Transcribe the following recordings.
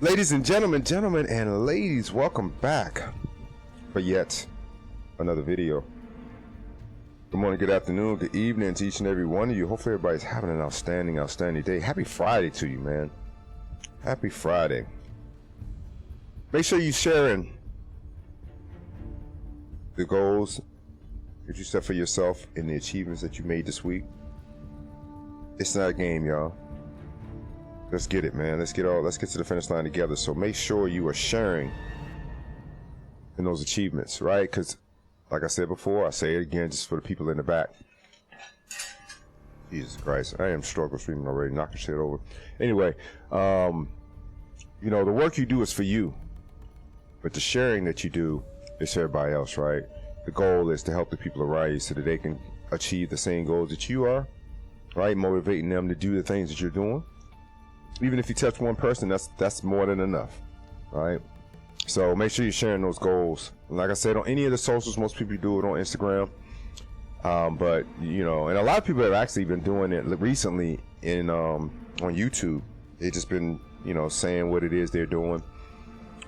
Ladies and gentlemen and ladies, welcome back for yet another video. Good morning, good afternoon, good evening to each and every one of you. Hopefully everybody's having an outstanding day. Happy Friday to you, man. Happy Friday. Make sure you're sharing the goals that you set for yourself and the achievements that you made this week. It's not a game, y'all. Let's get it, man. Let's get to the finish line together. So make sure you are sharing in those achievements, right? Because, like I said before, I say it again just for the people in the back. Jesus Christ, I am struggle streaming already, knocking shit over. Anyway, you know, the work you do is for you, but the sharing that you do is for everybody else, right? The goal is to help the people around you so that they can achieve the same goals that you are, right? Motivating them to do the things that you're doing. Even if you touch one person, that's more than enough, right? So make sure you're sharing those goals. Like I said, on any of the socials, most people do it on Instagram. But you know, and a lot of people have actually been doing it recently on YouTube. They've just been, you know, saying what it is they're doing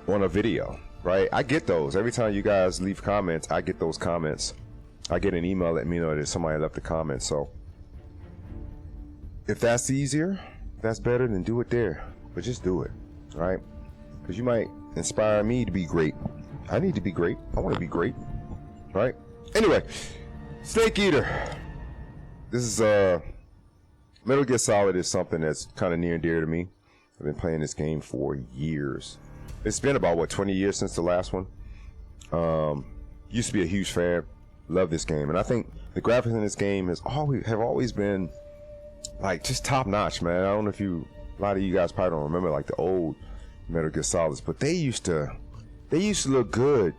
on a video, right? I get those every time you guys leave comments. I get those comments. I get an email letting me know that somebody left a comment. So if that's easier, that's better than do it there, but just do it, right? Because you might inspire me to be great. I need to be great. I want to be great, right? Anyway, Snake Eater. This is Metal Gear Solid is something that's kind of near and dear to me. I've been playing this game for years. It's been about what, 20 years since the last one. Used to be a huge fan. Love this game, and I think the graphics in this game have always been like just top notch, man. I don't know if a lot of you guys probably don't remember like the old Metal Gear Solids, but they used to look good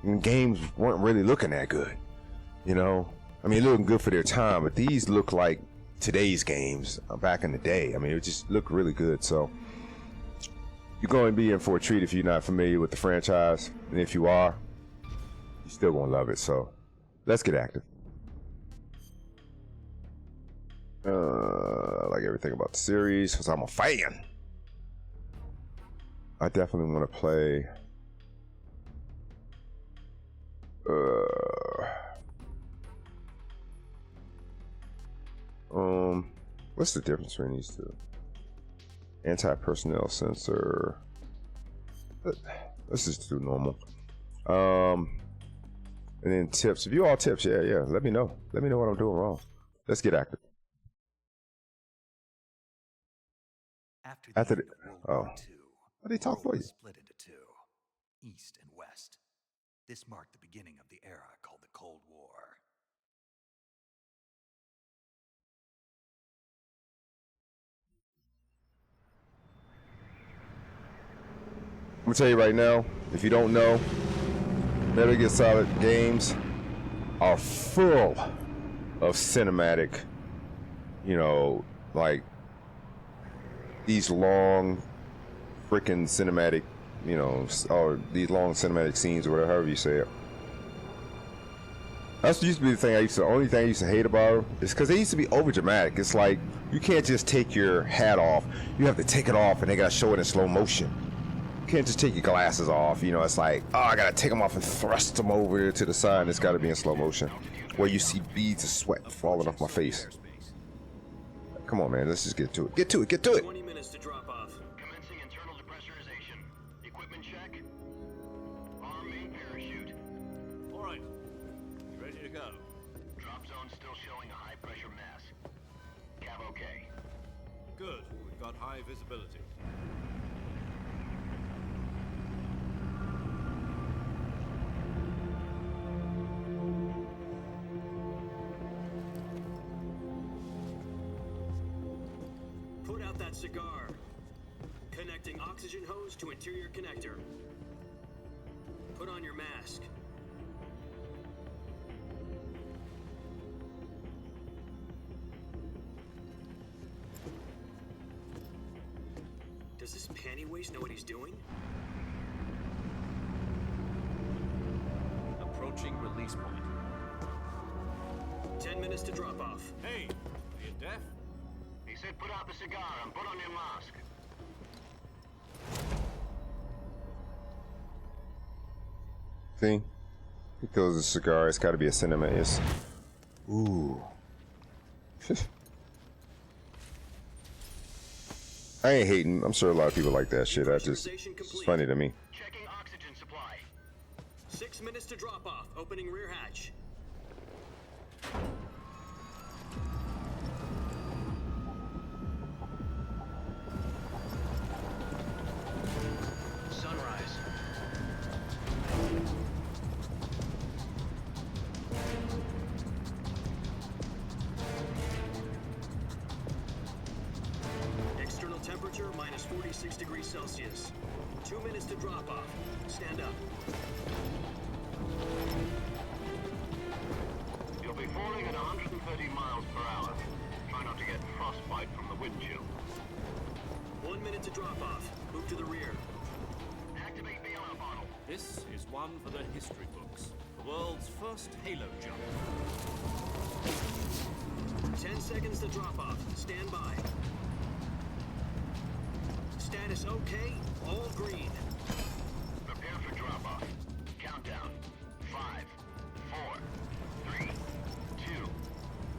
when games weren't really looking that good, you know. I mean, looking good for their time, but these look like today's games back in the day. I mean, it just looked really good. So you're going to be in for a treat if you're not familiar with the franchise, and if you are, you're still gonna love it. So let's get active. I like everything about the series because I'm a fan. I definitely want to play what's the difference between these two? Anti-personnel sensor. Let's just do normal. And then tips. If you all tips, yeah, let me know what I'm doing wrong. Let's get active. After the What did he talk for you? Split into two, East and West. This marked the beginning of the era called the Cold War. I'm gonna tell you right now, if you don't know, Metal Gear Solid games are full of cinematic, you know, like these long freaking cinematic, you know, or these long cinematic scenes or whatever, however you say it. That's used to be the only thing I used to hate about them is because they used to be over dramatic. It's like you can't just take your hat off, you have to take it off and they gotta show it in slow motion. You can't just take your glasses off, you know. It's like, oh, I gotta take them off and thrust them over to the side. It's gotta be in slow motion where you see beads of sweat falling off my face. Come on, man, let's just get to it. Get to it. 20 minutes to drop off. Commencing internal depressurization. Equipment check. Arm main parachute. All right. You ready to go? Drop zone still showing a high pressure mass. Cav okay. Good. We've got high visibility. Put out that cigar. Connecting oxygen hose to interior connector. Put on your mask. Does this panty waste know what he's doing? Approaching release point. 10 minutes to drop off. Hey, are you deaf? He said put out the cigar and put on your mask. thing. He throws a cigar. It's got to be a cinema. It's ooh. I ain't hating. I'm sure a lot of people like that shit. It's funny to me. Checking oxygen supply. 6 minutes to drop off. Opening rear hatch. Sunrise. External temperature minus 46 degrees Celsius. 2 minutes to drop off. Stand up. You'll be falling at 130 miles per hour. Try not to get frostbite from the wind chill. 1 minute to drop off. Move to the rear. Activate the armor bottle. This is one for the history books. The world's first halo jump. 10 seconds to drop off. Stand by. Status okay. All green. Prepare for drop-off. Countdown. 5, 4, 3, 2,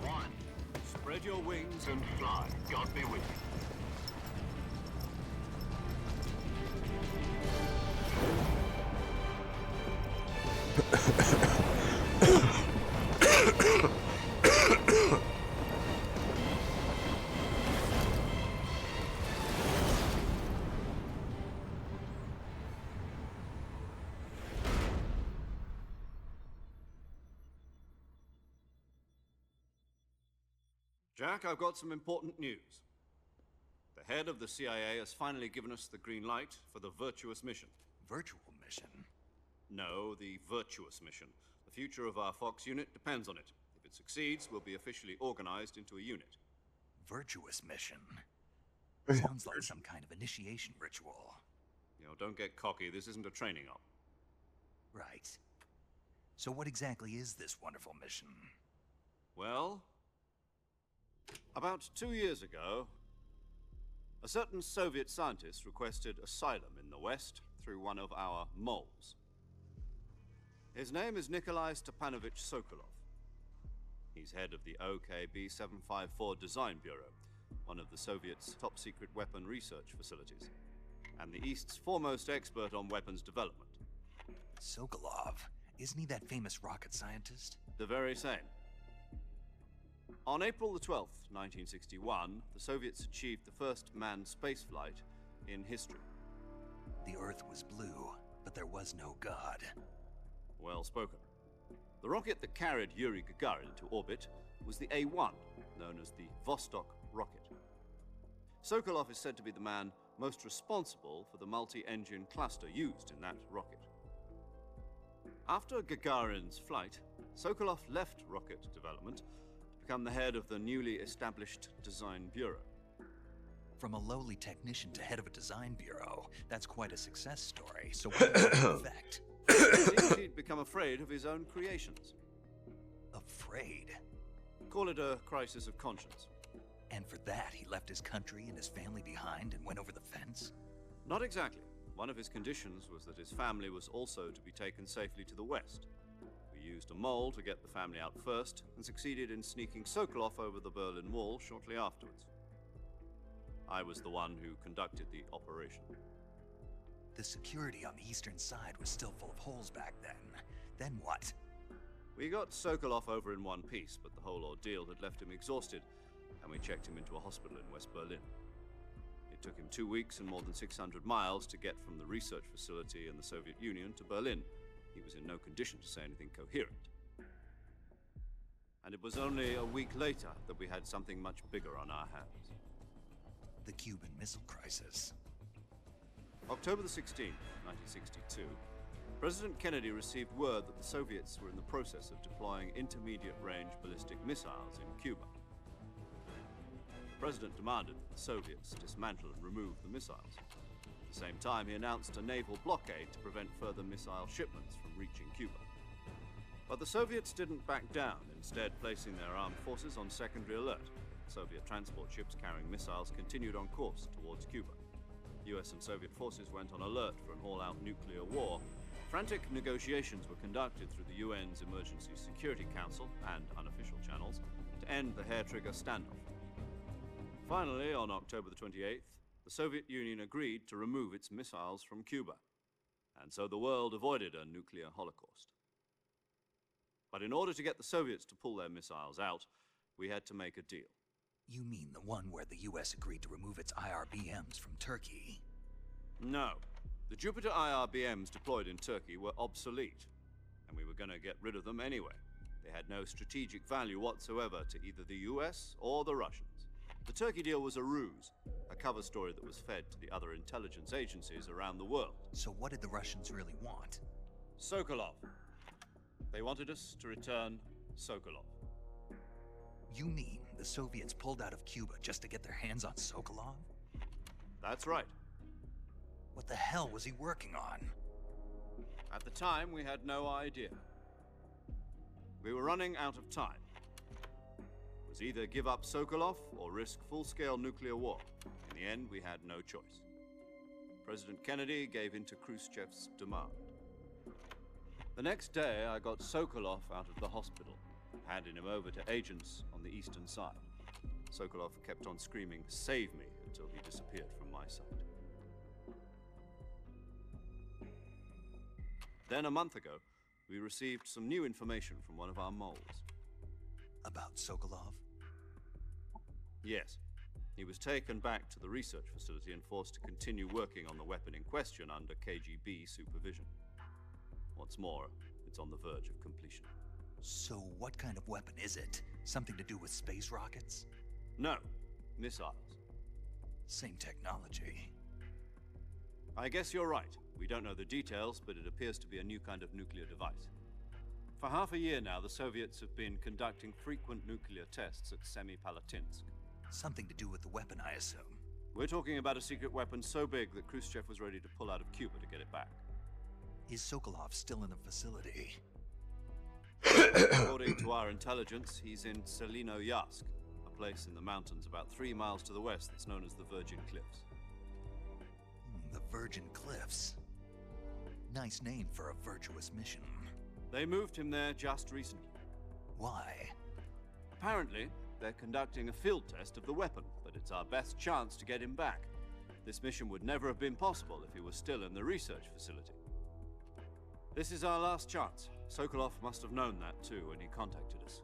1. Spread your wings And fly. God be with you. Jack, I've got some important news. The head of the CIA has finally given us the green light for the Virtuous mission. Virtual mission? No, the Virtuous mission. The future of our Fox unit depends on it. If it succeeds, we'll be officially organized into a unit. Virtuous mission? Sounds like some kind of initiation ritual. You know, don't get cocky. This isn't a training op. Right. So what exactly is this wonderful mission? Well, about 2 years ago, a certain Soviet scientist requested asylum in the West through one of our moles. His name is Nikolai Stepanovich Sokolov. He's head of the OKB 754 Design Bureau, one of the Soviets' top-secret weapon research facilities, and the East's foremost expert on weapons development. Sokolov? Isn't he that famous rocket scientist? The very same. On April the 12th, 1961, the Soviets achieved the first manned spaceflight in history. The Earth was blue, but there was no God. Well spoken. The rocket that carried Yuri Gagarin to orbit was the A-1, known as the Vostok rocket. Sokolov is said to be the man most responsible for the multi-engine cluster used in that rocket. After Gagarin's flight, Sokolov left rocket development to become the head of the newly established Design Bureau. From a lowly technician to head of a design bureau, that's quite a success story. So what was the effect? It seems he'd become afraid of his own creations. Afraid? Call it a crisis of conscience. And for that, he left his country and his family behind and went over the fence? Not exactly. One of his conditions was that his family was also to be taken safely to the west. We used a mole to get the family out first and succeeded in sneaking Sokolov over the Berlin Wall shortly afterwards. I was the one who conducted the operation. The security on the eastern side was still full of holes back then. Then what? We got Sokolov over in one piece, but the whole ordeal had left him exhausted, and we checked him into a hospital in West Berlin. It took him 2 weeks and more than 600 miles to get from the research facility in the Soviet Union to Berlin. He was in no condition to say anything coherent. And it was only a week later that we had something much bigger on our hands. The Cuban Missile Crisis. October the 16th, 1962, President Kennedy received word that the Soviets were in the process of deploying intermediate-range ballistic missiles in Cuba. The President demanded that the Soviets dismantle and remove the missiles. At the same time, he announced a naval blockade to prevent further missile shipments from reaching Cuba. But the Soviets didn't back down, instead placing their armed forces on secondary alert. Soviet transport ships carrying missiles continued on course towards Cuba. US and Soviet forces went on alert for an all-out nuclear war, Frantic negotiations were conducted through the UN's Emergency Security Council and unofficial channels to end the hair-trigger standoff. Finally, on October the 28th, the Soviet Union agreed to remove its missiles from Cuba, and so the world avoided a nuclear holocaust. But in order to get the Soviets to pull their missiles out, we had to make a deal. You mean the one where the US agreed to remove its IRBMs from Turkey? No. The Jupiter IRBMs deployed in Turkey were obsolete, and we were going to get rid of them anyway. They had no strategic value whatsoever to either the US or the Russians. The Turkey deal was a ruse, a cover story that was fed to the other intelligence agencies around the world. So what did the Russians really want? Sokolov. They wanted us to return Sokolov. You mean the Soviets pulled out of Cuba just to get their hands on Sokolov? That's right. What the hell was he working on? At the time, we had no idea. We were running out of time. It was either give up Sokolov or risk full-scale nuclear war. In the end, we had no choice. President Kennedy gave in to Khrushchev's demand. The next day, I got Sokolov out of the hospital, handing him over to agents on the eastern side. Sokolov kept on screaming, "Save me," until he disappeared from my sight. Then, a month ago, we received some new information from one of our moles. About Sokolov? Yes. He was taken back to the research facility and forced to continue working on the weapon in question under KGB supervision. What's more, it's on the verge of completion. So what kind of weapon is it? Something to do with space rockets? No, missiles. Same technology. I guess you're right. We don't know the details, but it appears to be a new kind of nuclear device. For half a year now, the Soviets have been conducting frequent nuclear tests at Semipalatinsk. Something to do with the weapon, I assume. We're talking about a secret weapon so big that Khrushchev was ready to pull out of Cuba to get it back. Is Sokolov still in the facility? According to our intelligence, he's in Selinoyarsk, a place in the mountains about 3 miles to the west that's known as the Virgin Cliffs. The Virgin Cliffs. Nice name for a virtuous mission. They moved him there just recently. Why? Apparently, they're conducting a field test of the weapon, but it's our best chance to get him back. This mission would never have been possible if he was still in the research facility. This is our last chance. Sokolov must have known that too when he contacted us.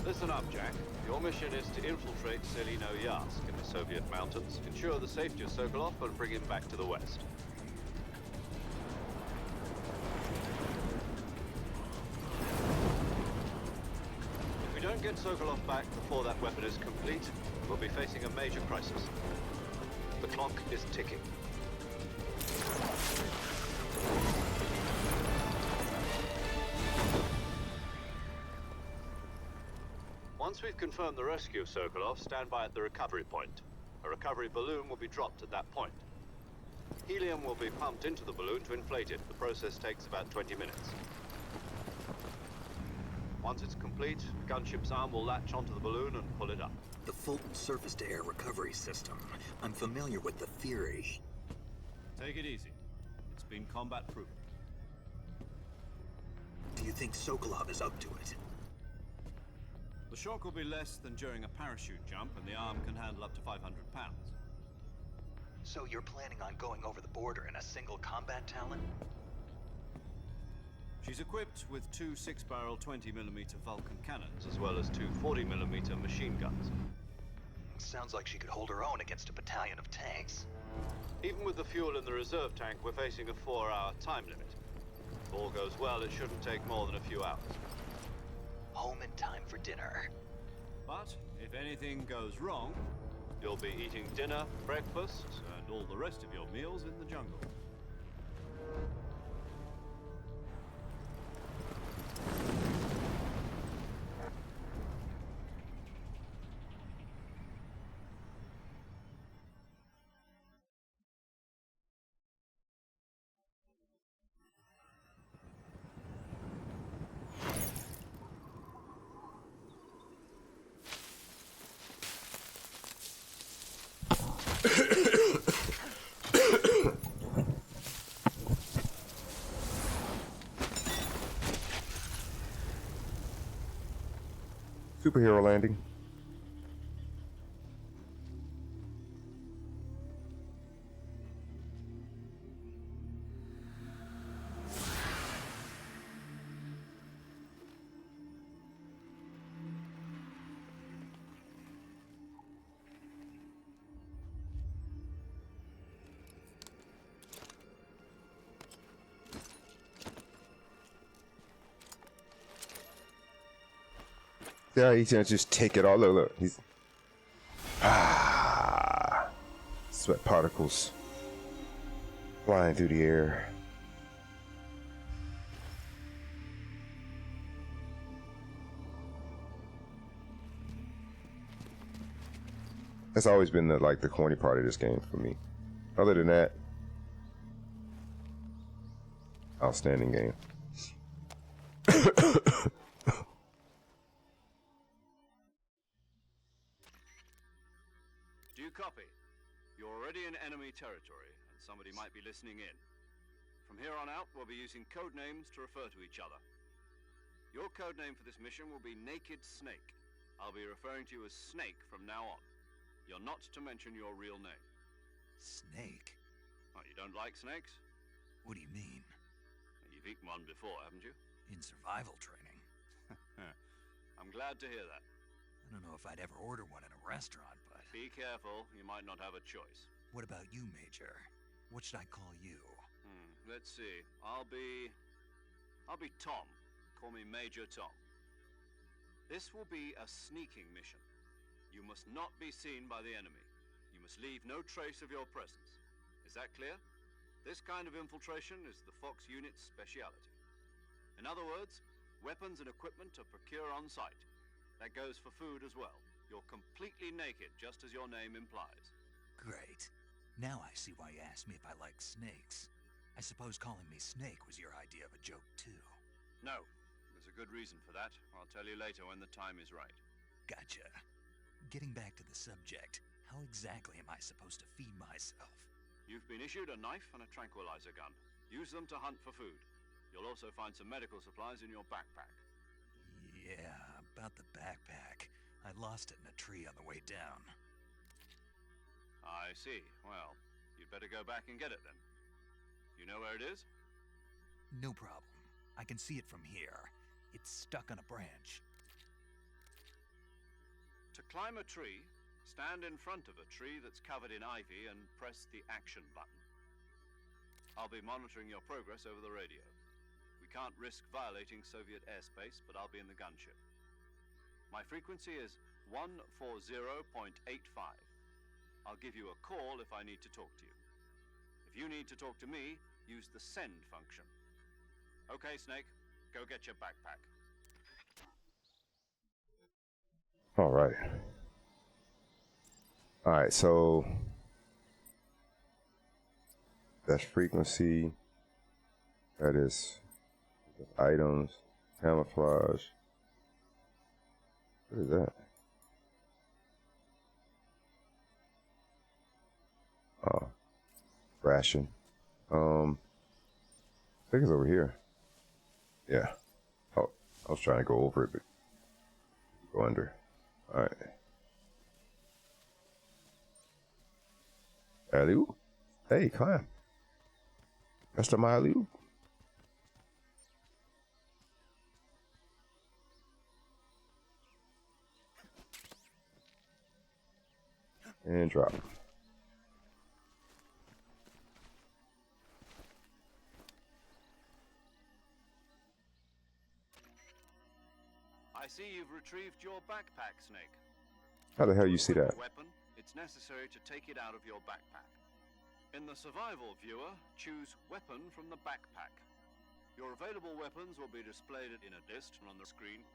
Listen up, Jack. Your mission is to infiltrate Selinoyarsk in the Soviet mountains, ensure the safety of Sokolov, and bring him back to the west. If we don't get Sokolov back before that weapon is complete, we'll be facing a major crisis. The clock is ticking. Once we've confirmed the rescue of Sokolov, stand by at the recovery point. A recovery balloon will be dropped at that point. Helium will be pumped into the balloon to inflate it. The process takes about 20 minutes. Once it's complete, the gunship's arm will latch onto the balloon and pull it up. The Fulton surface-to-air recovery system. I'm familiar with the theory. Take it easy. It's been combat-proven. Do you think Sokolov is up to it? The shock will be less than during a parachute jump, and the arm can handle up to 500 pounds. So you're planning on going over the border in a single combat Talon? She's equipped with 2 6-barrel 20mm Vulcan cannons, as well as 2 40mm machine guns. Sounds like she could hold her own against a battalion of tanks. Even with the fuel in the reserve tank, we're facing a 4-hour time limit. If all goes well, it shouldn't take more than a few hours. Home in time for dinner. But if anything goes wrong, You'll be eating dinner, breakfast, and all the rest of your meals in the jungle. Superhero landing. Yeah, he's gonna just take it all. Look, he's sweat particles flying through the air. That's always been the corny part of this game for me. Other than that, outstanding game. Do you copy? You're already in enemy territory, and somebody might be listening in. From here on out, we'll be using code names to refer to each other. Your code name for this mission will be Naked Snake. I'll be referring to you as Snake from now on. You're not to mention your real name. Snake? Oh, you don't like snakes? What do you mean? You've eaten one before, haven't you? In survival training? I'm glad to hear that. I don't know if I'd ever order one in a restaurant, but... Be careful, you might not have a choice. What about you, Major? What should I call you? Let's see. I'll be Tom. Call me Major Tom. This will be a sneaking mission. You must not be seen by the enemy. You must leave no trace of your presence. Is that clear? This kind of infiltration is the Fox unit's speciality. In other words, weapons and equipment are procured on site. That goes for food as well. You're completely naked, just as your name implies. Great. Now I see why you asked me if I like snakes. I suppose calling me Snake was your idea of a joke, too. No. There's a good reason for that. I'll tell you later when the time is right. Gotcha. Getting back to the subject, how exactly am I supposed to feed myself? You've been issued a knife and a tranquilizer gun. Use them to hunt for food. You'll also find some medical supplies in your backpack. Yeah, about the backpack. I lost it in a tree on the way down. I see. Well, you'd better go back and get it then. You know where it is? No problem. I can see it from here. It's stuck on a branch. To climb a tree, stand in front of a tree that's covered in ivy and press the action button. I'll be monitoring your progress over the radio. We can't risk violating Soviet airspace, but I'll be in the gunship. My frequency is 140.85. I'll give you a call if I need to talk to you. If you need to talk to me, use the send function. Okay, Snake, go get your backpack. All right. All right, so that's frequency. That is items, camouflage. What is that? Oh, ration. I think it's over here. Yeah. Oh, I was trying to go over it, but go under. All right. Alley-oop. Hey, climb. That's the my alley-oop. And drop. I see you've retrieved your backpack, Snake. How the hell you see that? Weapon, it it's necessary to take it out of your backpack. In the survival viewer, choose Weapon from the backpack. Your available weapons will be displayed in a list on the screen.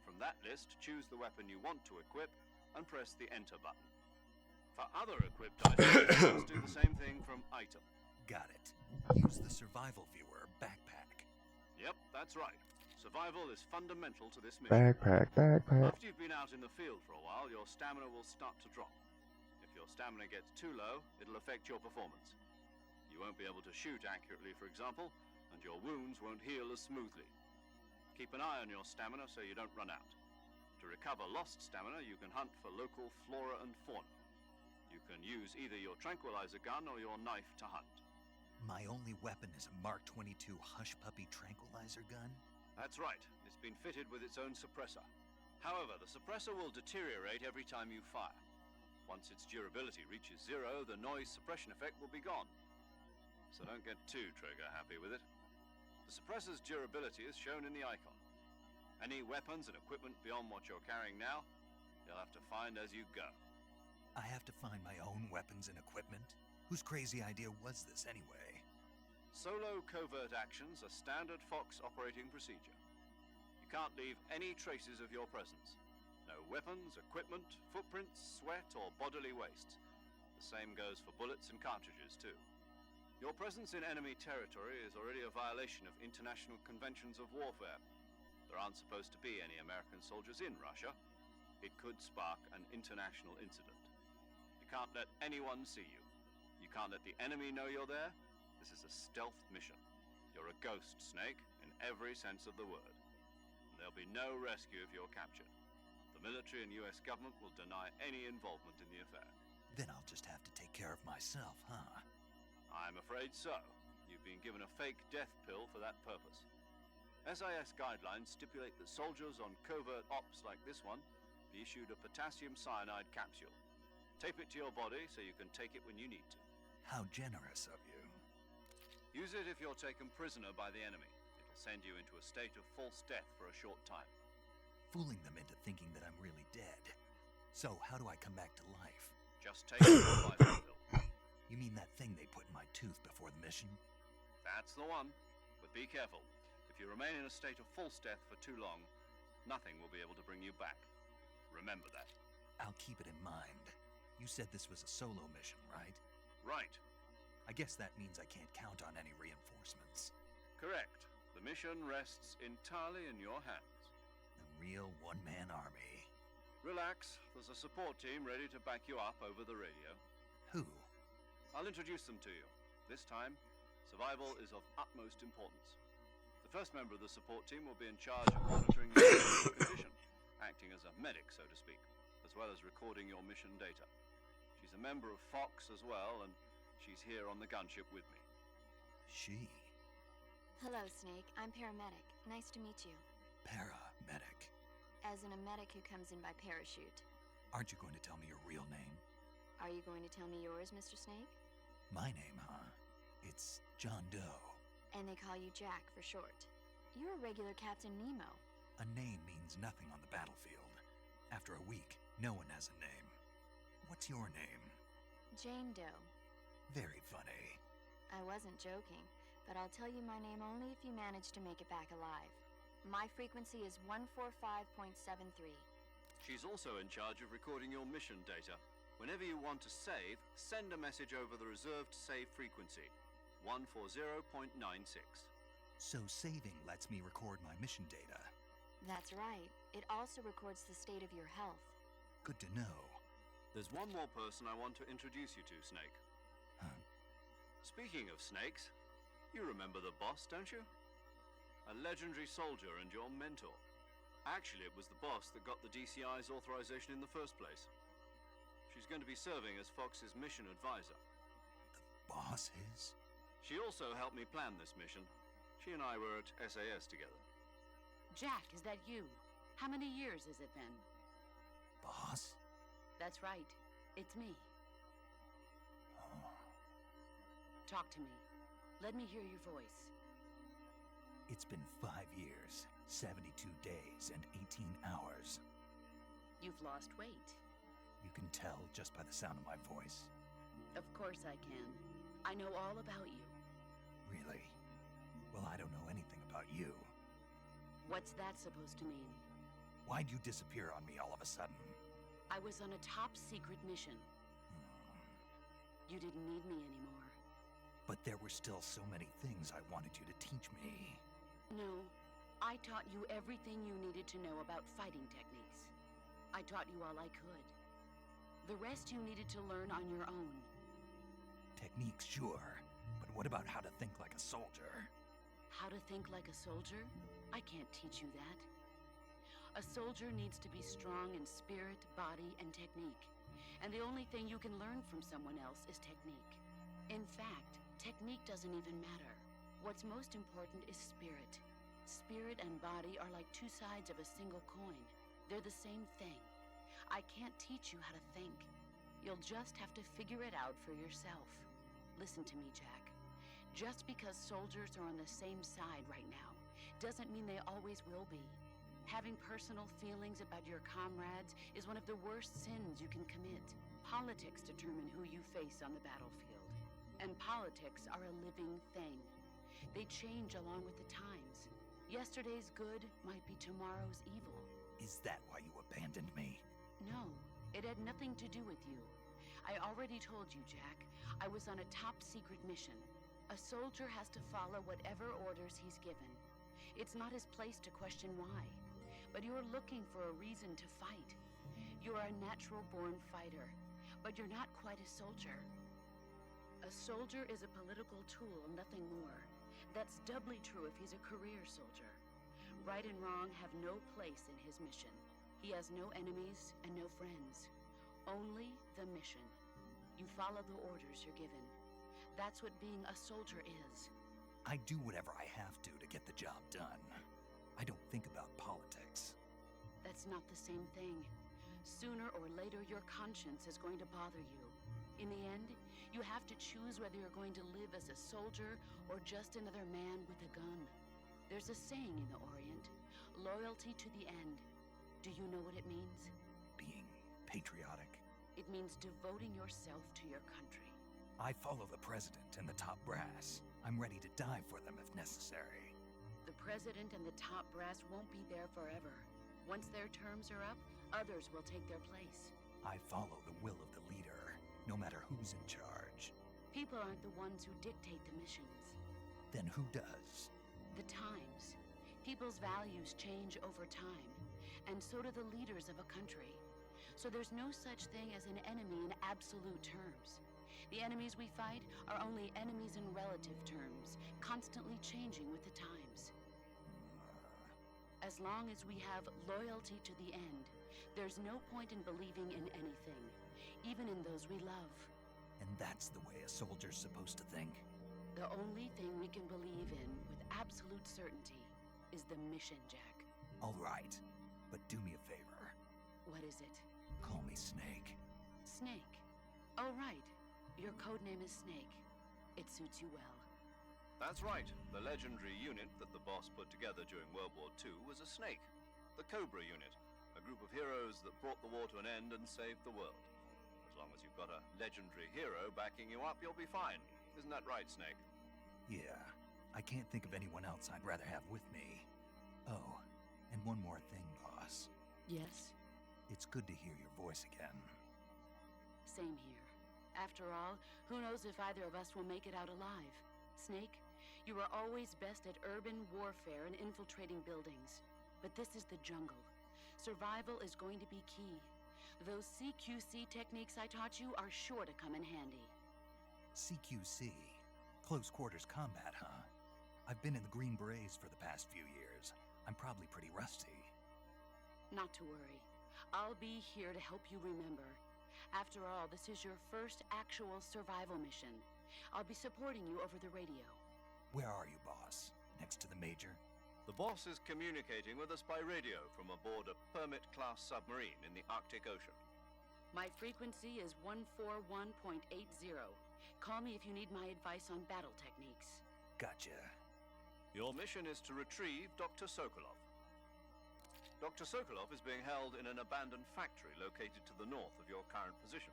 From that list, choose the weapon you want to equip and press the Enter button. For other equipped items, do the same thing from Item. Got it. Use the survival viewer backpack. Yep, that's right. Survival is fundamental to this mission. Backpack. After you've been out in the field for a while, your stamina will start to drop. If your stamina gets too low, it'll affect your performance. You won't be able to shoot accurately, for example, and your wounds won't heal as smoothly. Keep an eye on your stamina so you don't run out. To recover lost stamina, you can hunt for local flora and fauna. You can use either your tranquilizer gun or your knife to hunt. My only weapon is a Mark 22 Hush Puppy tranquilizer gun? That's right. It's been fitted with its own suppressor. However, the suppressor will deteriorate every time you fire. Once its durability reaches 0, the noise suppression effect will be gone. So don't get too trigger happy with it. The suppressor's durability is shown in the icon. Any weapons and equipment beyond what you're carrying now, you'll have to find as you go. I have to find my own weapons and equipment? Whose crazy idea was this anyway? Solo covert actions are standard Fox operating procedure. You can't leave any traces of your presence. No weapons, equipment, footprints, sweat, or bodily waste. The same goes for bullets and cartridges, too. Your presence in enemy territory is already a violation of international conventions of warfare. There aren't supposed to be any American soldiers in Russia. It could spark an international incident. You can't let anyone see you. You can't let the enemy know you're there. This is a stealth mission. You're a ghost, Snake, in every sense of the word. And there'll be no rescue if you're captured. The military and US government will deny any involvement in the affair. Then I'll just have to take care of myself, huh? I'm afraid so. You've been given a fake death pill for that purpose. SIS guidelines stipulate that soldiers on covert ops like this one be issued a potassium cyanide capsule. Tape it to your body so you can take it when you need to. How generous of you. Use it if you're taken prisoner by the enemy. It'll send you into a state of false death for a short time. Fooling them into thinking that I'm really dead. So how do I come back to life? Just take the revival pill. You mean that thing they put in my tooth before the mission? That's the one. But be careful. If you remain in a state of false death for too long, nothing will be able to bring you back. Remember that. I'll keep it in mind. You said this was a solo mission, right? Right. I guess that means I can't count on any reinforcements. Correct. The mission rests entirely in your hands. A real one-man army. Relax. There's a support team ready to back you up over the radio. Who? I'll introduce them to you. This time, survival is of utmost importance. The first member of the support team will be in charge of monitoring your physical condition, acting as a medic, so to speak, as well as recording your mission data. She's a member of Fox as well, and she's here on the gunship with me. She? Hello, Snake. I'm paramedic. Nice to meet you. Paramedic. As in a medic who comes in by parachute. Aren't you going to tell me your real name? Are you going to tell me yours, Mr. Snake? My name, huh? It's John Doe. And they call you Jack for short. You're a regular Captain Nemo. A name means nothing on the battlefield. After a week, no one has a name. What's your name? Jane Doe. Very funny. I wasn't joking, but I'll tell you my name only if you manage to make it back alive. My frequency is 145.73. She's also in charge of recording your mission data. Whenever you want to save, send a message over the reserved save frequency, 140.96. So saving lets me record my mission data. That's right. It also records the state of your health. Good to know. There's one more person I want to introduce you to, Snake. Huh? Speaking of snakes, you remember the boss, don't you? A legendary soldier and your mentor. Actually, it was the boss that got the DCI's authorization in the first place. She's going to be serving as Fox's mission advisor. The boss is? She also helped me plan this mission. She and I were at SAS together. Jack, is that you? How many years has it been? Boss? That's right. It's me. Oh. Talk to me. Let me hear your voice. It's been 5 years, 72 days, and 18 hours. You've lost weight. You can tell just by the sound of my voice. Of course I can. I know all about you. Really? Well, I don't know anything about you. What's that supposed to mean? Why'd you disappear on me all of a sudden? I was on a top-secret mission. You didn't need me anymore. But there were still so many things I wanted you to teach me. No, I taught you everything you needed to know about fighting techniques. I taught you all I could. The rest you needed to learn on your own. Techniques, sure. But what about how to think like a soldier? How to think like a soldier? I can't teach you that. A soldier needs to be strong in spirit, body, and technique. And the only thing you can learn from someone else is technique. In fact, technique doesn't even matter. What's most important is spirit. Spirit and body are like two sides of a single coin. They're the same thing. I can't teach you how to think. You'll just have to figure it out for yourself. Listen to me, Jack. Just because soldiers are on the same side right now doesn't mean they always will be. Having personal feelings about your comrades is one of the worst sins you can commit. Politics determine who you face on the battlefield. And politics are a living thing. They change along with the times. Yesterday's good might be tomorrow's evil. Is that why you abandoned me? No, it had nothing to do with you. I already told you, Jack. I was on a top-secret mission. A soldier has to follow whatever orders he's given. It's not his place to question why. But you're looking for a reason to fight. You're a natural-born fighter, but you're not quite a soldier. A soldier is a political tool, nothing more. That's doubly true if he's a career soldier. Right and wrong have no place in his mission. He has no enemies and no friends. Only the mission. You follow the orders you're given. That's what being a soldier is. I do whatever I have to get the job done. I don't think about politics. That's not the same thing. Sooner or later, your conscience is going to bother you. In the end, you have to choose whether you're going to live as a soldier or just another man with a gun. There's a saying in the Orient, loyalty to the end. Do you know what it means? Being patriotic. It means devoting yourself to your country. I follow the president and the top brass. I'm ready to die for them if necessary. The president and the top brass won't be there forever. Once their terms are up, others will take their place. I follow the will of the leader, no matter who's in charge. People aren't the ones who dictate the missions. Then who does? The times. People's values change over time, and so do the leaders of a country. So there's no such thing as an enemy in absolute terms. The enemies we fight are only enemies in relative terms, constantly changing with the times. As long as we have loyalty to the end, there's no point in believing in anything, even in those we love. And that's the way a soldier's supposed to think. The only thing we can believe in with absolute certainty is the mission, Jack. All right, but do me a favor. What is it? Call me Snake. Snake. Oh, right. Your codename is Snake. It suits you well. That's right. The legendary unit that the boss put together during World War II was a snake. The Cobra unit. A group of heroes that brought the war to an end and saved the world. As long as you've got a legendary hero backing you up, you'll be fine. Isn't that right, Snake? Yeah, I can't think of anyone else I'd rather have with me. Oh, and one more thing, boss. Yes? It's good to hear your voice again. Same here. After all, who knows if either of us will make it out alive? Snake, you were always best at urban warfare and infiltrating buildings. But this is the jungle. Survival is going to be key. Those CQC techniques I taught you are sure to come in handy. CQC? Close quarters combat, huh? I've been in the Green Berets for the past few years. I'm probably pretty rusty. Not to worry. I'll be here to help you remember. After all, this is your first actual survival mission. I'll be supporting you over the radio. Where are you, boss? Next to the Major? The boss is communicating with us by radio from aboard a Permit-class submarine in the Arctic Ocean. My frequency is 141.80. Call me if you need my advice on battle techniques. Gotcha. Your mission is to retrieve Dr. Sokolov. Dr. Sokolov is being held in an abandoned factory located to the north of your current position.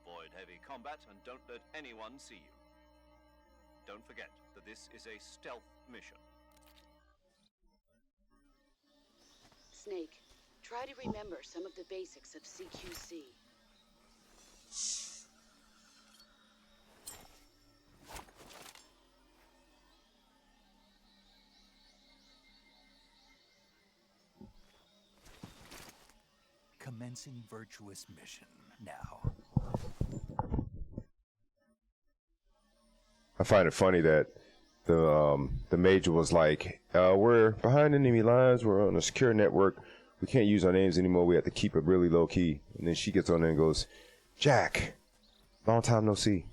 Avoid heavy combat and don't let anyone see you. Don't forget that this is a stealth mission. Snake, try to remember some of the basics of CQC. Commencing virtuous mission now. I find it funny that the major was like, we're behind enemy lines, we're on a secure network, we can't use our names anymore, we have to keep it really low key. And then she gets on there and goes, Jack, long time no see.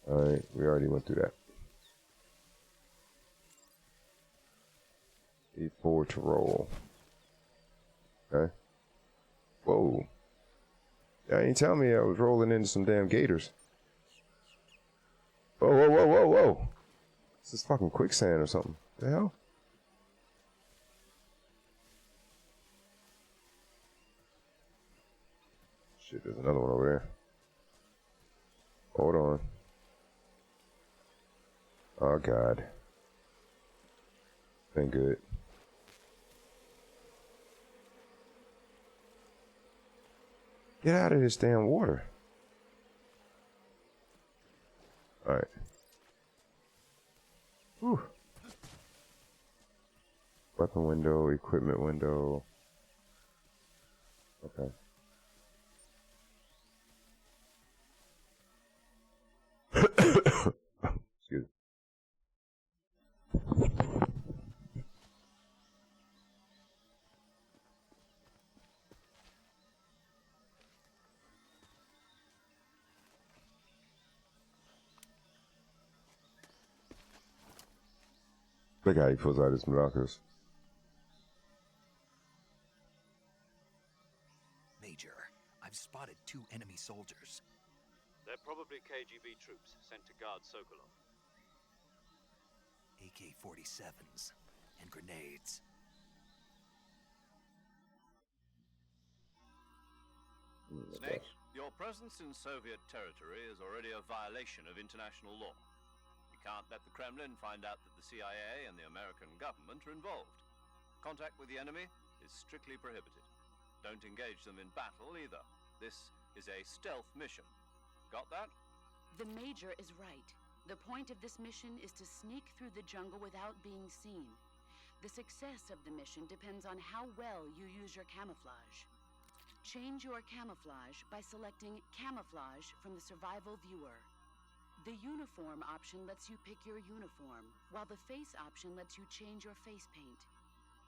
Alright, we already went through that. E4 to roll. Okay. Whoa. Y'all ain't tell me I was rolling into some damn gators. Whoa, whoa, whoa, whoa, whoa. This is fucking quicksand or something. The hell? Shit, there's another one over there. Hold on. Oh, God. Ain't good. Get out of this damn water. Alright. Whew. Weapon window, equipment window. Okay. Excuse me. Look how he pulls out his binoculars. Major, I've spotted 2 enemy soldiers. They're probably KGB troops sent to guard Sokolov. AK-47s and grenades. Snake, your presence in Soviet territory is already a violation of international law. We can't let the Kremlin find out that the CIA and the American government are involved. Contact with the enemy is strictly prohibited. Don't engage them in battle either. This is a stealth mission. Got that? The Major is right. The point of this mission is to sneak through the jungle without being seen. The success of the mission depends on how well you use your camouflage. Change your camouflage by selecting Camouflage from the Survival Viewer. The Uniform option lets you pick your uniform, while the Face option lets you change your face paint.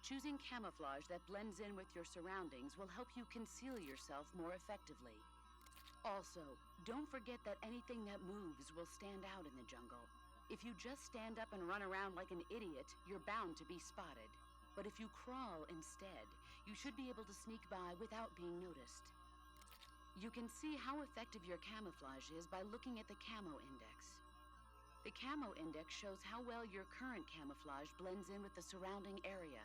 Choosing camouflage that blends in with your surroundings will help you conceal yourself more effectively. Also, don't forget that anything that moves will stand out in the jungle. If you just stand up and run around like an idiot, you're bound to be spotted. But if you crawl instead, you should be able to sneak by without being noticed. You can see how effective your camouflage is by looking at the Camo Index. The Camo Index shows how well your current camouflage blends in with the surrounding area.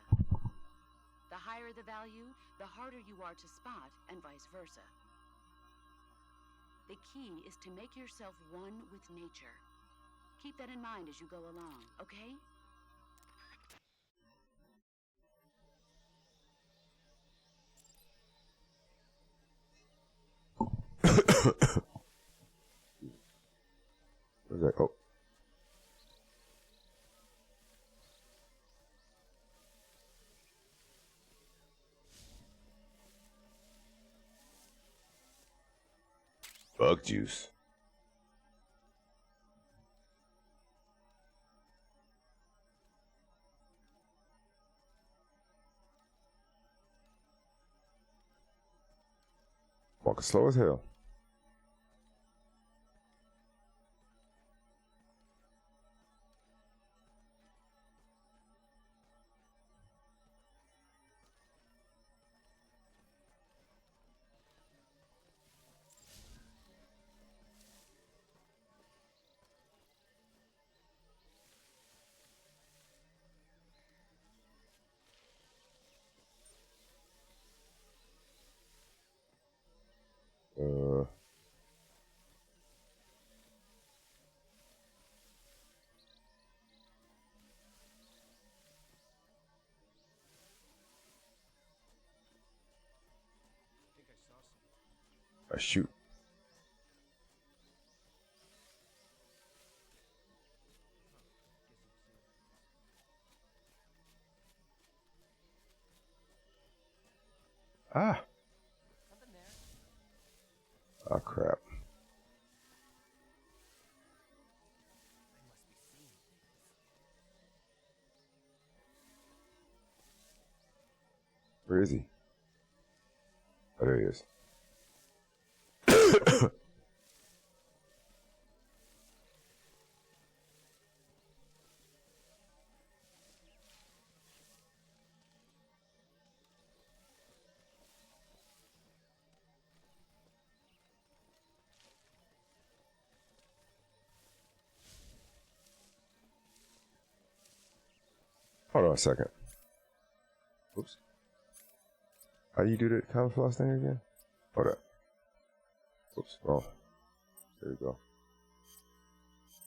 The higher the value, the harder you are to spot, and vice versa. The key is to make yourself one with nature. Keep that in mind as you go along, okay? Where's that? Oh. Bug juice. Walking slow as hell. shoot. Ah. Oh, crap. Where is he? Oh, there he is. Hold on a second. Oops. How do you do the camouflage thing again? Hold up. Oops. Oh. There we go.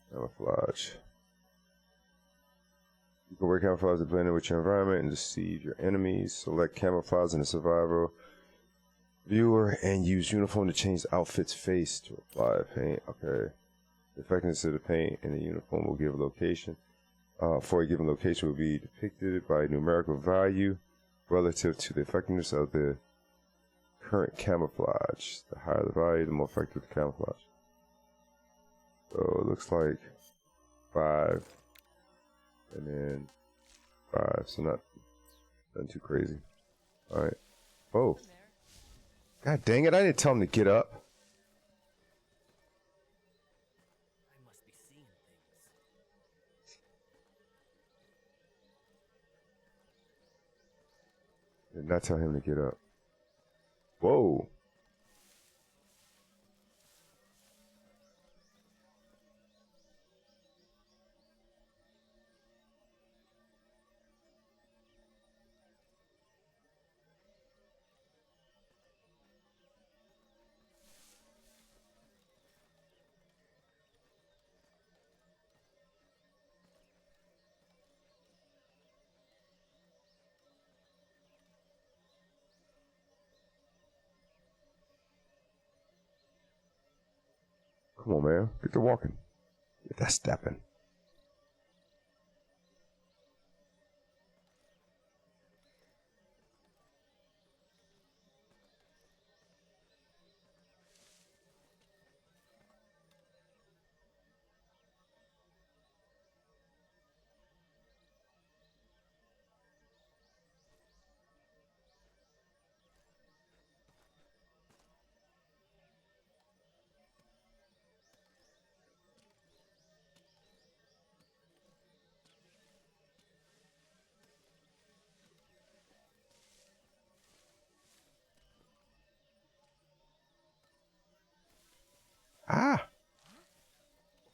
Camouflage. You can wear camouflage to blend in with your environment and deceive your enemies. Select camouflage in the survival viewer and use uniform to change the outfit's face to apply paint. Okay. The effectiveness of the paint in the uniform will give a location. For a given location will be depicted by a numerical value relative to the effectiveness of the current camouflage. The higher the value, the more effective the camouflage. So it looks like 5 and then 5, so nothing too crazy. Alright. Oh. God dang it, I didn't tell him to get up. Did not tell him to get up. Whoa. Come on, man. Get to walking. Get that stepping. Ah! What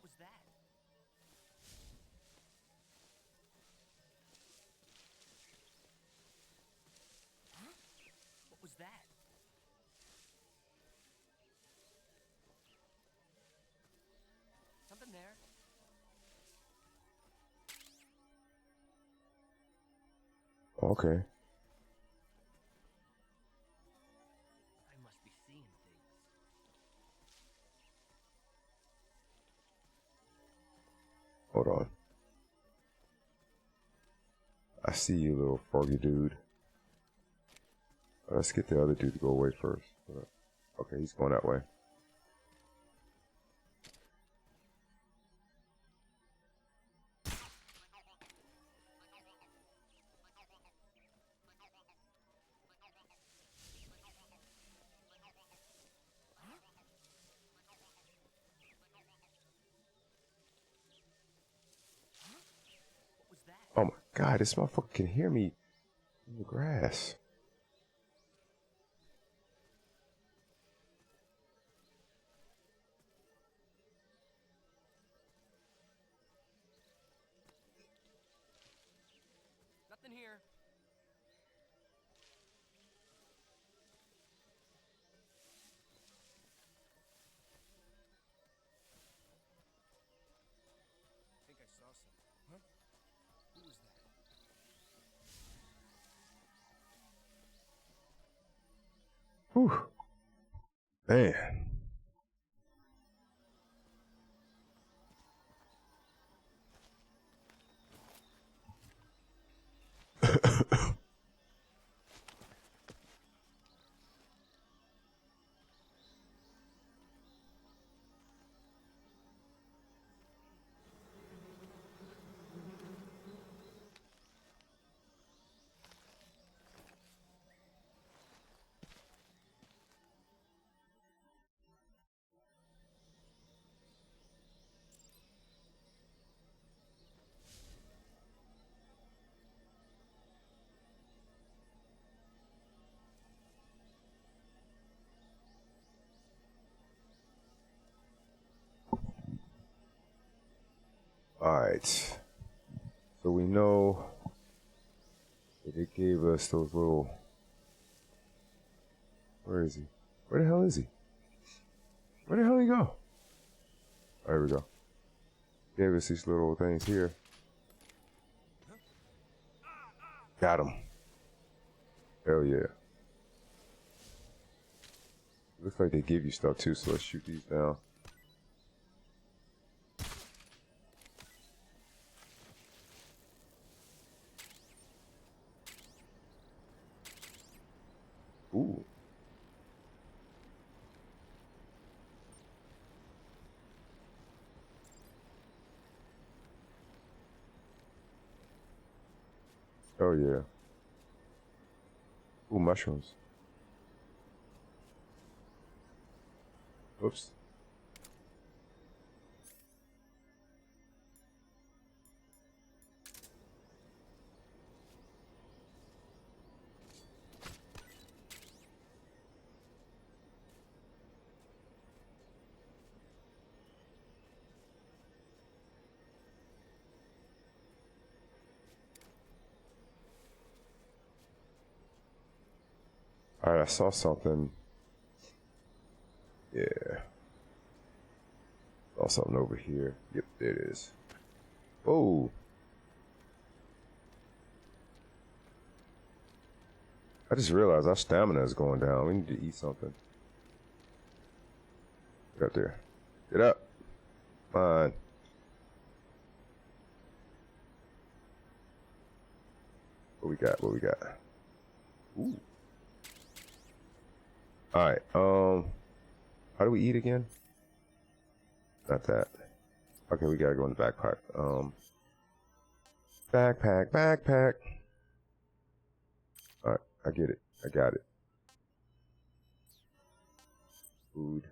was that? Huh? What was that? Something there? Okay. I must be seeing things. Hold on. I see you, little froggy dude. Let's get the other dude to go away first. Okay, he's going that way. What was that? Oh my god, this motherfucker can hear me in the grass. Nothing here. I think I saw something. Huh? Who was that? Whew. Man. Alright. So we know that it gave us those little... Where is he? Where the hell is he? Where the hell did he go? There we go. Gave us these little things here. Got him. Hell yeah. Looks like they give you stuff too, so let's shoot these down. Ooh. Oh yeah. Ooh, mushrooms. Oops. Alright, I saw something. Yeah. Saw something over here. Yep, there it is. Oh. I just realized our stamina is going down. We need to eat something. Get up there. Get up. Fine. What we got? What we got? Ooh. Alright, how do we eat again? Not that. Okay, we gotta go in the backpack. Backpack. Alright, I get it. I got it. Food.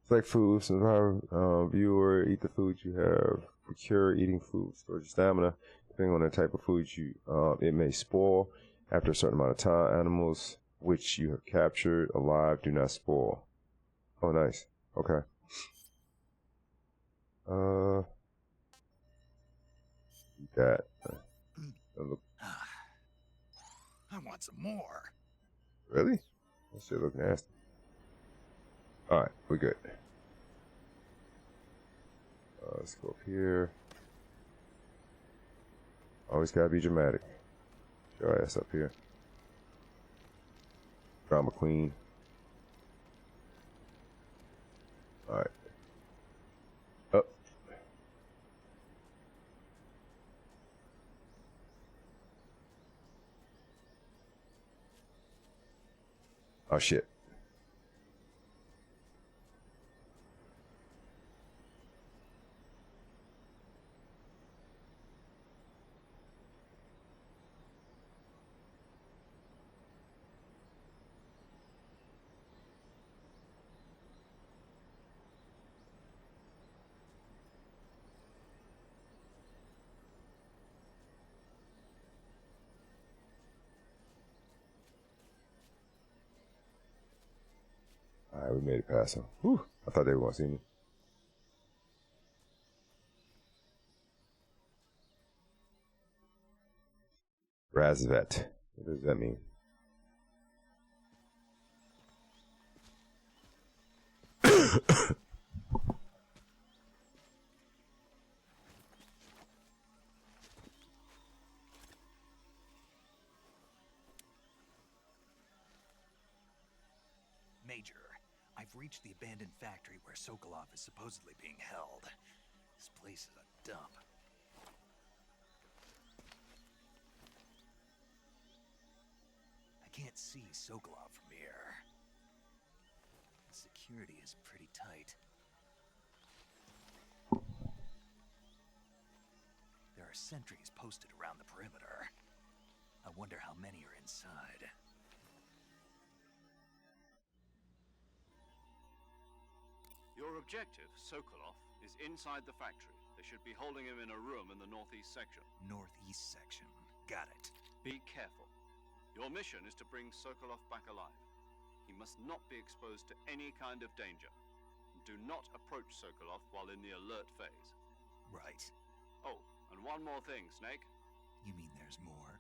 Select food. So, viewer, eat the food you have. Procure eating food. Store your stamina. Depending on the type of food you, it may spoil after a certain amount of time. Animals which you have captured alive do not spoil. Oh, nice. Okay. That. I want some more. Really? That shit look nasty. Alright, we're good. Let's go up here. Always gotta be dramatic. Get your ass up here. Drama queen. Alright. Up. Oh shit. Alright, we made it past him. Whew. I thought they were gonna see me. Razvet. What does that mean? Major, I've reached the abandoned factory where Sokolov is supposedly being held. This place is a dump. I can't see Sokolov from here. The security is pretty tight. There are sentries posted around the perimeter. I wonder how many are inside. Your objective, Sokolov, is inside the factory. They should be holding him in a room in the northeast section. Northeast section. Got it. Be careful. Your mission is to bring Sokolov back alive. He must not be exposed to any kind of danger. Do not approach Sokolov while in the alert phase. Right. Oh, and one more thing, Snake. You mean there's more?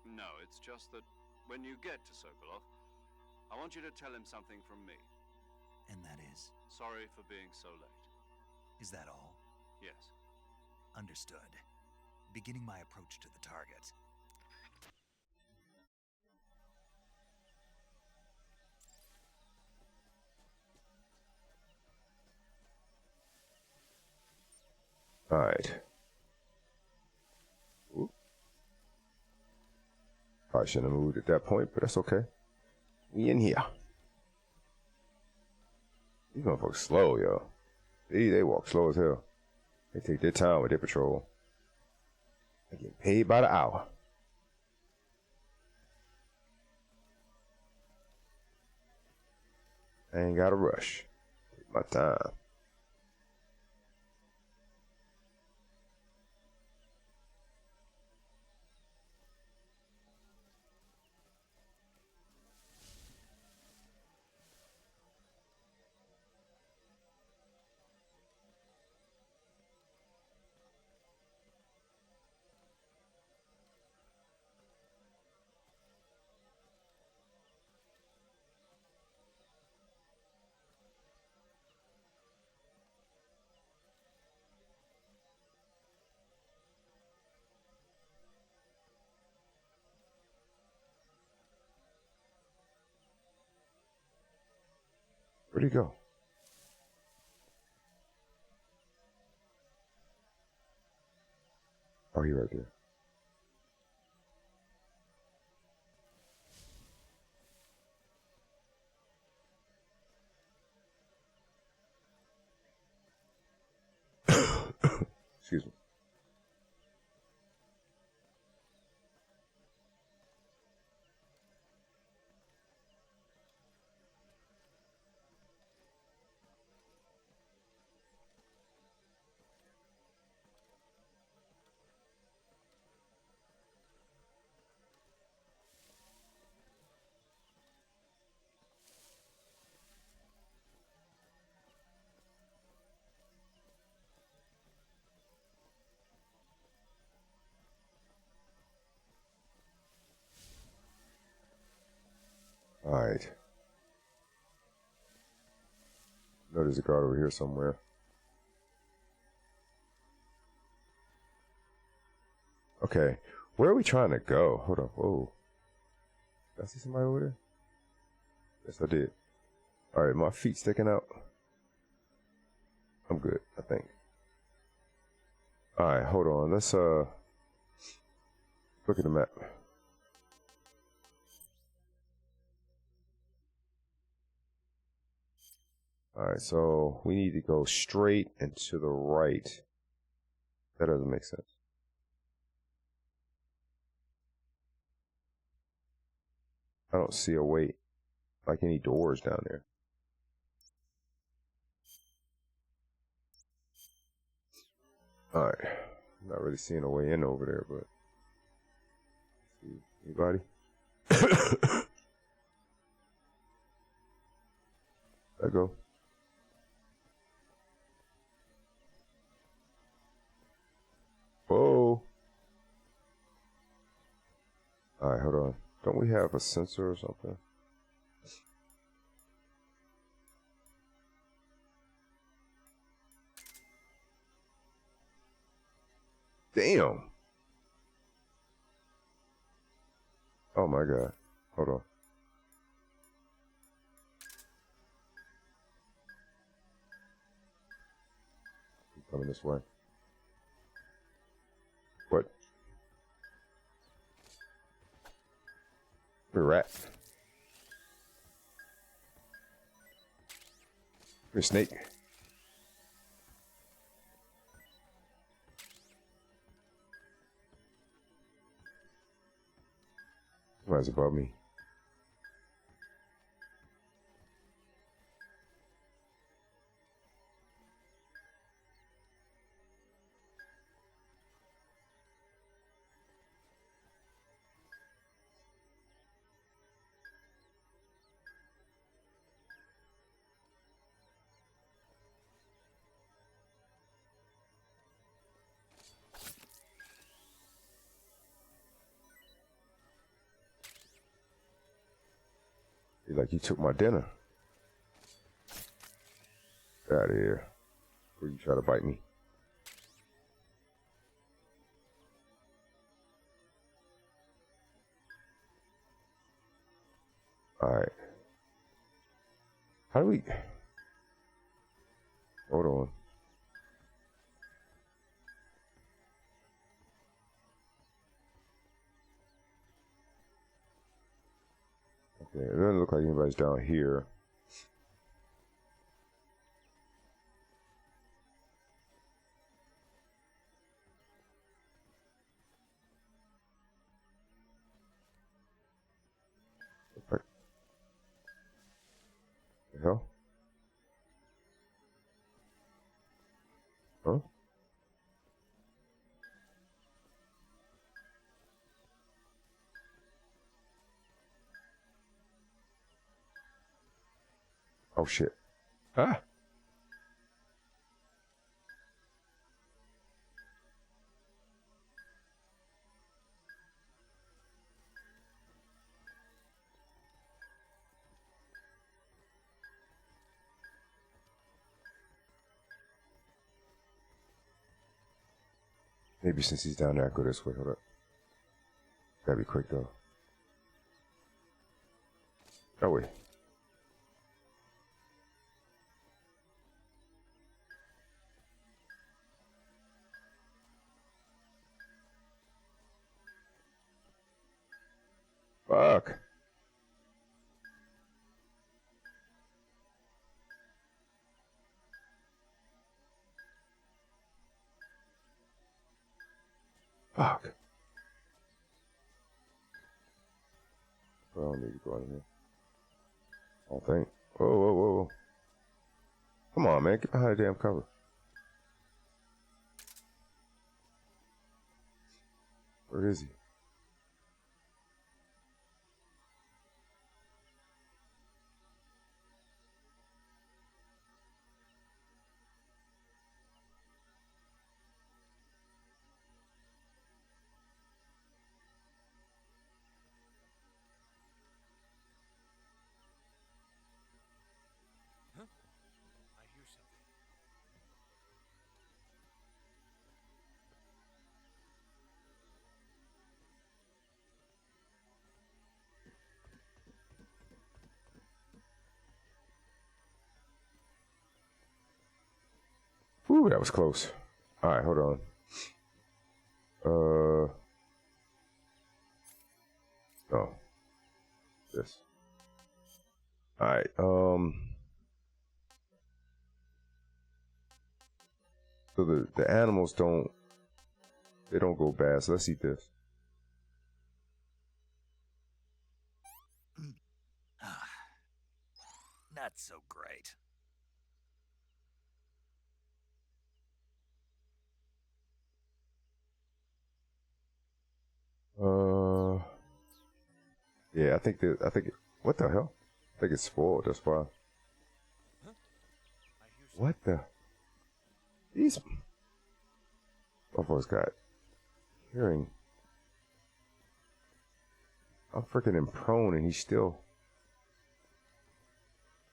No, it's just that when you get to Sokolov, I want you to tell him something from me. And that is? Sorry for being so late. Is that all? Yes. Understood. Beginning my approach to the target. Alright. Probably shouldn't have moved at that point, but that's okay. We in here. These motherfuckers slow, yo. They walk slow as hell. They take their time with their patrol. They get paid by the hour. I ain't gotta rush. Take my time. Where'd he go? Oh, he right there. Excuse me. Alright. No, there's a guard over here somewhere. Okay. Where are we trying to go? Hold up. Whoa. Did I see somebody over there? Yes, I did. Alright, my feet sticking out. I'm good, I think. Alright, hold on. Let's look at the map. Alright, so we need to go straight and to the right. That doesn't make sense. I don't see a way, like any doors down there. Alright, I'm not really seeing a way in over there, but see anybody? Let go. Whoa. Alright, hold on. Don't we have a sensor or something? Damn. Oh my god. Hold on. Coming this way. What? Where a rat? Where's a snake? Somebody's above me. He's like, you took my dinner. Get out of here. Before you try to bite me. Alright. How do we... Hold on. Okay, it doesn't look like anybody's down here. What the hell? Huh? Oh shit. Ah! Maybe since he's down there, I go this way. Hold up. Gotta be quick though. Oh wait. Fuck. Fuck. I don't need to go in here. I don't think. Whoa, whoa, whoa, whoa. Come on, man. Get behind the damn cover. Where is he? Huh? I hear something. Whew, that was close. Alright, hold on. Oh. This. Alright, so the animals don't go bad, so let's eat this. Not so great. Yeah, I think what the hell? I think it's spoiled, that's why. Huh? I hear something. What the? These motherfuckers got hearing. I'm freaking him prone and he's still.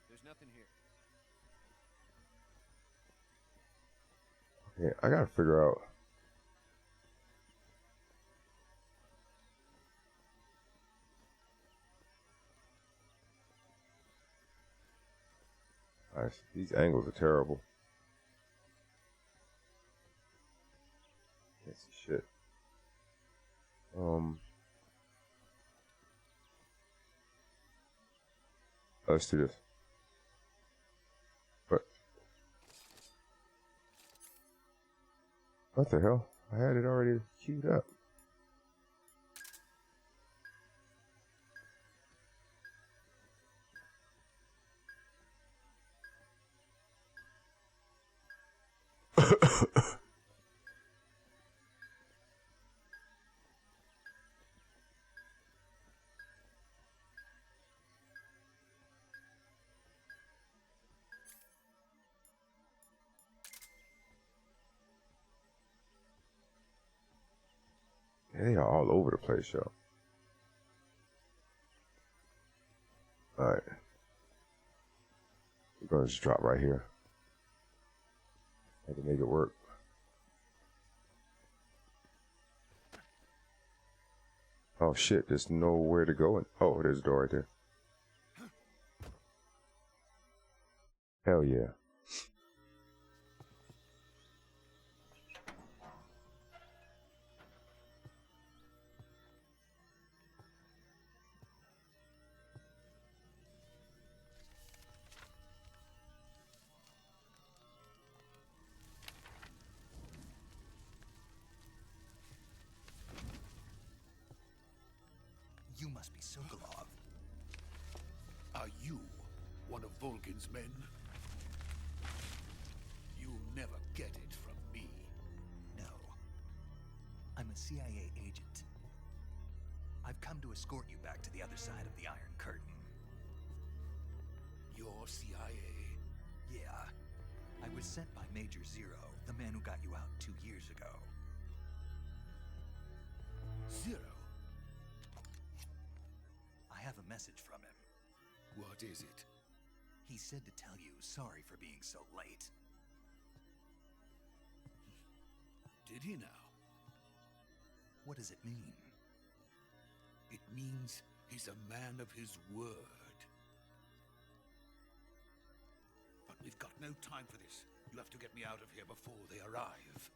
There's nothing here. Okay, I gotta figure out. These angles are terrible. That's shit. Let's do this. What the hell? I had it already queued up. They are all over the place, yo. Alright. We're gonna just drop right here. I can make it work. Oh shit, there's nowhere to go. Oh, there's a door right there. Hell yeah. You must be Sokolov. Are you one of Volgin's men? You'll never get it from me. No. I'm a CIA agent. I've come to escort you back to the other side of the Iron Curtain. You're CIA? Yeah. I was sent by Major Zero, the man who got you out 2 years ago. Zero? I have a message from him. What is it? He said to tell you sorry for being so late. Did he now? What does it mean? It means he's a man of his word. But we've got no time for this. You have to get me out of here before they arrive.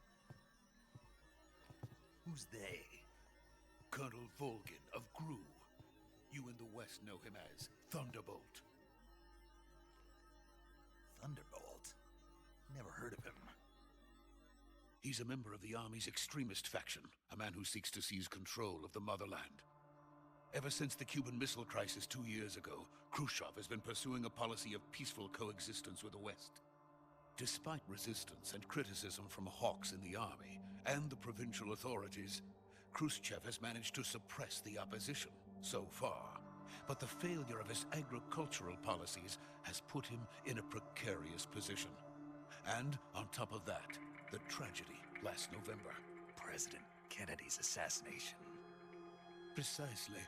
Who's they? Colonel Volgin of GRU. You in the West know him as Thunderbolt. Thunderbolt? Never heard of him. He's a member of the Army's extremist faction, a man who seeks to seize control of the motherland. Ever since the Cuban Missile Crisis 2 years ago, Khrushchev has been pursuing a policy of peaceful coexistence with the West. Despite resistance and criticism from hawks in the army and the provincial authorities, Khrushchev has managed to suppress the opposition so far. But the failure of his agricultural policies has put him in a precarious position. And on top of that, the tragedy last November. President Kennedy's assassination. Precisely.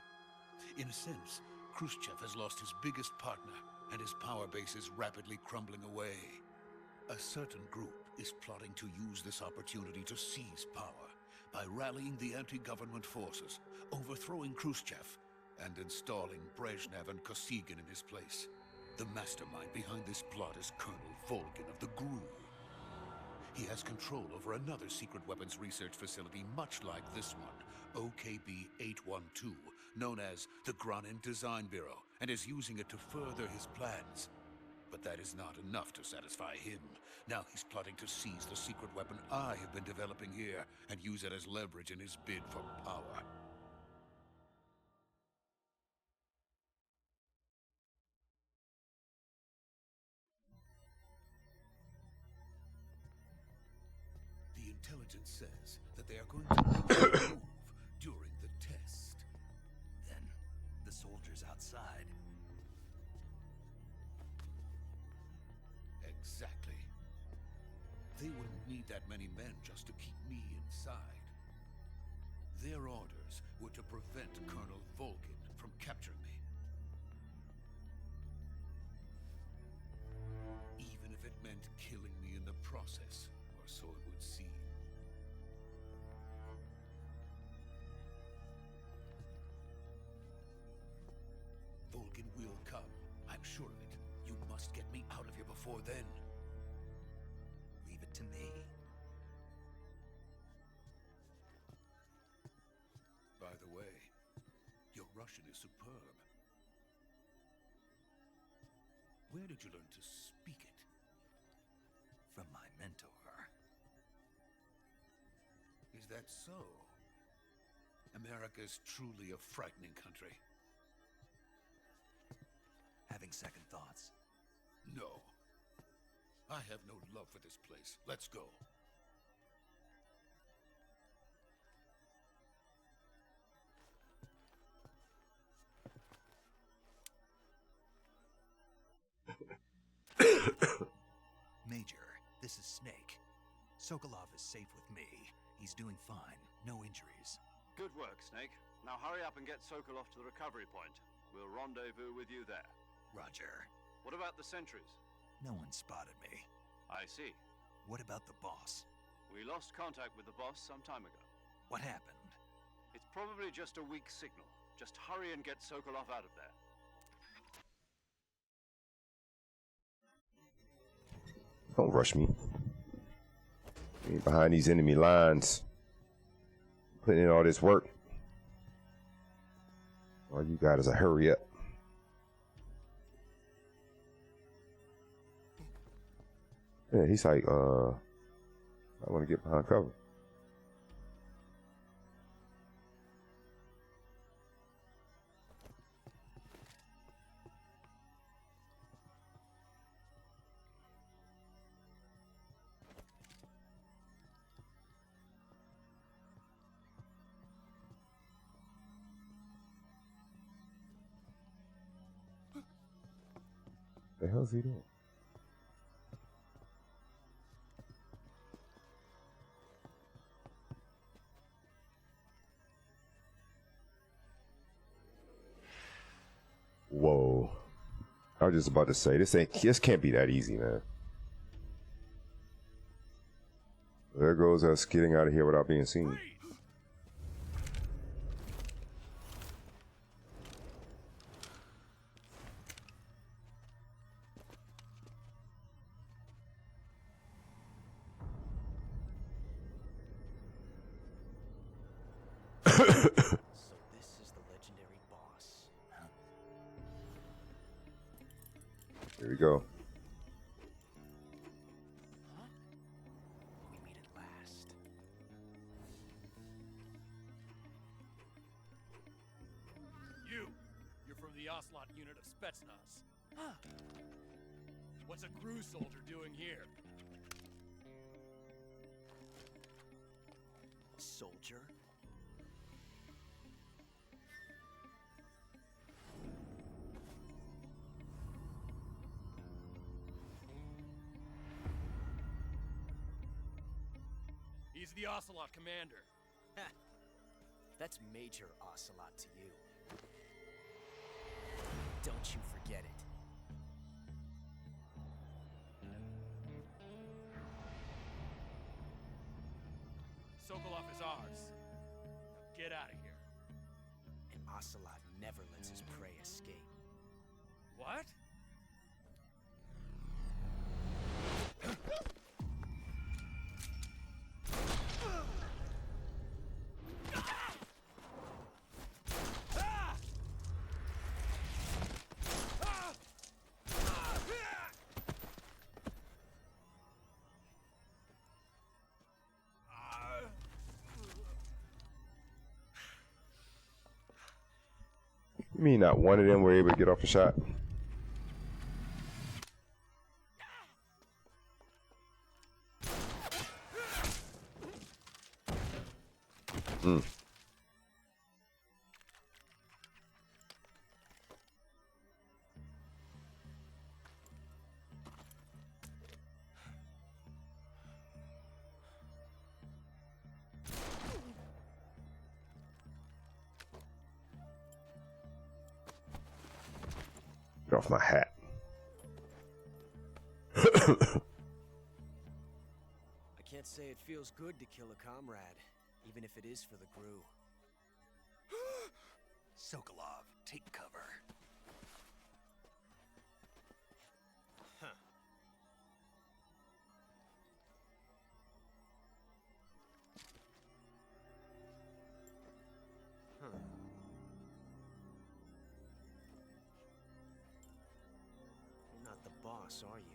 In a sense, Khrushchev has lost his biggest partner, and his power base is rapidly crumbling away. A certain group is plotting to use this opportunity to seize power by rallying the anti-government forces, overthrowing Khrushchev, and installing Brezhnev and Kosygin in his place. The mastermind behind this plot is Colonel Volgin of the GRU. He has control over another secret weapons research facility much like this one, OKB-812, known as the Granin Design Bureau, and is using it to further his plans. But that is not enough to satisfy him. Now he's plotting to seize the secret weapon I have been developing here and use it as leverage in his bid for power. The intelligence says that they are going to make a move during the test. Then, the soldiers outside. Exactly. They wouldn't need that many men just to keep me inside. Their orders were to prevent Colonel Volgin from capturing me. Even if it meant killing me in the process, or so it would seem. Volgin will come. I'm sure of it. You must get me out of here before then. Leave it to me. Russian is superb. Where did you learn to speak it? From my mentor. Is that so? America's truly a frightening country. Having second thoughts. No. I have no love for this place. Let's go. Major, this is Snake. Sokolov is safe with me. He's doing fine. No injuries. Good work, Snake. Now hurry up and get Sokolov to the recovery point. We'll rendezvous with you there. Roger. What about the sentries? No one spotted me. I see. What about the boss? We lost contact with the boss some time ago. What happened? It's probably just a weak signal. Just hurry and get Sokolov out of there. Don't rush me. Ain't behind these enemy lines. Putting in all this work. All you got is a hurry up. Yeah, he's like, I want to get behind cover. The hell's he doing? Whoa. I was just about to say, this can't be that easy, man. There goes us getting out of here without being seen. So this is the legendary boss. Here we go. Huh? We meet at last. You're from the Ocelot unit of Spetsnaz. Huh. What's a GRU soldier doing here? Soldier? He's the Ocelot commander. That's Major Ocelot to you. Don't you forget it. Sokolov is ours. Get out of here. And Ocelot never lets his prey escape. What? You mean not one of them were able to get off a shot? Hmm. Get off my hat. I can't say it feels good to kill a comrade, even if it is for the GRU. Sokolov, take cover. Huh. Huh. boss, are you?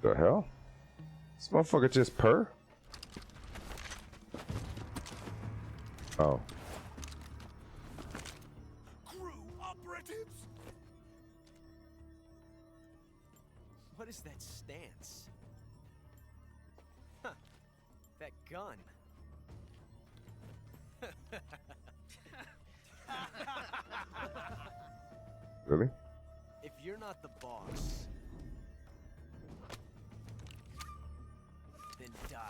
The hell? This motherfucker just purr? Oh. Crew operatives? What is that stance? Huh. That gun. Really? If you're not the boss, then die.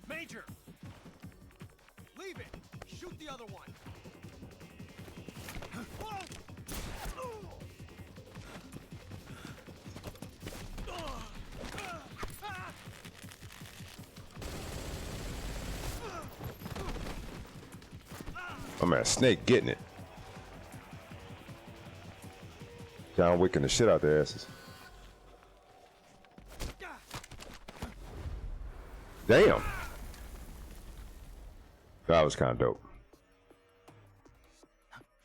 Major! Leave it! Shoot the other one! Oh man, Snake getting it. John Wicking the shit out their asses. Damn. That was kind of dope.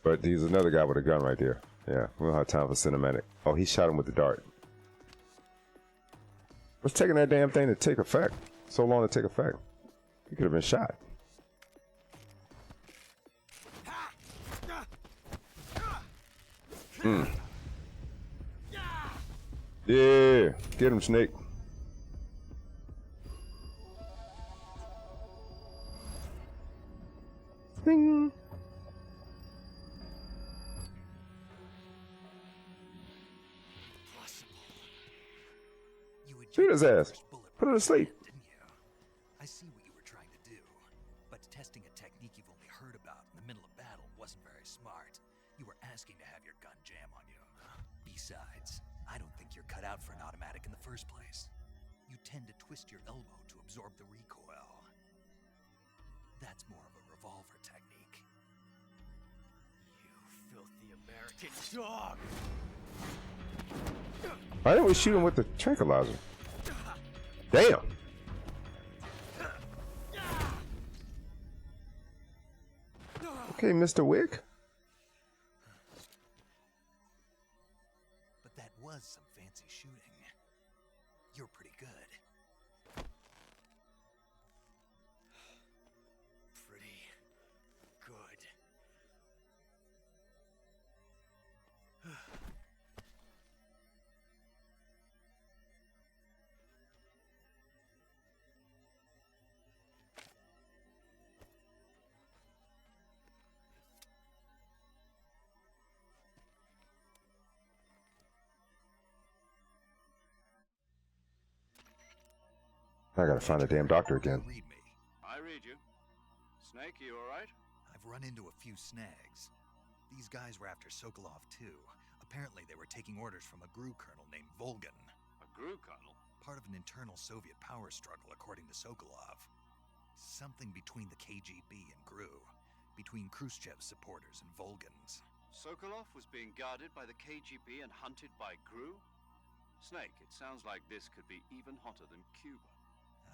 But there's another guy with a gun right there. Yeah, we don't have time for cinematic. Oh, he shot him with the dart. What's taking that damn thing to take effect? So long to take effect. He could have been shot. Yeah, get him, Snake. Ding. Shoot his ass. Put him to sleep. Didn't you? I see what you were trying to do, but testing a technique you've only heard about in the middle of battle wasn't very smart. You were asking to have your gun jam on you. Besides, I don't think you're cut out for an automatic in the first place. You tend to twist your elbow to absorb the recoil. That's more of a revolver technique. You filthy American dog! Why didn't we shoot him with the tranquilizer? Damn. Okay, Mr. Wick. But that was some fancy shooting. You're pretty good. Pretty good. I gotta find the damn doctor again. Read me. I read you. Snake, you alright? I've run into a few snags. These guys were after Sokolov too. Apparently they were taking orders from a GRU colonel named Volgan. A GRU colonel? Part of an internal Soviet power struggle, according to Sokolov. Something between the KGB and GRU. Between Khrushchev's supporters and Volgan's. Sokolov was being guarded by the KGB and hunted by GRU? Snake, it sounds like this could be even hotter than Cuba.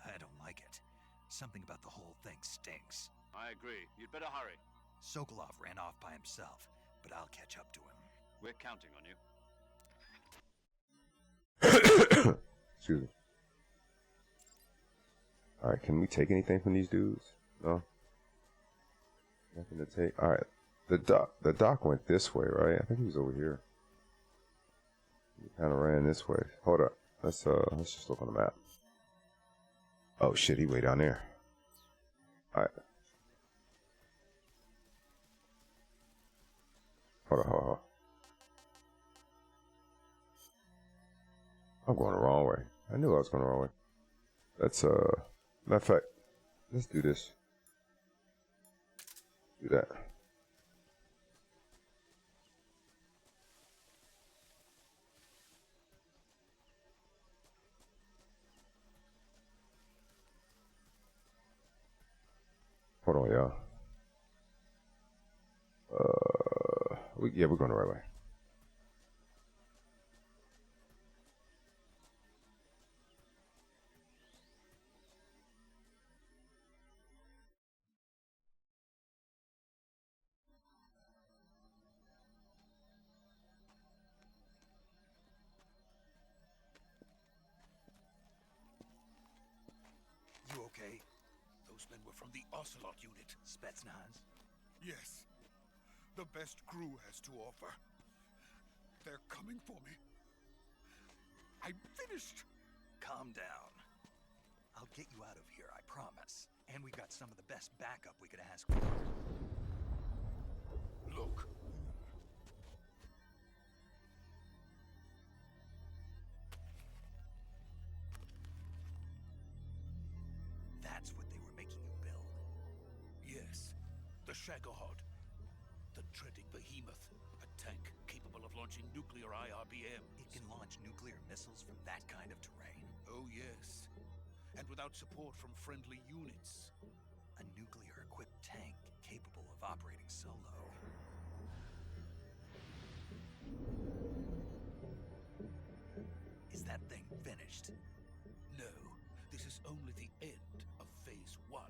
I don't like it. Something about the whole thing stinks. I agree. You'd better hurry. Sokolov ran off by himself, but I'll catch up to him. We're counting on you. Excuse me. Alright, can we take anything from these dudes? No? Nothing to take. Alright. The doc went this way, right? I think he was over here. He kinda ran this way. Hold up. Let's just look on the map. Oh shit, he way down there. Alright. Hold on. I'm going the wrong way. I knew I was going the wrong way. Let's, matter of fact, let's do this. Do that. Hold on, y'all. Yeah, we're going the right way. You okay? Those men were from the Ocelot unit. Spetsnaz? Yes. The best crew has to offer. They're coming for me. I'm finished. Calm down. I'll get you out of here, I promise. And we got some of the best backup we could ask for. Look. That's what they were making you build. Yes. The Shagohod. The dreaded behemoth. A tank capable of launching nuclear IRBM. It can launch nuclear missiles from that kind of terrain? Oh, yes. And without support from friendly units. A nuclear-equipped tank capable of operating solo. Is that thing finished? No, this is only the end of Phase 1.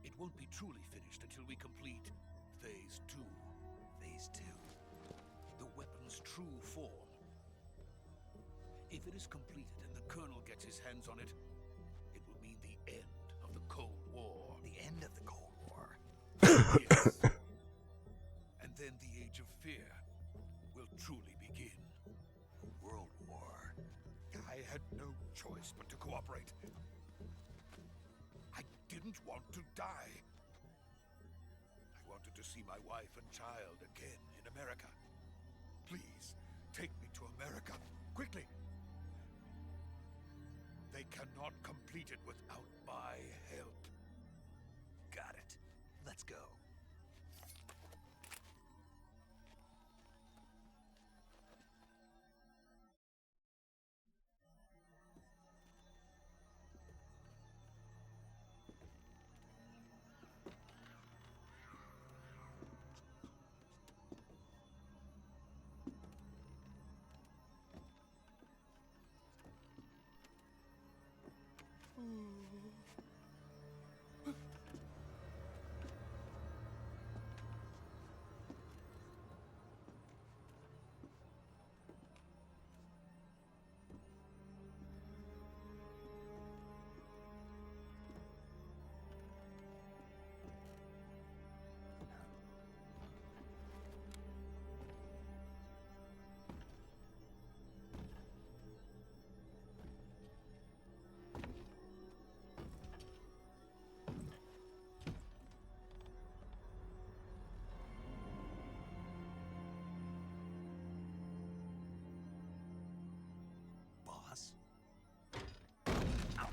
It won't be truly finished until we complete Phase 2. Phase 2? The weapon's true form. If it is completed and the Colonel gets his hands on it, it will mean the end of the Cold War. The end of the Cold War? Yes. And then the Age of Fear will truly begin. A world war? I had no choice but to cooperate. I didn't want to die. I wanted to see my wife and child again in America. Please, take me to America, quickly. They cannot complete it without my help. Got it. Let's go. Boss? Ow.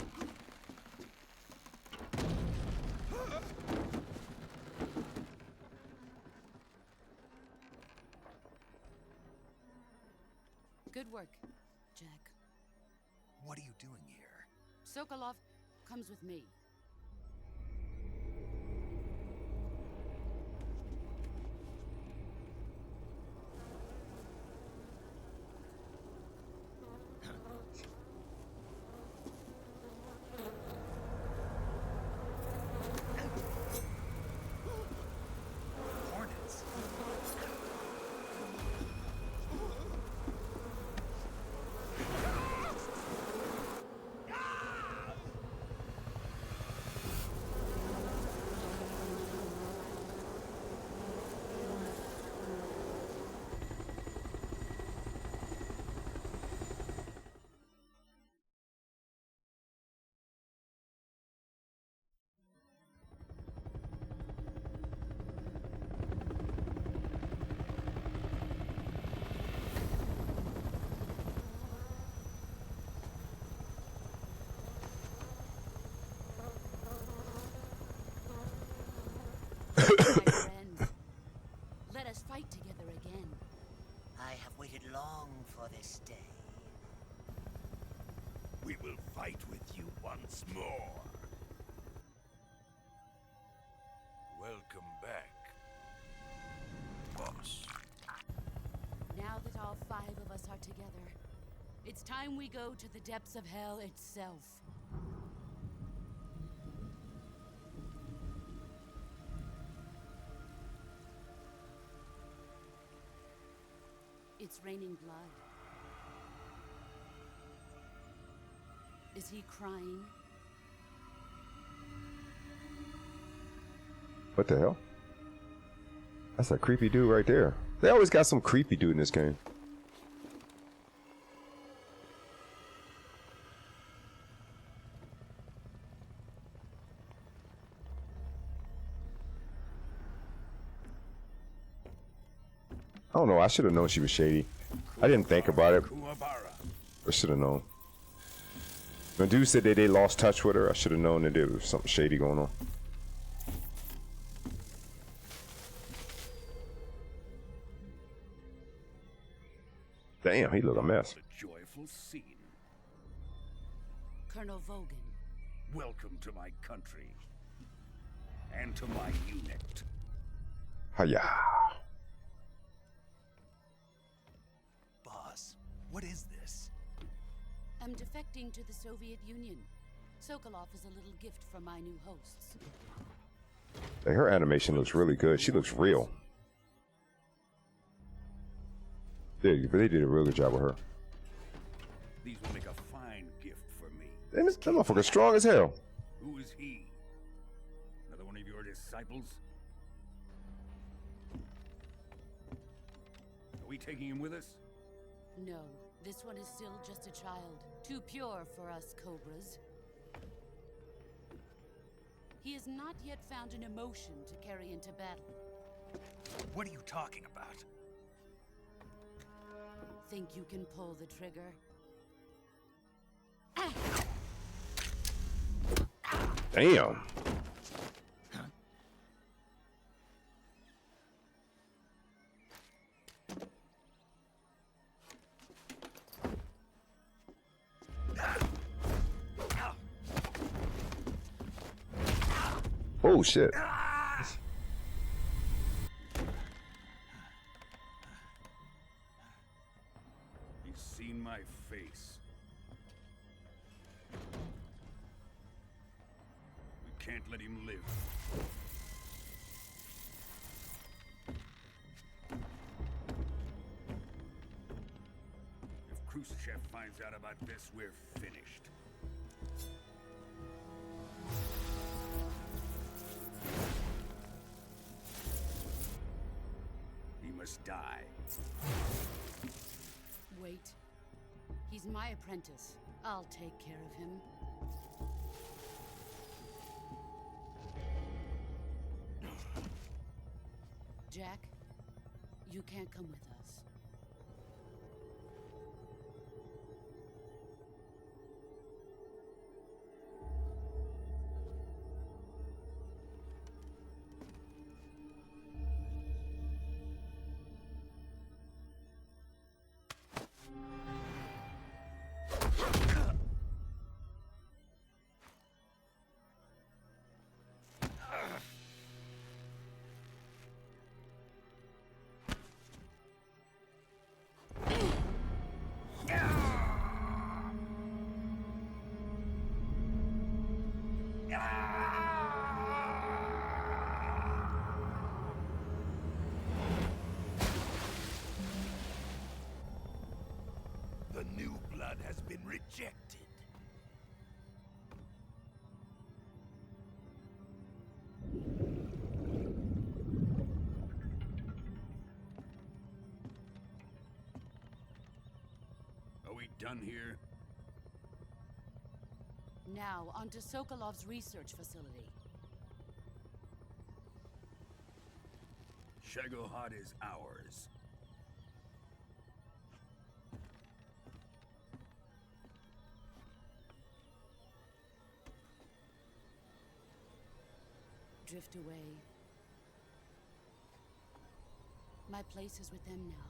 Good work, Jack. What are you doing here? Sokolov comes with me. Hornets? My friend, let us fight together again. I have waited long for this day. We will fight with you once more. Welcome back, boss. all 5 of us are together, it's time we go to the depths of hell itself. It's raining blood. Is he crying? What the hell? That's a creepy dude right there. They always got some creepy dude in this game. I don't know. I should have known she was shady. I didn't think about it. I should have known. When dude said they lost touch with her, I should have known that there was something shady going on. Damn, he look a mess. A joyful scene. Colonel Vogan. Welcome to my country. And to my unit. Hiya. Boss, what is this? I'm defecting to the Soviet Union. Sokolov is a little gift from my new hosts. Hey, her animation looks really good. She looks real. Yeah, they did a really good job with her. These will make a fine gift for me. Damn, that motherfucker's strong as hell. Who is he? Another one of your disciples? Are we taking him with us? No, this one is still just a child. Too pure for us Cobras. He has not yet found an emotion to carry into battle. What are you talking about? Think you can pull the trigger? Damn. Oh shit. He's seen my face. We can't let him live. If Khrushchev finds out about this, we're finished. He must die. Wait. He's my apprentice. I'll take care of him. Jack, you can't come with us. The new blood has been rejected. Are we done here? Now, onto Sokolov's research facility. Shagohod is ours. Drift away. My place is with them now.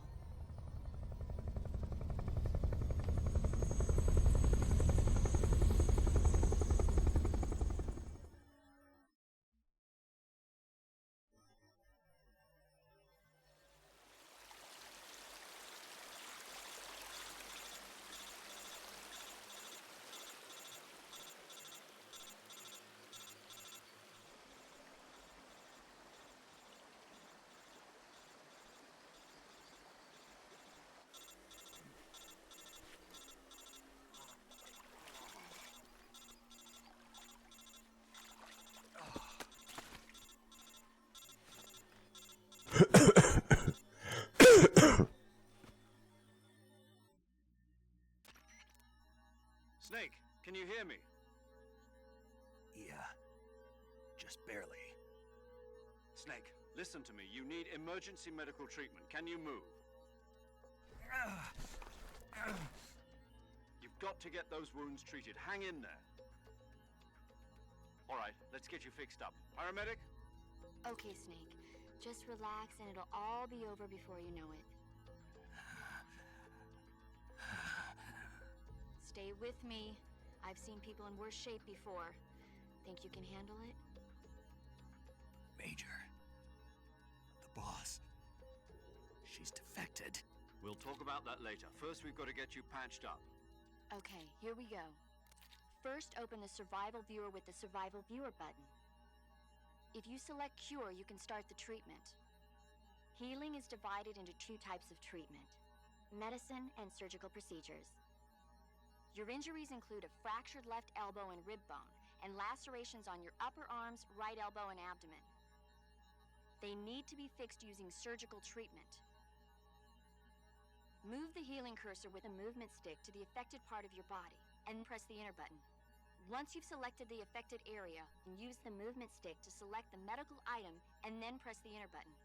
Snake, can you hear me? Yeah. Just barely. Snake, listen to me. You need emergency medical treatment. Can you move? You've got to get those wounds treated. Hang in there. All right, let's get you fixed up. Paramedic? Okay, Snake. Just relax and it'll all be over before you know it. Stay with me. I've seen people in worse shape before. Think you can handle it? Major. The boss. She's defected. We'll talk about that later. First, we've got to get you patched up. Okay, here we go. First, open the Survival Viewer with the Survival Viewer button. If you select Cure, you can start the treatment. Healing is divided into 2 types of treatment: medicine and surgical procedures. Your injuries include a fractured left elbow and rib bone, and lacerations on your upper arms, right elbow, and abdomen. They need to be fixed using surgical treatment. Move the healing cursor with a movement stick to the affected part of your body, and press the enter button. Once you've selected the affected area, use the movement stick to select the medical item, and then press the enter button.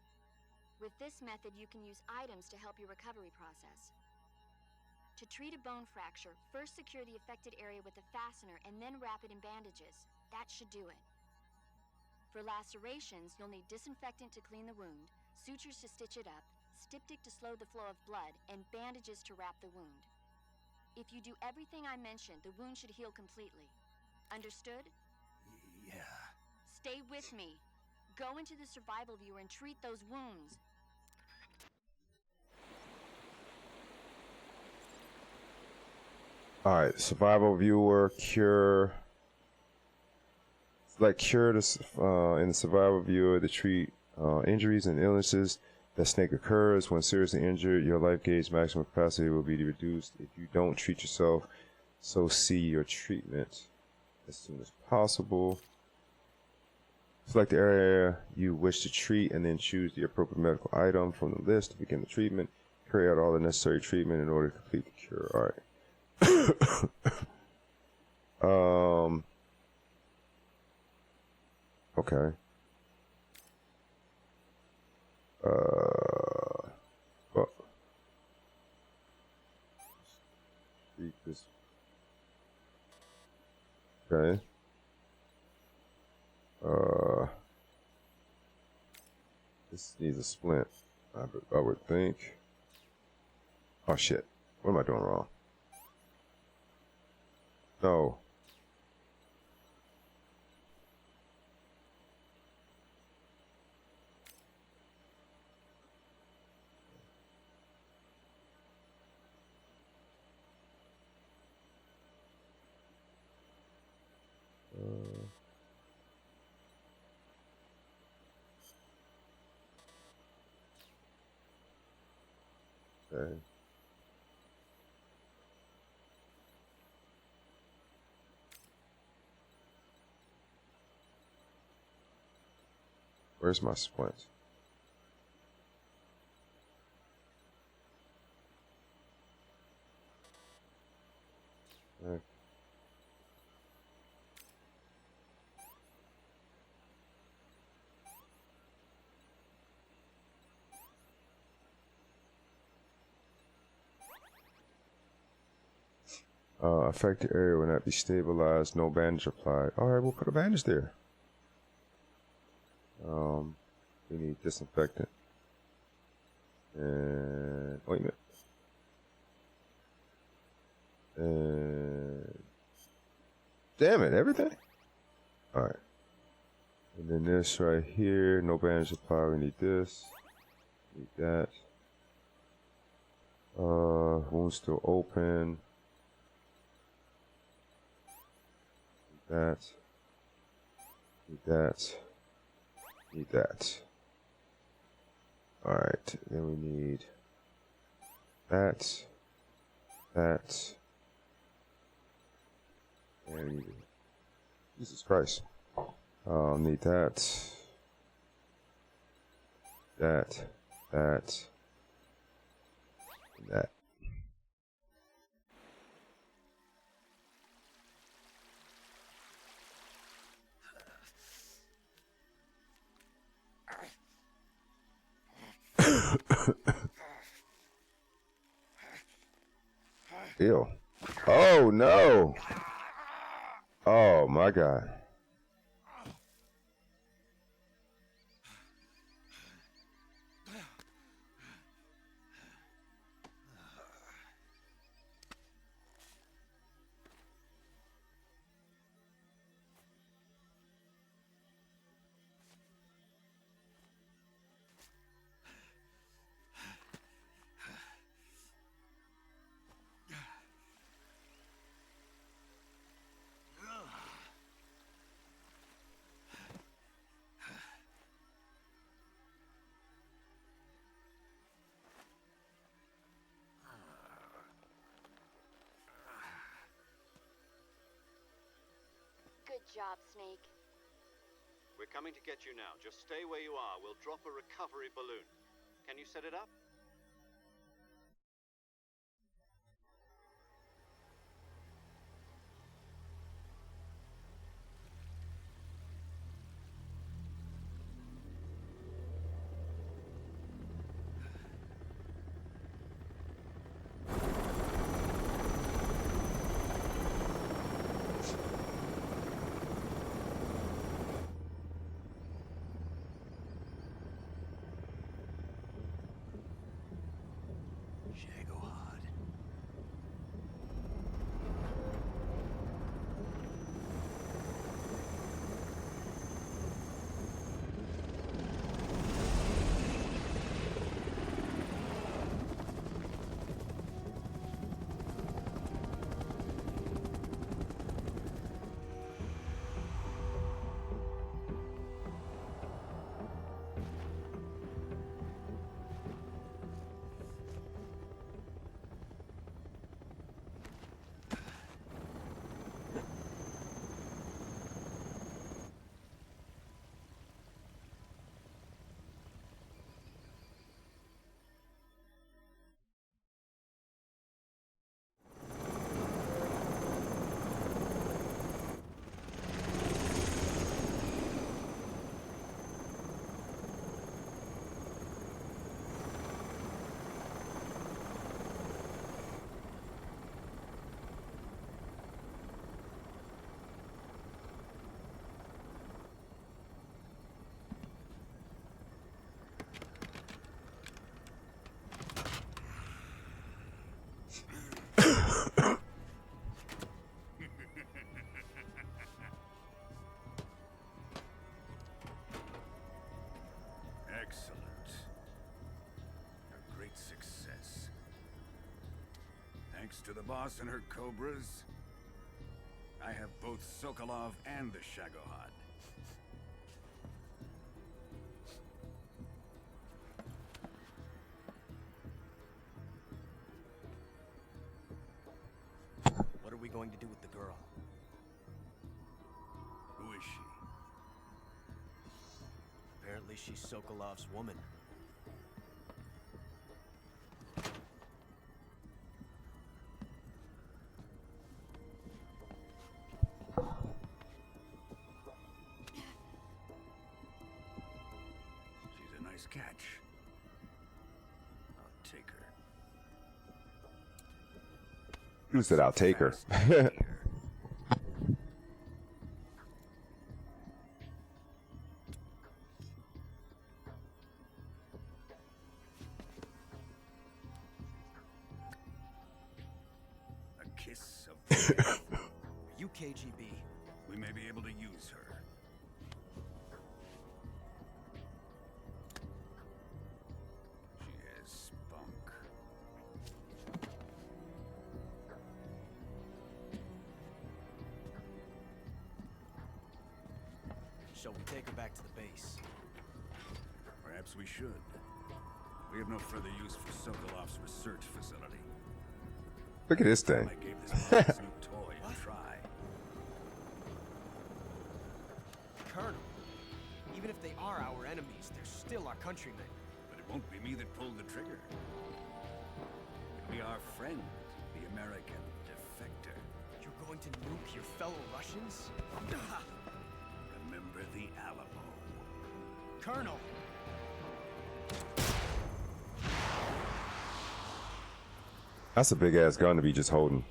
With this method, you can use items to help your recovery process. To treat a bone fracture, first secure the affected area with a fastener and then wrap it in bandages. That should do it. For lacerations, you'll need disinfectant to clean the wound, sutures to stitch it up, styptic to slow the flow of blood, and bandages to wrap the wound. If you do everything I mentioned, the wound should heal completely. Understood? Yeah. Stay with me. Go into the Survival Viewer and treat those wounds. Alright, Survival Viewer, Cure. Select Cure in the Survival Viewer to treat injuries and illnesses that Snake occurs. When seriously injured, your life gauge maximum capacity will be reduced if you don't treat yourself, so see your treatment as soon as possible. Select the area you wish to treat and then choose the appropriate medical item from the list to begin the treatment. Carry out all the necessary treatment in order to complete the cure. Alright. Okay. Well, treat this. Okay. This needs a splint, I would think. Oh shit. What am I doing wrong? No. Okay. Where's my splint? Okay. Affected area will not be stabilized. No bandage applied. Alright, we'll put a bandage there. We need disinfectant. And ointment. And damn it, everything? Alright. And then this right here, no bandage applied. We need this. Need that. Wound still open. Need that. Need that. Need that. Alright, then we need that. That. And we need Jesus Christ. Need that. That. That. And that. Ew. Oh no. Oh my God. Good job, Snake. We're coming to get you now. Just stay where you are. We'll drop a recovery balloon. Can you set it up? Shagohod. Excellent. A great success. Thanks to the boss and her cobras, I have both Sokolov and the Shagohod. What are we going to do with the girl? Who is she? Apparently she's Sokolov's woman. She's a nice catch. I'll take her. Who said I'll take her? A kiss of death. Are you KGB? We may be able to use her. She has spunk. Shall we take her back to the base? Perhaps we should. We have no further use for Sokolov's research facility. Look at this thing. I gave this box new toy a try. Colonel, even if they are our enemies, they're still our countrymen. But it won't be me that pulled the trigger. It'll be our friend, the American defector. You're going to nuke your fellow Russians? Remember the Alamo. Colonel! That's a big ass gun to be just holding.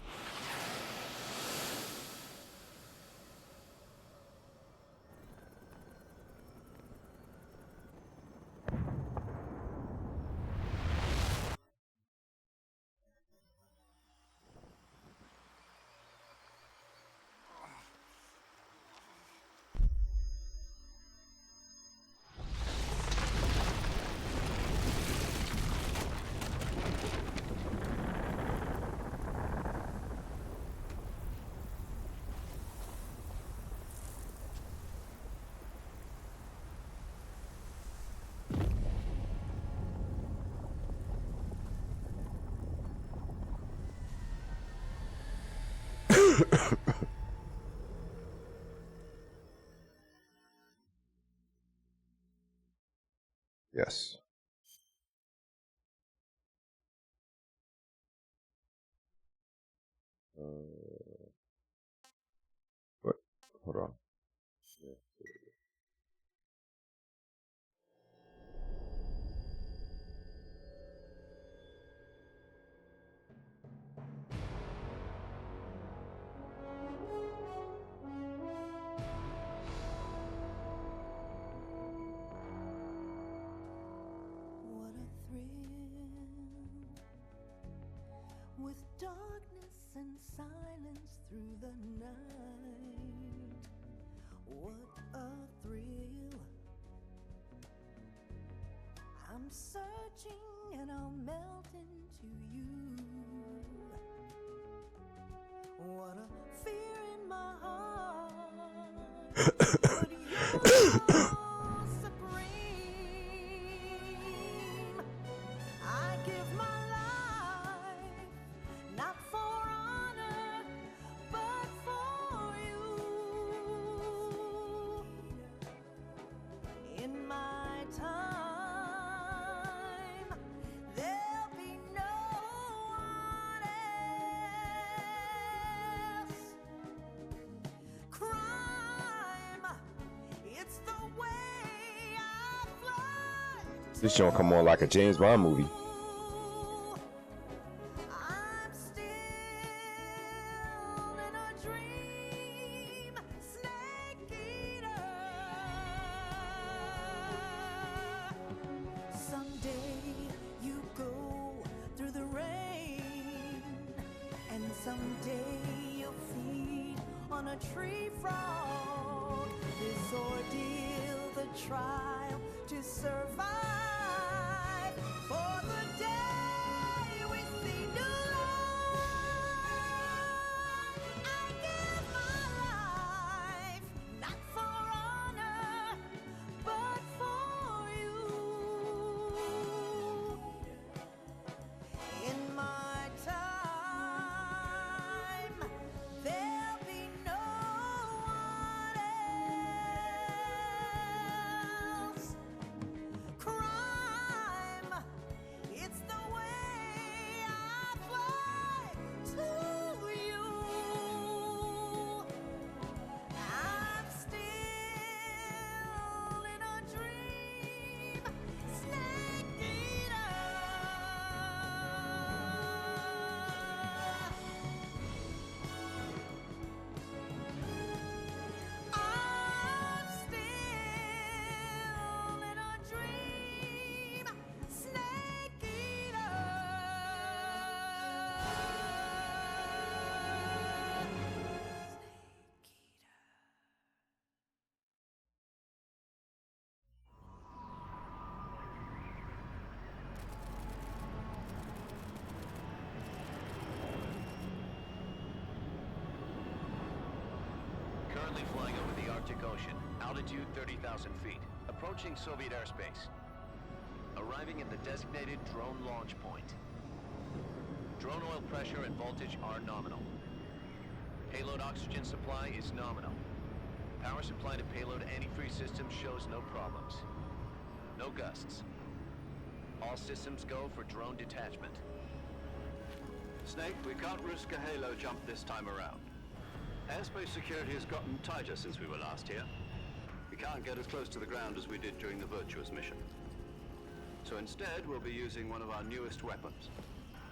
Yes. What? Hold on. Yeah. With darkness and silence through the night, what a thrill. I'm searching and I'll melt into you. What a fear in my heart, but you're supreme. I give my life, not for honor, but for you. In my time, there'll be no one else. Crime, it's the way I fly. This joint come on like a James Bond movie. I'm still in a dream, snake eater. Someday you go through the rain, and someday you'll feed on a tree frog. This ordeal, the trial to survive. For the day we see new light, I give my life, not for honor, but for you. In my time, there'll be no one else. Crime, it's the way I fly to you. I'm still in a dream, snake eater. I'm still in a dream, snake eater. Currently flying over the Arctic Ocean, altitude 30,000 feet, approaching Soviet airspace. Arriving at the designated drone launch point. Drone oil pressure and voltage are nominal. Payload oxygen supply is nominal. Power supply to payload antifreeze system shows no problems. No gusts. All systems go for drone detachment. Snake, we can't risk a halo jump this time around. Airspace security has gotten tighter since we were last here. We can't get as close to the ground as we did during the Virtuous mission. So instead, we'll be using one of our newest weapons.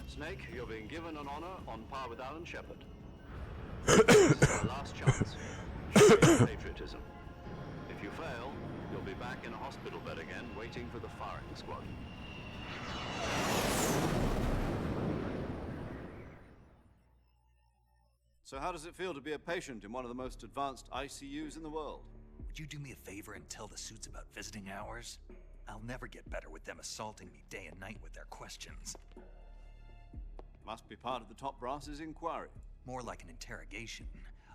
Snake, you're being given an honor on par with Alan Shepard. This is our last chance. Show your patriotism. If you fail, you'll be back in a hospital bed again, waiting for the firing squad. So how does it feel to be a patient in one of the most advanced ICUs in the world? Would you do me a favor and tell the suits about visiting hours? I'll never get better with them assaulting me day and night with their questions. Must be part of the top brass's inquiry. More like an interrogation.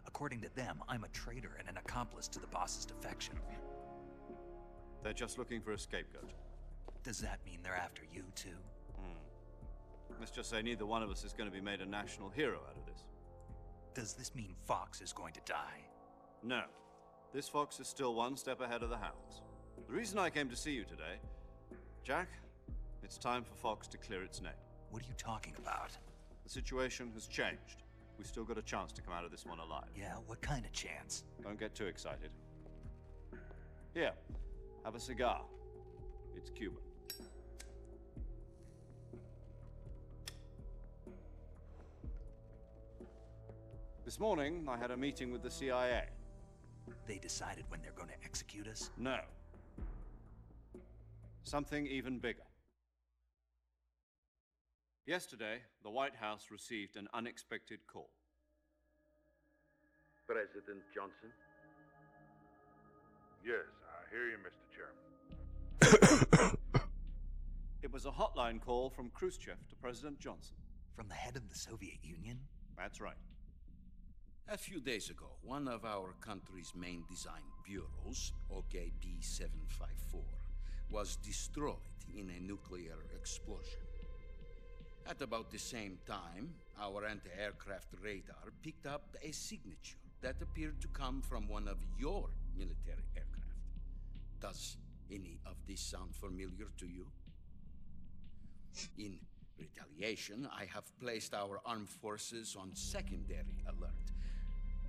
According to them, I'm a traitor and an accomplice to the boss's defection. They're just looking for a scapegoat. Does that mean they're after you, too? Let's just say neither one of us is going to be made a national hero out of this. Does this mean Fox is going to die? No. This Fox is still one step ahead of the Hounds. The reason I came to see you today, Jack, it's time for Fox to clear its name. What are you talking about? The situation has changed. We've still got a chance to come out of this one alive. Yeah, what kind of chance? Don't get too excited. Here, have a cigar. It's Cuban. This morning, I had a meeting with the CIA. They decided when they're going to execute us? No. Something even bigger. Yesterday, the White House received an unexpected call. President Johnson? Yes, I hear you, Mr. Chairman. It was a hotline call from Khrushchev to President Johnson. From the head of the Soviet Union? That's right. A few days ago, one of our country's main design bureaus, OKB-754, was destroyed in a nuclear explosion. At about the same time, our anti-aircraft radar picked up a signature that appeared to come from one of your military aircraft. Does any of this sound familiar to you? In retaliation, I have placed our armed forces on secondary alert.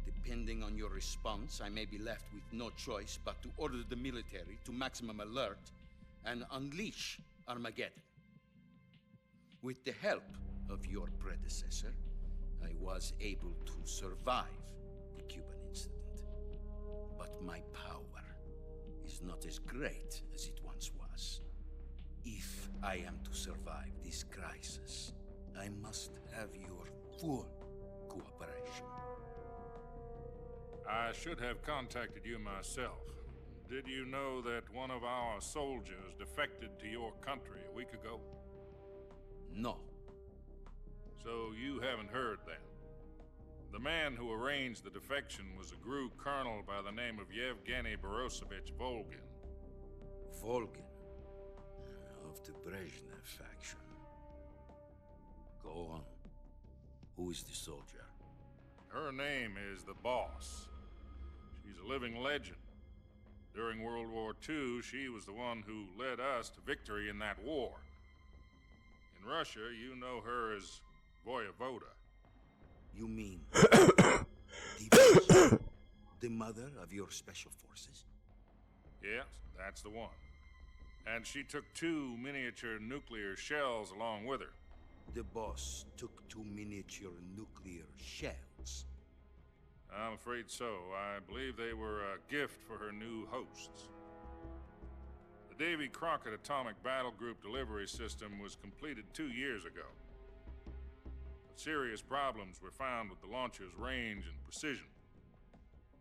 Depending on your response, I may be left with no choice but to order the military to maximum alert and unleash Armageddon. With the help of your predecessor, I was able to survive the Cuban incident. But my power is not as great as it once was. If I am to survive this crisis, I must have your full cooperation. I should have contacted you myself. Did you know that one of our soldiers defected to your country a week ago? No. So you haven't heard then. The man who arranged the defection was a GRU colonel by the name of Yevgeny Borosovich Volgin. Volgin? Of the Brezhnev faction. Go on. Who is the soldier? Her name is the Boss. She's a living legend. During World War II, she was the one who led us to victory in that war. In Russia, you know her as Voyevoda. You mean the mother of your special forces? Yes, that's the one. And she took 2 miniature nuclear shells along with her. The Boss took 2 miniature nuclear shells? I'm afraid so. I believe they were a gift for her new hosts. The Davy Crockett Atomic Battle Group delivery system was completed 2 years ago. But serious problems were found with the launcher's range and precision.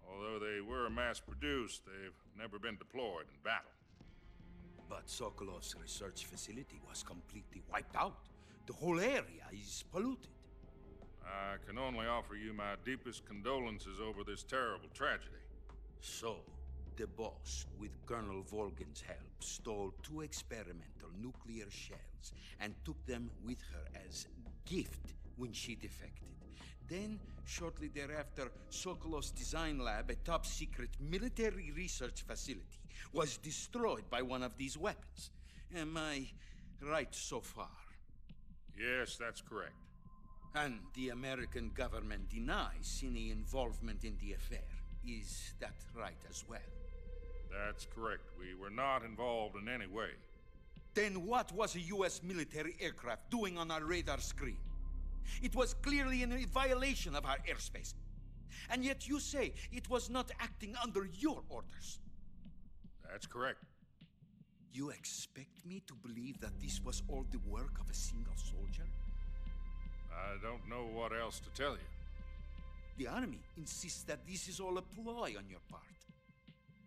Although they were mass-produced, they've never been deployed in battle. But Sokolov's research facility was completely wiped out. The whole area is polluted. I can only offer you my deepest condolences over this terrible tragedy. So, the Boss, with Colonel Volgin's help, stole 2 experimental nuclear shells and took them with her as gift when she defected. Then, shortly thereafter, Sokolov's design lab, a top-secret military research facility, was destroyed by one of these weapons. Am I right so far? Yes, that's correct. And the American government denies any involvement in the affair. Is that right as well? That's correct. We were not involved in any way. Then what was a US military aircraft doing on our radar screen? It was clearly in violation of our airspace. And yet you say it was not acting under your orders. That's correct. You expect me to believe that this was all the work of a single soldier? I don't know what else to tell you. The Army insists that this is all a ploy on your part.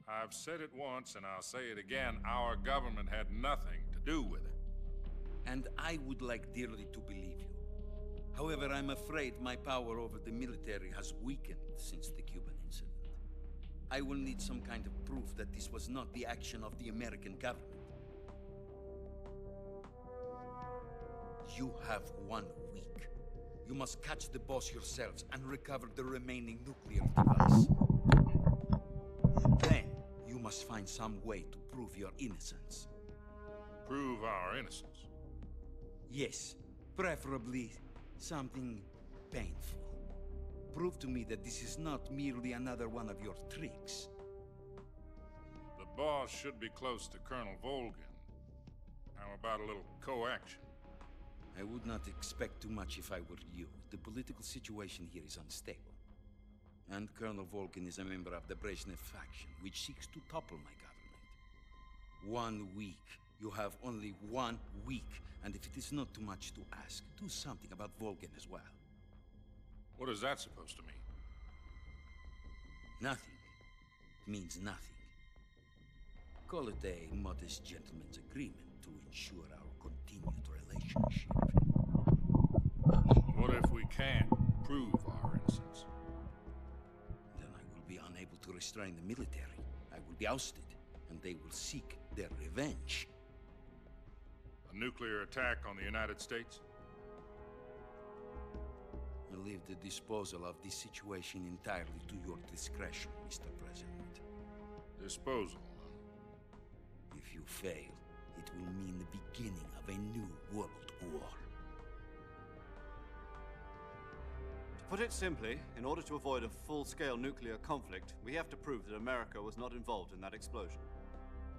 I've said it once and I'll say it again. Our government had nothing to do with it. And I would like dearly to believe you. However, I'm afraid my power over the military has weakened since the Cuban incident. I will need some kind of proof that this was not the action of the American government. You have 1 week. You must catch the boss yourselves and recover the remaining nuclear device. Then, you must find some way to prove your innocence. Prove our innocence? Yes, preferably something painful. Prove to me that this is not merely another one of your tricks. The boss should be close to Colonel Volgin. How about a little co-action? I would not expect too much if I were you. The political situation here is unstable. And Colonel Volgin is a member of the Brezhnev faction, which seeks to topple my government. 1 week. You have only 1 week. And if it is not too much to ask, do something about Volgin as well. What is that supposed to mean? Nothing. It means nothing. Call it a modest gentleman's agreement to ensure our continued relationship. What if we can't prove our innocence? Then I will be unable to restrain the military. I will be ousted, and they will seek their revenge. A nuclear attack on the United States? I leave the disposal of this situation entirely to your discretion, Mr. President. Disposal? If you fail, it will mean the beginning of a new world war. To put it simply, in order to avoid a full-scale nuclear conflict, we have to prove that America was not involved in that explosion.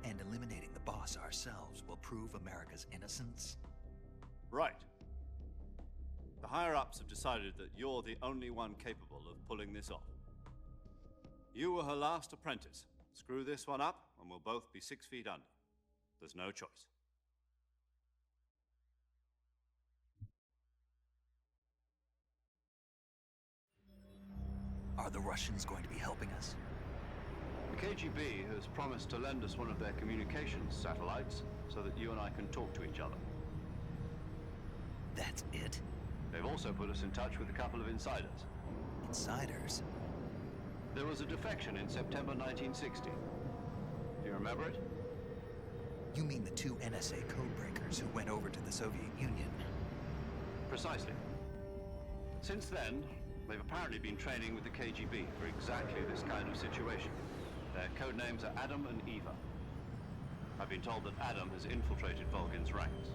And eliminating the boss ourselves will prove America's innocence? Right. The higher-ups have decided that you're the only one capable of pulling this off. You were her last apprentice. Screw this one up, and we'll both be 6 feet under. There's no choice. Are the Russians going to be helping us? The KGB has promised to lend us one of their communications satellites so that you and I can talk to each other. That's it? They've also put us in touch with a couple of insiders. Insiders? There was a defection in September 1960. Do you remember it? You mean the 2 NSA codebreakers who went over to the Soviet Union? Precisely. Since then, they've apparently been training with the KGB for exactly this kind of situation. Their code names are Adam and Eva. I've been told that Adam has infiltrated Volgin's ranks.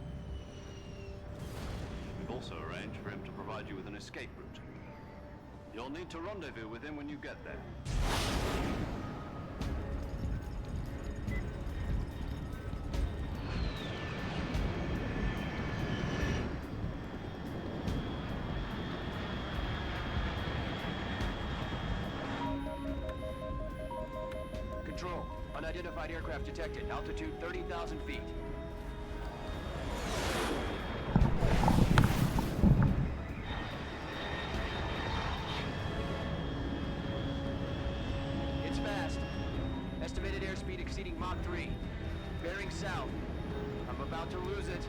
We've also arranged for him to provide you with an escape route. You'll need to rendezvous with him when you get there. Control. Unidentified aircraft detected. Altitude 30,000 feet. It's fast. Estimated airspeed exceeding Mach 3. Bearing south. I'm about to lose it.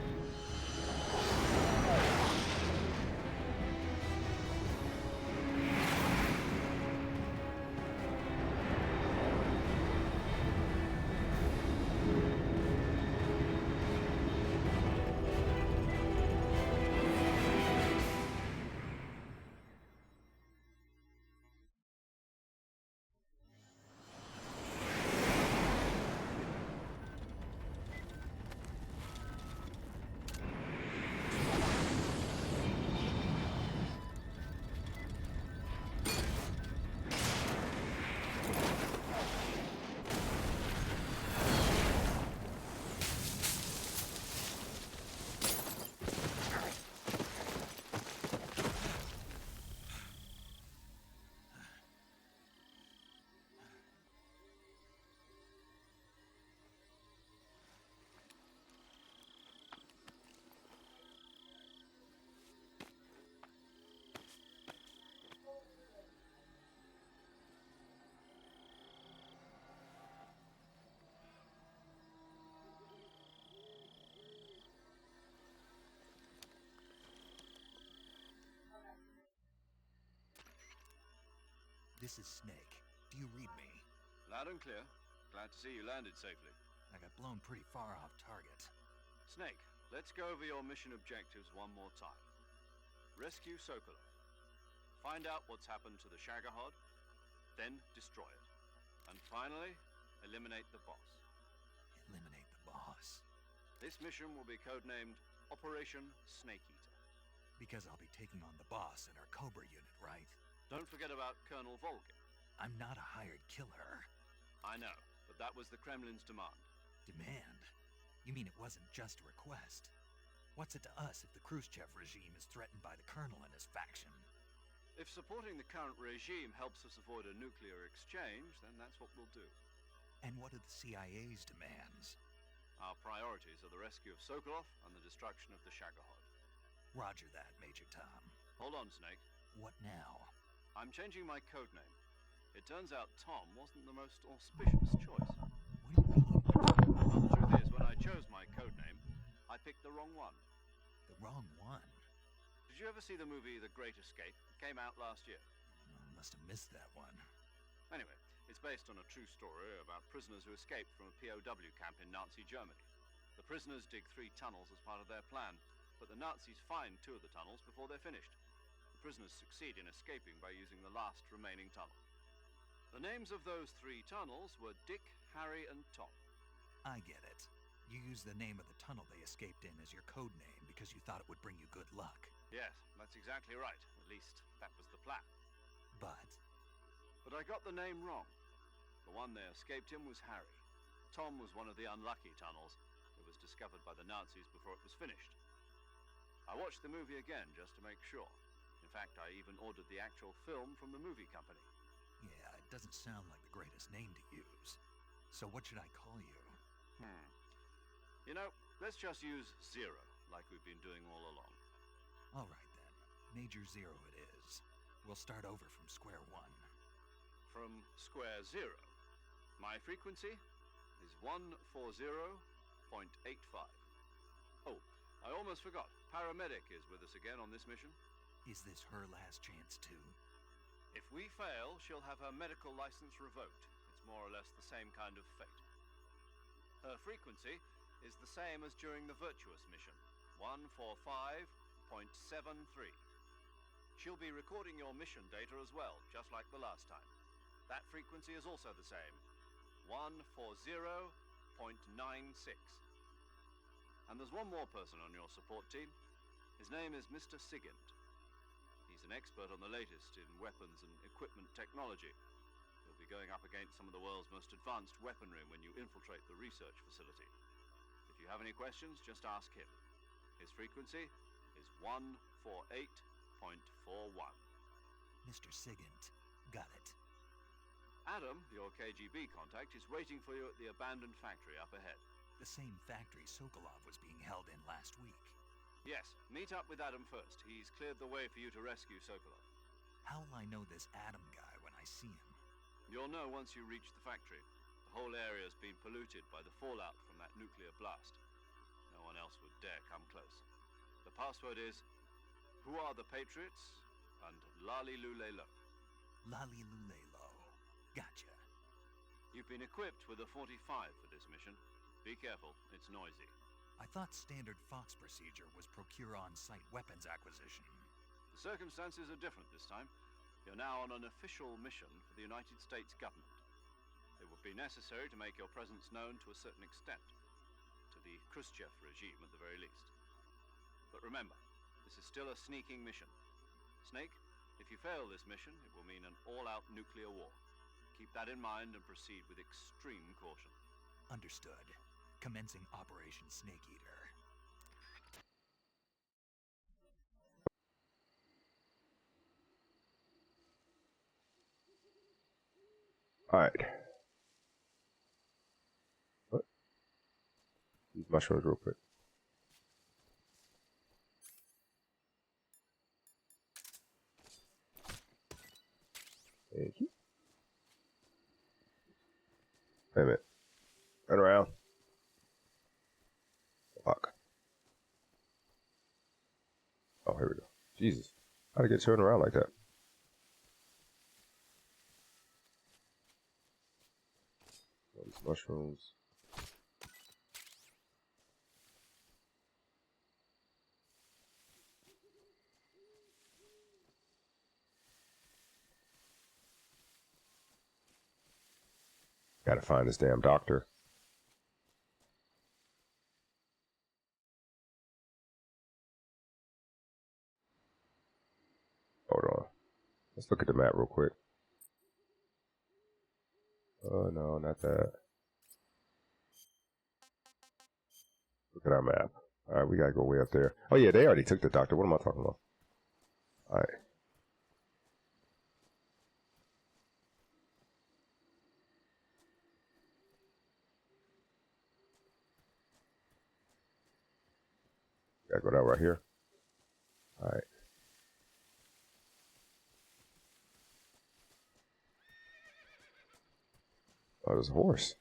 This is Snake. Do you read me? Loud and clear. Glad to see you landed safely. I got blown pretty far off target. Snake, let's go over your mission objectives one more time. Rescue Sokolov. Find out what's happened to the Shagohod, then destroy it. And finally, eliminate the boss. Eliminate the boss? This mission will be codenamed Operation Snake Eater. Because I'll be taking on the boss in our Cobra unit, right? Don't forget about Colonel Volgin. I'm not a hired killer. I know, but that was the Kremlin's demand. Demand? You mean it wasn't just a request? What's it to us if the Khrushchev regime is threatened by the Colonel and his faction? If supporting the current regime helps us avoid a nuclear exchange, then that's what we'll do. And what are the CIA's demands? Our priorities are the rescue of Sokolov and the destruction of the Shagohod. Roger that, Major Tom. Hold on, Snake. What now? I'm changing my codename. It turns out Tom wasn't the most auspicious choice. What do you mean? Well, the truth is, when I chose my codename, I picked the wrong one. The wrong one? Did you ever see the movie The Great Escape? It came out last year. I must have missed that one. Anyway, it's based on a true story about prisoners who escaped from a POW camp in Nazi Germany. The prisoners dig 3 tunnels as part of their plan, but the Nazis find 2 of the tunnels before they're finished. The prisoners succeed in escaping by using the last remaining tunnel. The names of those 3 tunnels were Dick, Harry, and Tom. I get it. You used the name of the tunnel they escaped in as your code name because you thought it would bring you good luck. Yes, that's exactly right. At least, that was the plan. But I got the name wrong. The one they escaped in was Harry. Tom was one of the unlucky tunnels. It was discovered by the Nazis before it was finished. I watched the movie again just to make sure. In fact, I even ordered the actual film from the movie company. yeah, it doesn't sound like the greatest name to use. So what should I call you? You know, let's just use Zero, like we've been doing all along. All right then. Major Zero it is. We'll start over from square one. From square zero. My frequency is 140.85. Oh, I almost forgot. Paramedic is with us again on this mission. Is this her last chance too? If we fail, she'll have her medical license revoked. It's more or less the same kind of fate. Her frequency is the same as during the Virtuous mission, 145.73. She'll be recording your mission data as well, just like the last time. That frequency is also the same, 140.96. And there's one more person on your support team. His name is Mr. Sigint. He's an expert on the latest in weapons and equipment technology. You'll be going up against some of the world's most advanced weaponry when you infiltrate the research facility. If you have any questions, just ask him. His frequency is 148.41. Mr. Sigint. Got it. Adam, your KGB contact, is waiting for you at the abandoned factory up ahead. The same factory Sokolov was being held in last week. Yes, meet up with Adam first. He's cleared the way for you to rescue Sokolov. How will I know this Adam guy when I see him? You'll know once you reach the factory. The whole area's been polluted by the fallout from that nuclear blast. No one else would dare come close. The password is, "Who are the Patriots?" and Lali Lule Lo. Lali Lule Lo. Gotcha. You've been equipped with a 45 for this mission. Be careful, it's noisy. I thought standard Fox procedure was procure on-site weapons acquisition. The circumstances are different this time. You're now on an official mission for the United States government. It would be necessary to make your presence known to a certain extent. To the Khrushchev regime, at the very least. But remember, this is still a sneaking mission. Snake, if you fail this mission, it will mean an all-out nuclear war. Keep that in mind and proceed with extreme caution. Understood. Commencing Operation Snake Eater. Alright. What? These mushrooms real quick. Thank you. Wait a minute. Turn around. Fuck. Oh, here we go. Jesus. How'd I get turned around like that? Mushrooms. Gotta find this damn doctor. Hold on. Let's look at the map real quick. Oh, no, not that. Look at our map. All right, we gotta go way up there. Oh, yeah, they already took the doctor. What am I talking about? All right. Gotta go down right here. All right. Oh, there's a horse.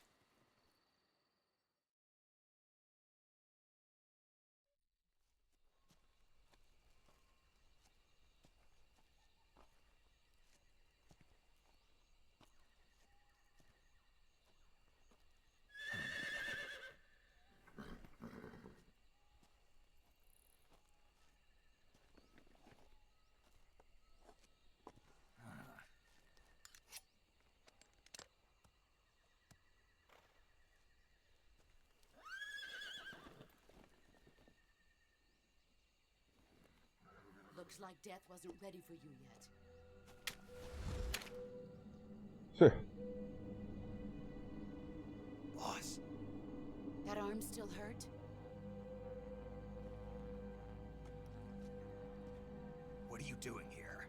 Looks like death wasn't ready for you yet. Sure. Boss. That arm still hurt? What are you doing here?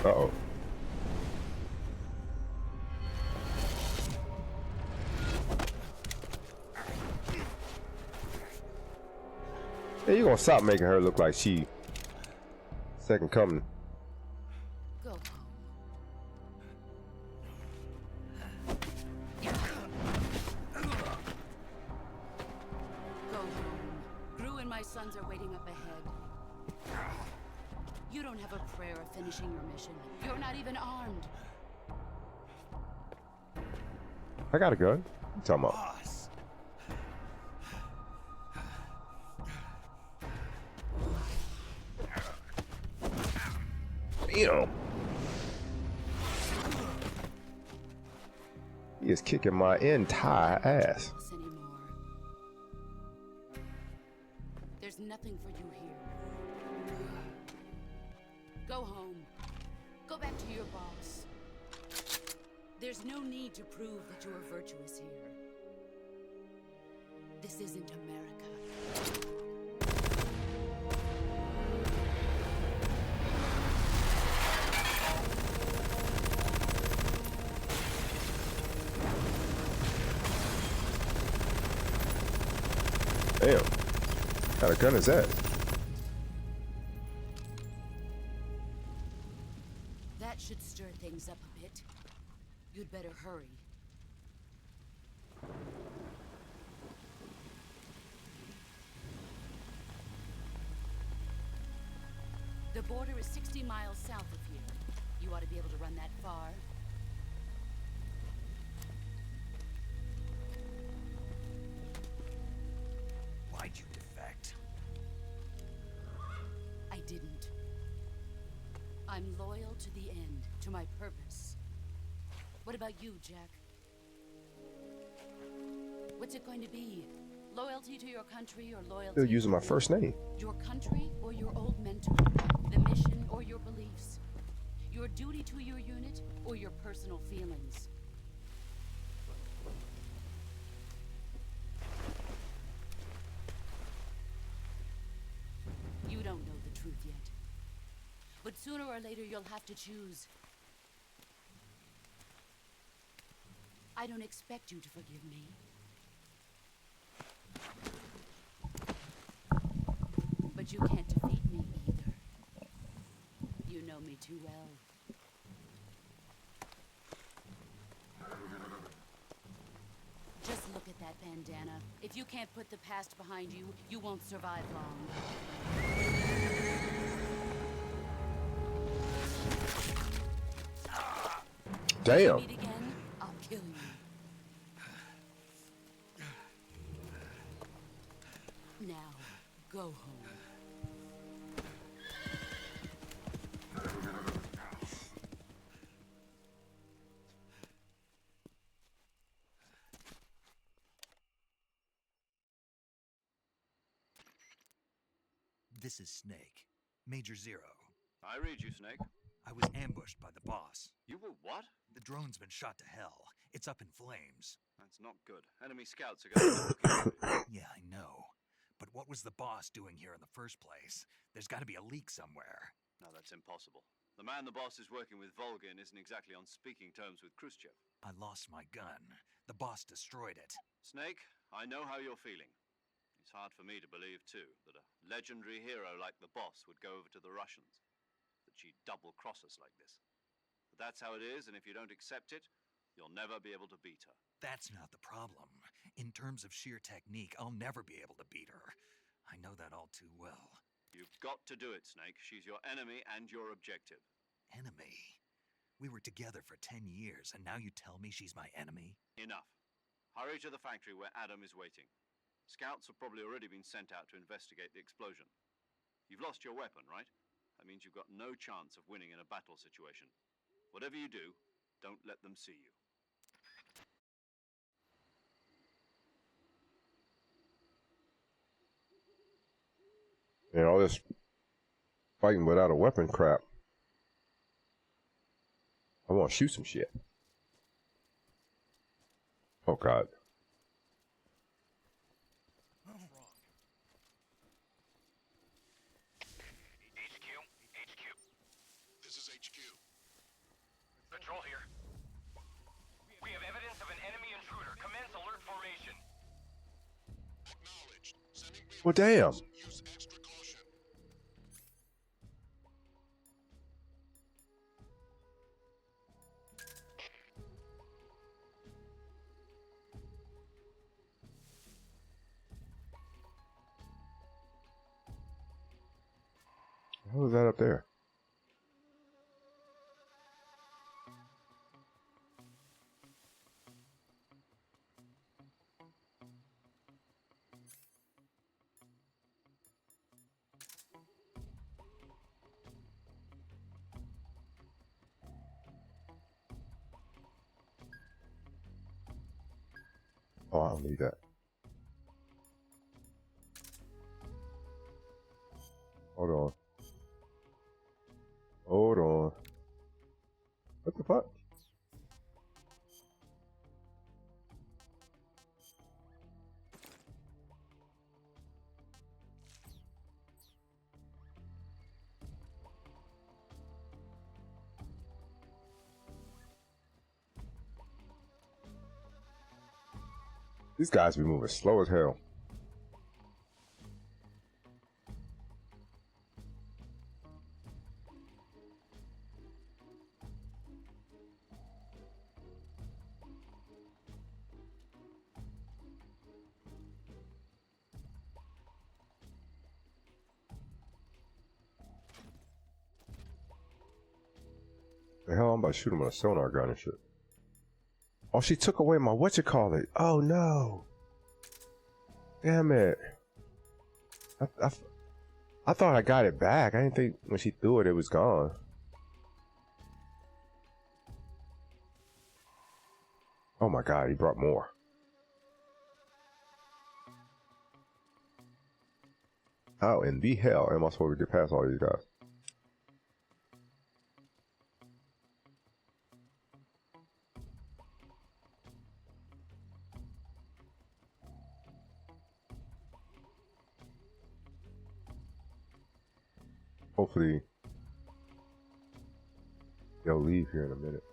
Uh-oh. Hey, you gonna stop making her look like she second coming? Go home. Go home. Gru and my sons are waiting up ahead. You don't have a prayer of finishing your mission. You're not even armed. I got a gun. What you talking about? Boss. Damn. He is kicking my entire ass. Anymore. There's nothing for you here. Go home. Go back to your boss. There's no need to prove that you are virtuous here. This isn't America. Damn. What kind of gun is that? That should stir things up a bit. You'd better hurry. The border is 60 miles south of here. You ought to be able to run that far. Why'd you defect? I didn't. I'm loyal to the end, to my purpose. What about you, Jack? What's it going to be? Loyalty to your country or loyalty... Still using my first name. Your country or your old mentor? The mission or your beliefs? Your duty to your unit or your personal feelings? You don't know the truth yet. But sooner or later you'll have to choose. I don't expect you to forgive me. But you can't defeat me either. You know me too well. Just look at that bandana. If you can't put the past behind you, you won't survive long. Damn. Meet again, I'll kill you. Now, go home. This is Snake. Major Zero. I read you, Snake. I was ambushed by the boss. You were what? The drone's been shot to hell. It's up in flames. That's not good. Enemy scouts are going to be looking for you. Yeah, I know. But what was the boss doing here in the first place? There's got to be a leak somewhere. No, that's impossible. The man the boss is working with, Volgin, isn't exactly on speaking terms with Khrushchev. I lost my gun. The boss destroyed it. Snake, I know how you're feeling. It's hard for me to believe, too, that a legendary hero like the boss would go over to the Russians. That she'd double-cross us like this. But that's how it is, and if you don't accept it, you'll never be able to beat her. That's not the problem. In terms of sheer technique, I'll never be able to beat her. I know that all too well. You've got to do it, Snake. She's your enemy and your objective. Enemy? We were together for 10 years, and now you tell me she's my enemy? Enough. Hurry to the factory where Adam is waiting. Scouts have probably already been sent out to investigate the explosion. You've lost your weapon, right? That means you've got no chance of winning in a battle situation. Whatever you do, don't let them see you. And all this fighting without a weapon crap. I want to shoot some shit. Oh, God. This is HQ. Patrol here. We have evidence of an enemy intruder. Commence alert formation. Acknowledged. Sending Well, damn. use extra caution. What was that up there? Oh, I don't need that. Hold on. Hold on. What the fuck? These guys be moving slow as hell. The hell, I'm about to shoot him with a sonar gun and shit. Oh, she took away my whatchamacallit. Oh no. Damn it. I thought I got it back. I didn't think when she threw it, it was gone. Oh my God, he brought more. How in the hell am I supposed to get past all these guys? Hopefully, they'll leave here in a minute.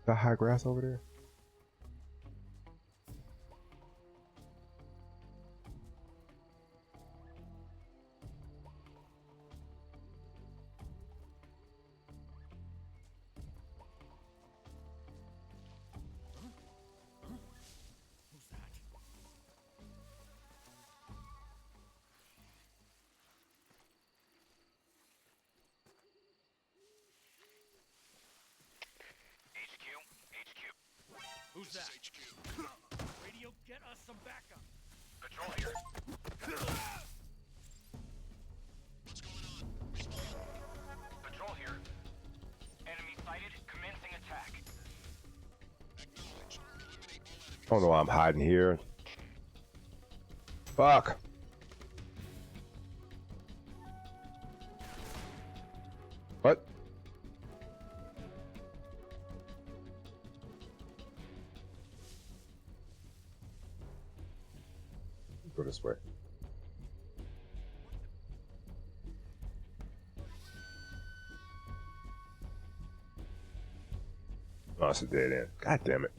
That high grass over there? Who's that? Radio, get us some backup. Patrol here. What's going on? Respond. Patrol here. Enemy sighted. Commencing attack. Acknowledge. Eliminate all enemies. I don't know why I'm hiding here. Fuck. What? Go this way. Oh, it's a dead end. God damn it.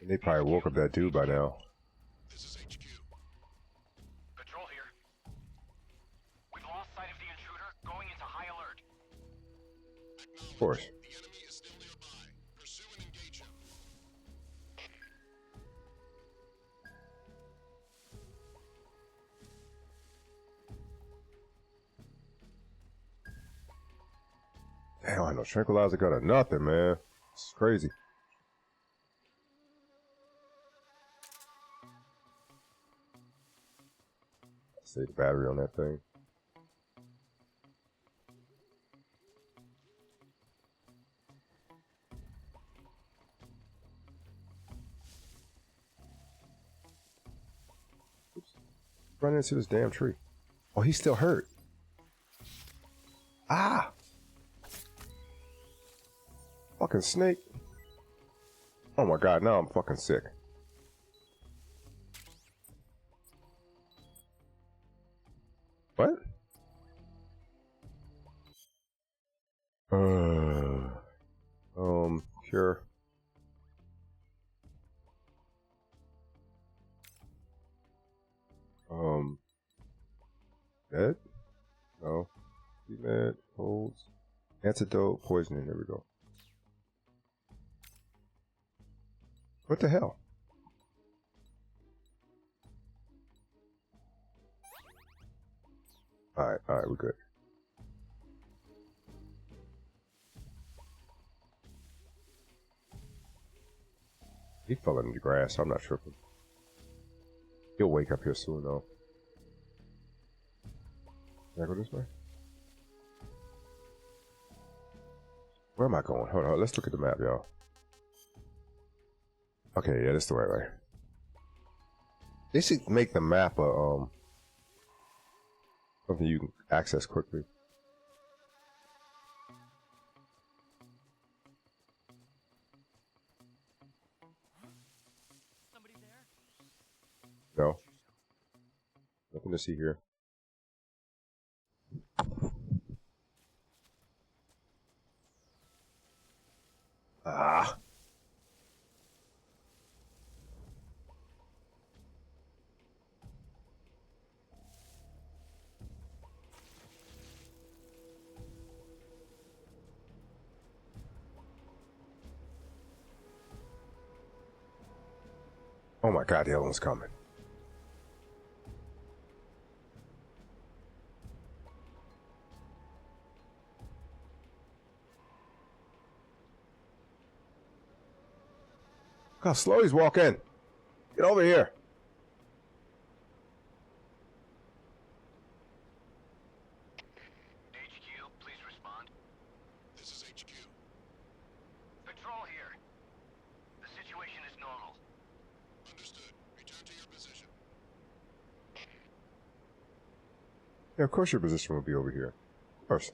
And they probably woke up that dude by now. This is HQ. Patrol here. We've lost sight of the intruder. Going into high alert. Of course. The enemy is still nearby. Pursue and engage him. Damn, I know tranquilizer got a nothing, man. It's crazy. Save the battery on that thing. Oops. Run into this damn tree. Oh, he's still hurt. Ah! Fucking snake. Oh my god, now I'm fucking sick. What? Cure. Dead? No. Med, holds. Antidote, poisoning, there we go. What the hell? Alright, we're good. He fell in the grass, I'm not tripping. He'll wake up here soon though. Can I go this way? Where am I going? Hold on, let's look at the map, y'all. Okay, yeah, that's the right way. They should make the map a, something you can access quickly. Somebody there? No. Nothing to see here. Ah. Oh my god, the other one's coming. Look how slow he's walking. Get over here. HQ, please respond. This is HQ. Patrol here. The situation is normal. Understood. Return to your position. Yeah, of course your position will be over here. Of course.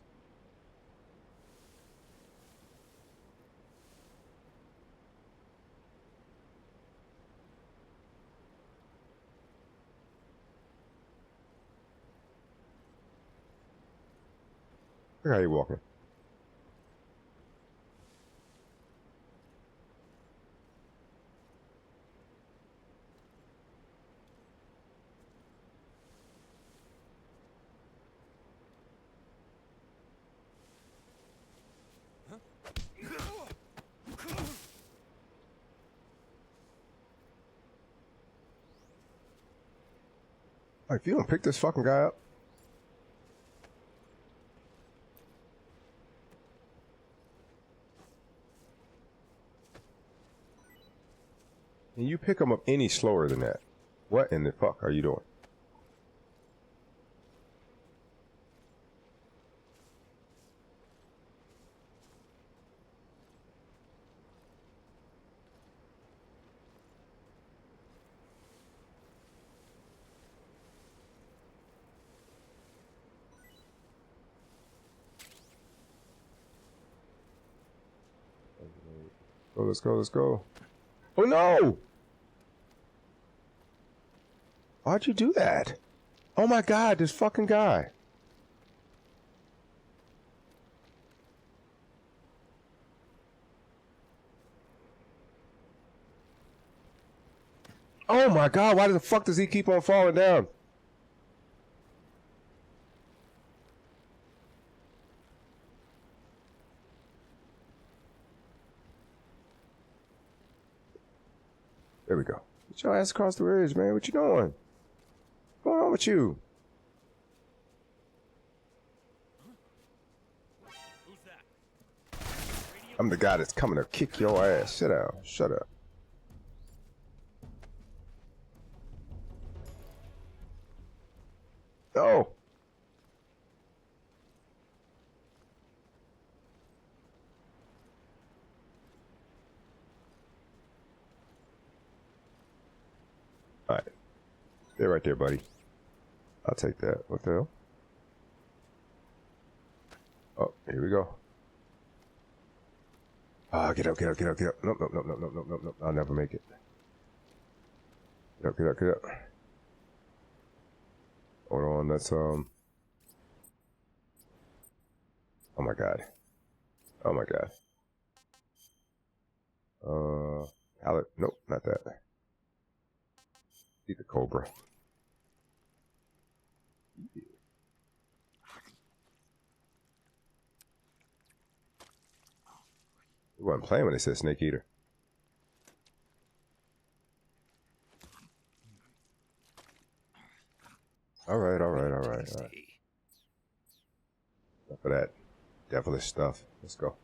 Look how you walking. Like, if you don't pick this fucking guy up. And you pick him up any slower than that. What in the fuck are you doing? Oh, let's go, let's go. Oh no! Why'd you do that? Oh my god, this fucking guy. Oh my god, why the fuck does he keep on falling down? There we go. Get your ass across the ridge, man. What you doing? What's going on with you? I'm the guy that's coming to kick your ass. Sit down. Shut up. No. All right. Stay right there, buddy. I'll take that. What the hell? Oh, here we go. Ah, get up, get up, get up, get up. Nope, nope, nope, nope, nope, nope, nope, nope. I'll never make it. Get up, get up, get up. Hold on, that's, oh my god. Oh my god. Pallet. Nope, not that. Eat the cobra. Yeah. We wasn't playing when they said snake eater. Alright, alright, alright, alright. Enough of that devilish stuff. Let's go.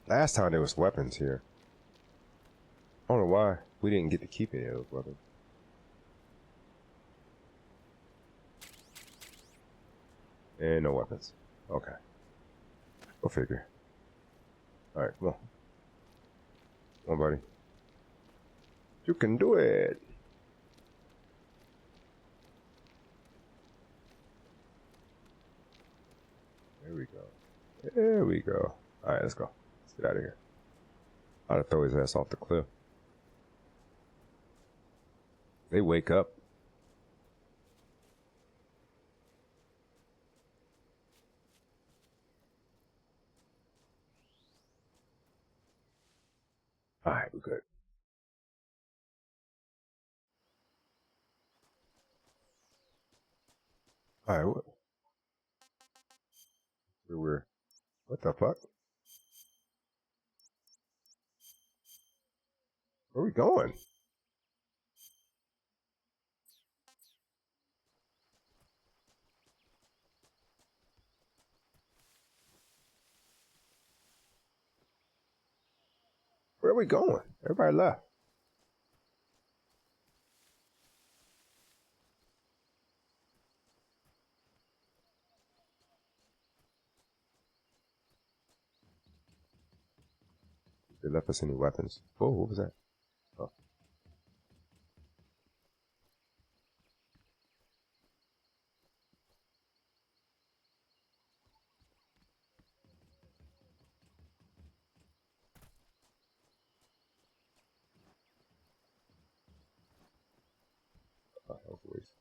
Last time there was weapons here. I don't know why we didn't get to keep any of those weapons. And no weapons. Okay. Go figure. Alright, come on. Come on, buddy. You can do it. There we go. There we go. Alright, let's go. Let's get out of here. I'd have throw his ass off the cliff. They wake up. Alright, we're good. Alright, what? What the fuck? Where are we going? Where are we going? Everybody left. They left us any weapons. Oh, what was that? Oh. Oh, that was a waste.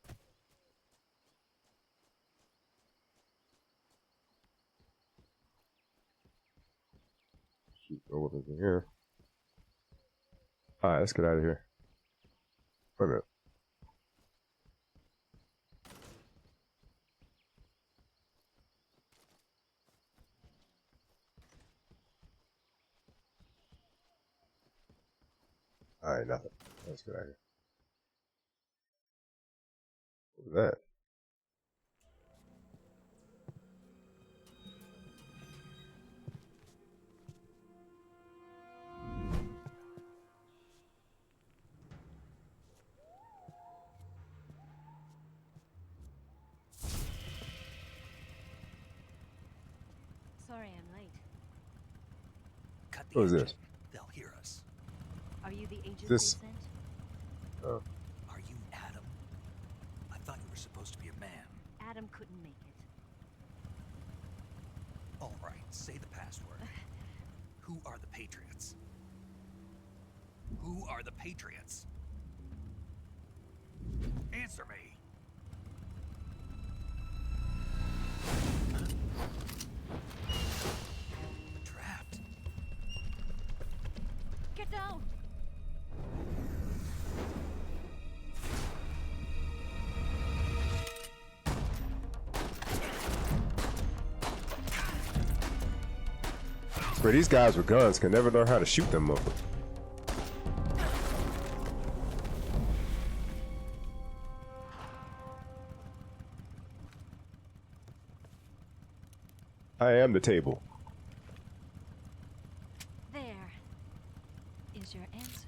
Shoot, no weapons in here. Alright, let's get out of here. Wait a minute. Alright, nothing. Let's get out of here. What was that? Sorry I'm late. Cut the What is engine. this? They'll hear us. Are you the agent This- they sent? Oh. Are you Adam? I thought you were supposed to be a man. Adam couldn't make it. All right, say the password. Who are the Patriots? Who are the Patriots? Answer me. Trapped. Get down! Bro, these guys with guns can never learn how to shoot them motherfuckers. I am the table. There is your answer.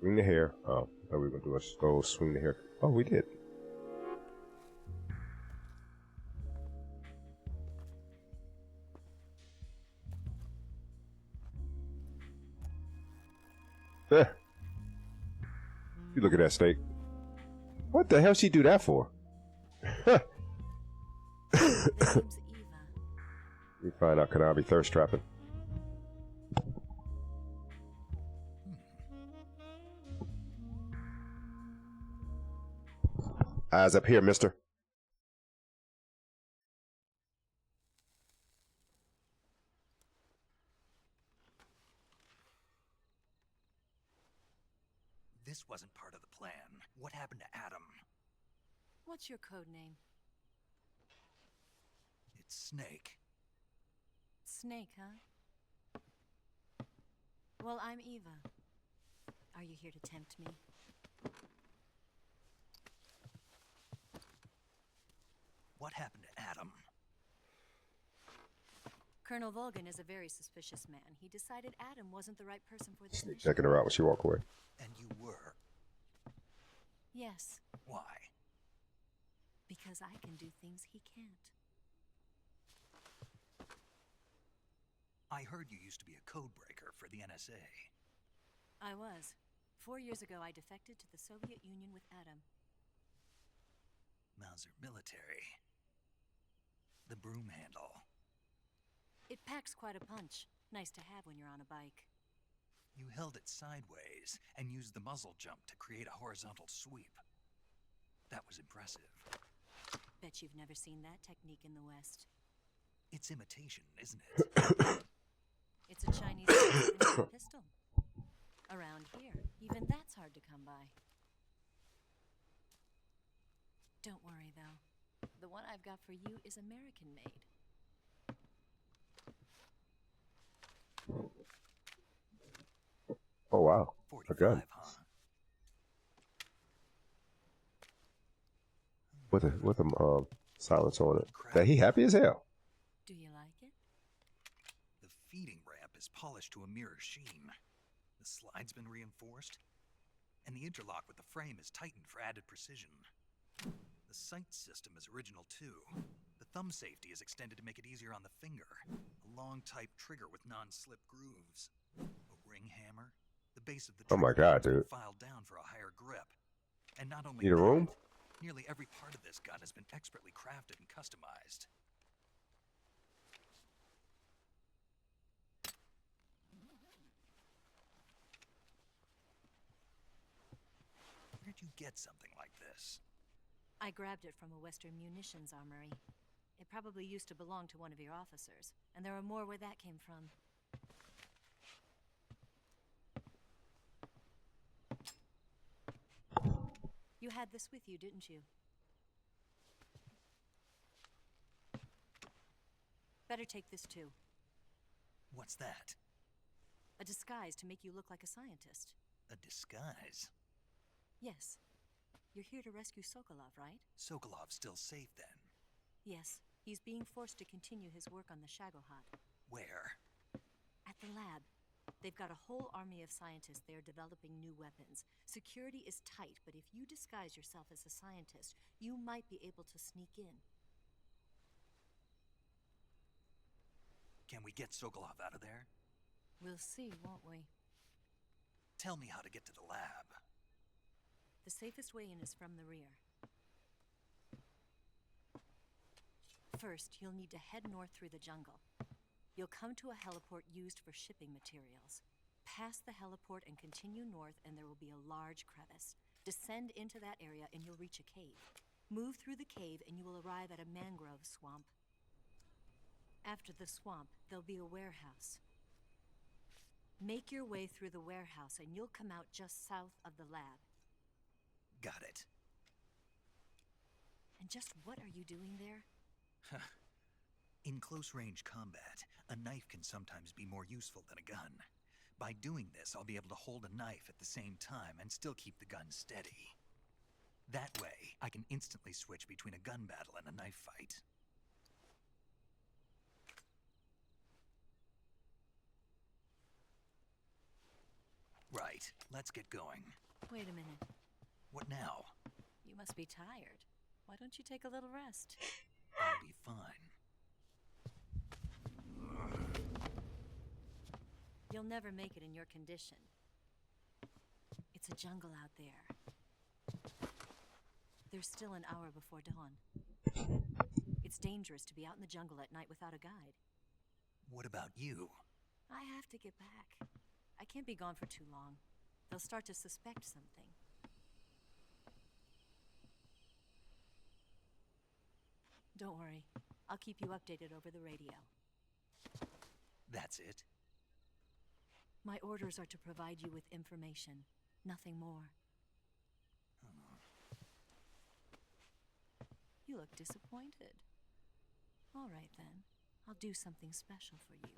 Swing the hair. Oh, are we gonna do a slow swing the hair? Oh, we did. Eh. You look at that steak. What the hell she do that for? We find out Kanabi thirst trapping. Eyes up here, mister. This wasn't part of the plan. What happened to Adam? What's your code name? It's Snake. Snake, huh? Well, I'm Eva. Are you here to tempt me? What happened to Adam? Colonel Volgan is a very suspicious man. He decided Adam wasn't the right person for this mission. Checking her out when she walk away. And you were. Yes, Why? because I can do things he can't. I heard you used to be a code breaker for the NSA. I was. 4 years ago, I defected to the Soviet Union with Adam. Mauser military. The broom handle. It packs quite a punch. Nice to have when you're on a bike. You held it sideways and used the muzzle jump to create a horizontal sweep. That was impressive. Bet you've never seen that technique in the West. It's imitation, isn't it? It's a Chinese pistol. Around here, even that's hard to come by. Don't worry, though. The one I've got for you is American made. Oh wow, a gun. With a silence on it. That he happy as hell. Do you like it? The feeding ramp is polished to a mirror sheen. The slide's been reinforced, and the interlock with the frame is tightened for added precision. The sight system is original too. The thumb safety is extended to make it easier on the finger. A long type trigger with non-slip grooves. A ring hammer. The base of the Oh my god, dude. filed down for a higher grip. And not only Need a room? nearly every part of this gun has been expertly crafted and customized. Where'd you get something like this? I grabbed it from a Western munitions armory. It probably used to belong to one of your officers, and there are more where that came from. You had this with you, didn't you? Better take this too. What's that? A disguise to make you look like a scientist. A disguise? Yes. You're here to rescue Sokolov, right? Sokolov's still safe then? Yes. He's being forced to continue his work on the Shagohod. Where? At the lab. They've got a whole army of scientists there developing new weapons. Security is tight, but if you disguise yourself as a scientist, you might be able to sneak in. Can we get Sokolov out of there? We'll see, won't we? Tell me how to get to the lab. The safest way in is from the rear. First, you'll need to head north through the jungle. You'll come to a heliport used for shipping materials. Pass the heliport and continue north, and there will be a large crevice. Descend into that area and you'll reach a cave. Move through the cave and you will arrive at a mangrove swamp. After the swamp, there'll be a warehouse. Make your way through the warehouse and you'll come out just south of the lab. Got it. And just what are you doing there? In close-range combat, a knife can sometimes be more useful than a gun. By doing this, I'll be able to hold a knife at the same time and still keep the gun steady. That way, I can instantly switch between a gun battle and a knife fight. Right, let's get going. Wait a minute. What now? You must be tired. Why don't you take a little rest? I'll be fine. You'll never make it in your condition. It's a jungle out there. There's still an hour before dawn. It's dangerous to be out in the jungle at night without a guide. What about you? I have to get back. I can't be gone for too long. They'll start to suspect something. Don't worry. I'll keep you updated over the radio. That's it? My orders are to provide you with information, nothing more. You look disappointed. All right, then. I'll do something special for you.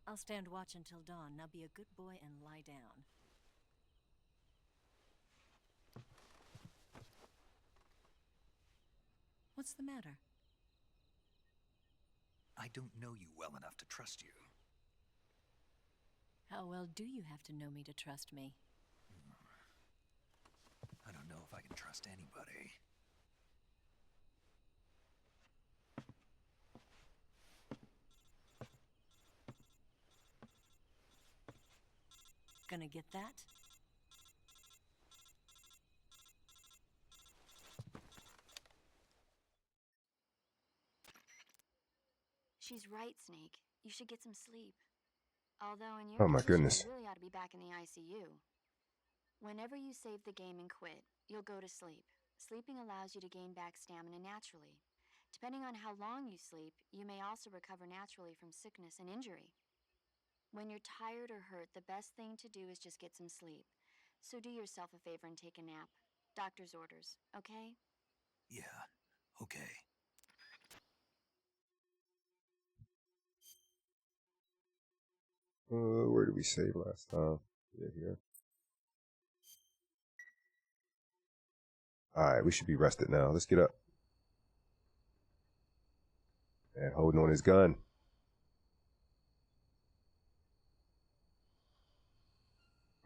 I'll stand watch until dawn. Now be a good boy and lie down. What's the matter? I don't know you well enough to trust you. How well do you have to know me to trust me? I don't know if I can trust anybody. Gonna get that? She's right, Snake. You should get some sleep. Although in your Oh my condition, goodness. you really ought to be back in the ICU. Whenever you save the game and quit, you'll go to sleep. Sleeping allows you to gain back stamina naturally. Depending on how long you sleep, you may also recover naturally from sickness and injury. When you're tired or hurt, the best thing to do is just get some sleep. So do yourself a favor and take a nap. Doctor's orders, okay? Yeah, okay. Where did we save last time? Yeah, here. Alright, we should be rested now. Let's get up. And holding on his gun.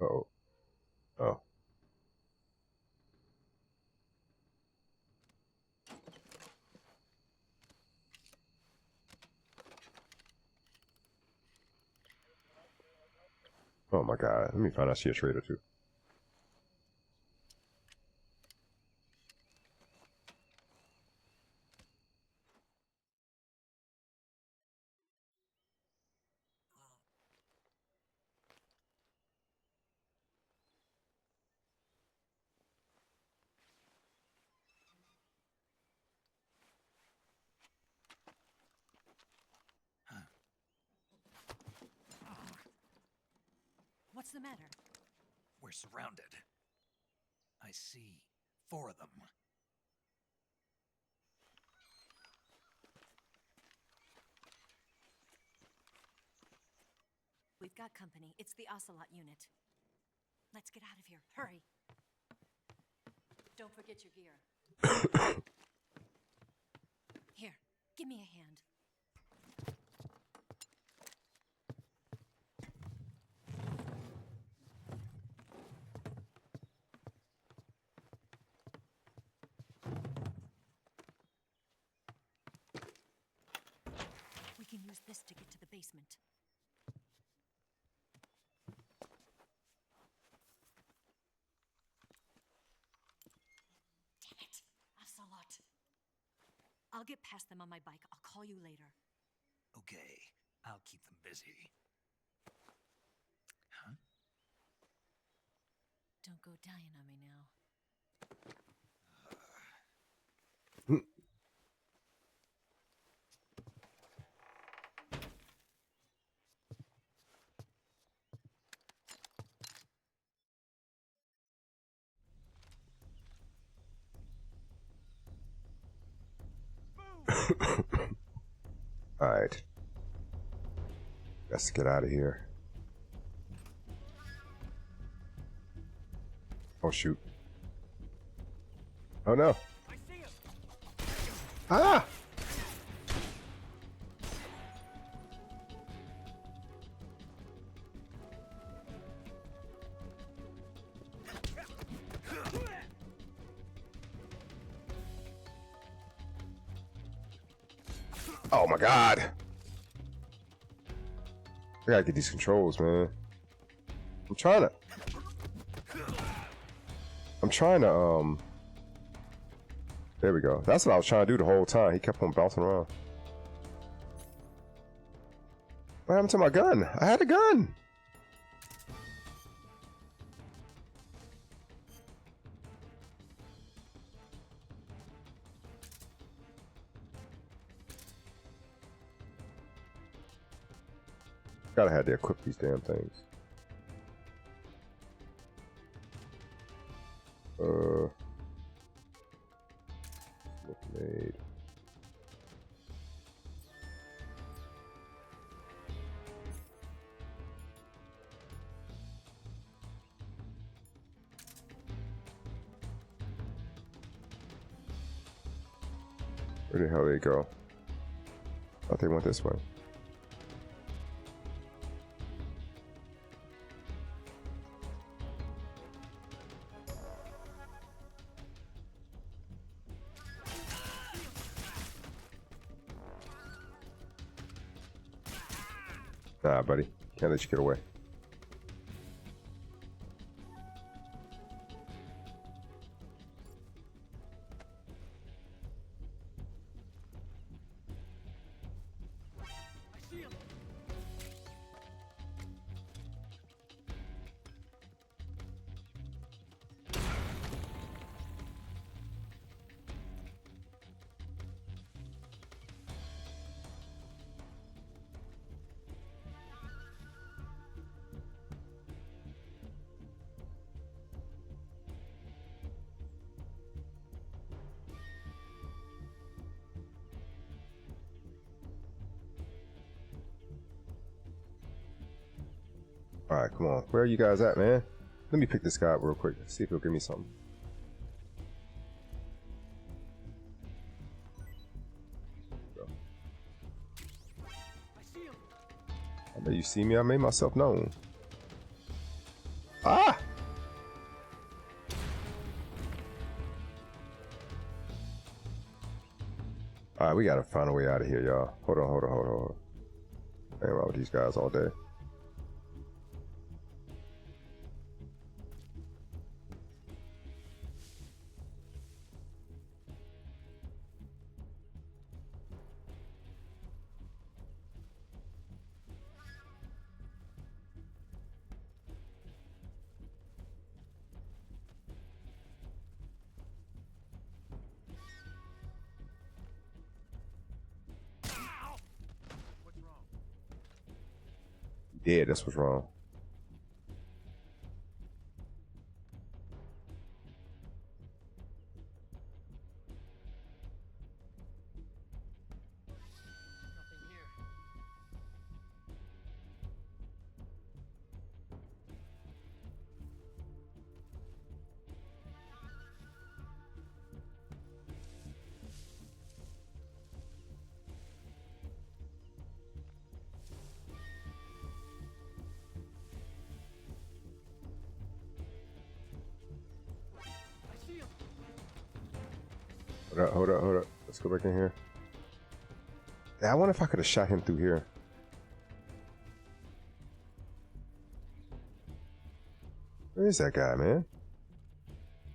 Uh-oh. Oh. Oh my god. Let me find out she a traitor too. the matter? We're surrounded. I see 4 of them. We've got company. It's the Ocelot unit. Let's get out of here. Hurry. Don't forget your gear. Here, give me a hand. We can use this to get to the basement. Damn it! Ocelot. I'll get past them on my bike. I'll call you later. Okay, I'll keep them busy. Huh? Don't go dying on me now. Alright. Let's get out of here. Oh shoot. Oh no. Ah! Oh my god. I gotta get these controls, man. I'm trying to there we go. That's what I was trying to do the whole time. He kept on bouncing around. What happened to my gun? I had a gun. Gotta have to equip these damn things. Made. Where the hell did they go? I thought they went this way. Nah, buddy. Can't let you get away. Alright, come on. Where are you guys at, man? Let me pick this guy up real quick. See if he'll give me something. I know you see me. I made myself known. Ah! Alright, we gotta find a way out of here, y'all. Hold on. I ain't around with these guys all day. Yeah, that's what's wrong. Hold up. Let's go back in here. Yeah, I wonder if I could have shot him through here. Where is that guy, man?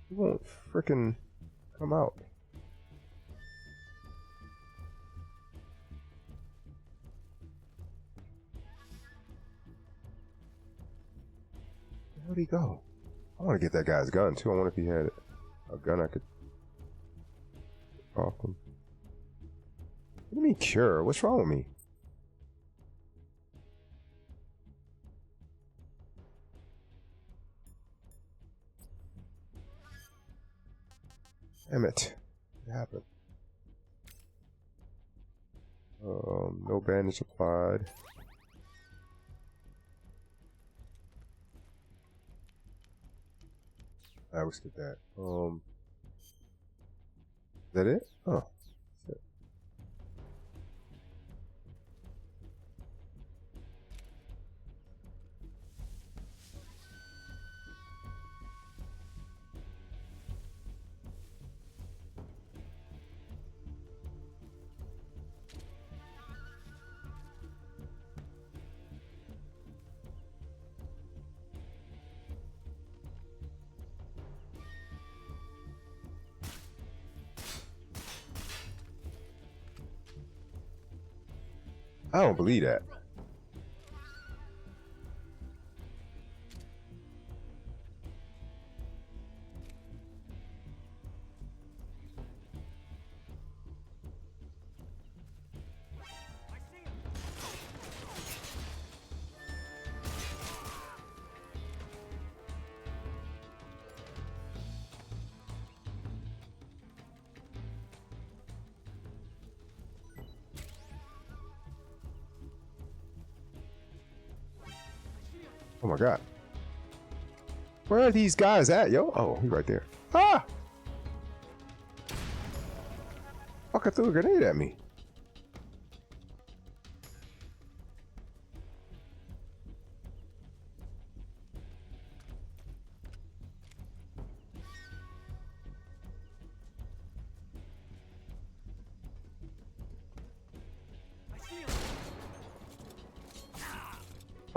He won't frickin' come out. Where'd he go? I want to get that guy's gun too. I wonder if he had a gun I could off him. What do you mean cure? What's wrong with me? Damn it. What happened? No bandage applied. Alright, let's get that. Is that it? Oh. That's it. I don't believe that. Oh my god. Where are these guys at, yo? Oh, he right there. Ah! Fucker threw a grenade at me.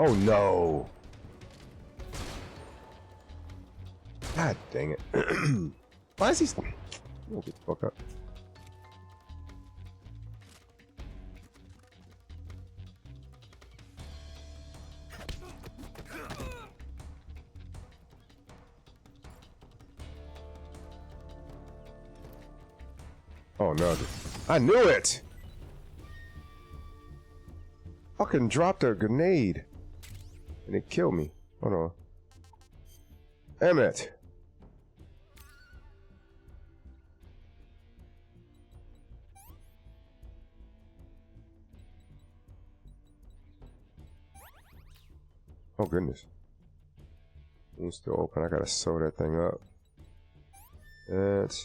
Oh no. God dang it. Why is he... Oh, get the fuck up. Oh no. I knew it! Fucking dropped a grenade. And it killed me. Hold on. Emmett. Oh goodness. It's still open. I gotta sew that thing up. That.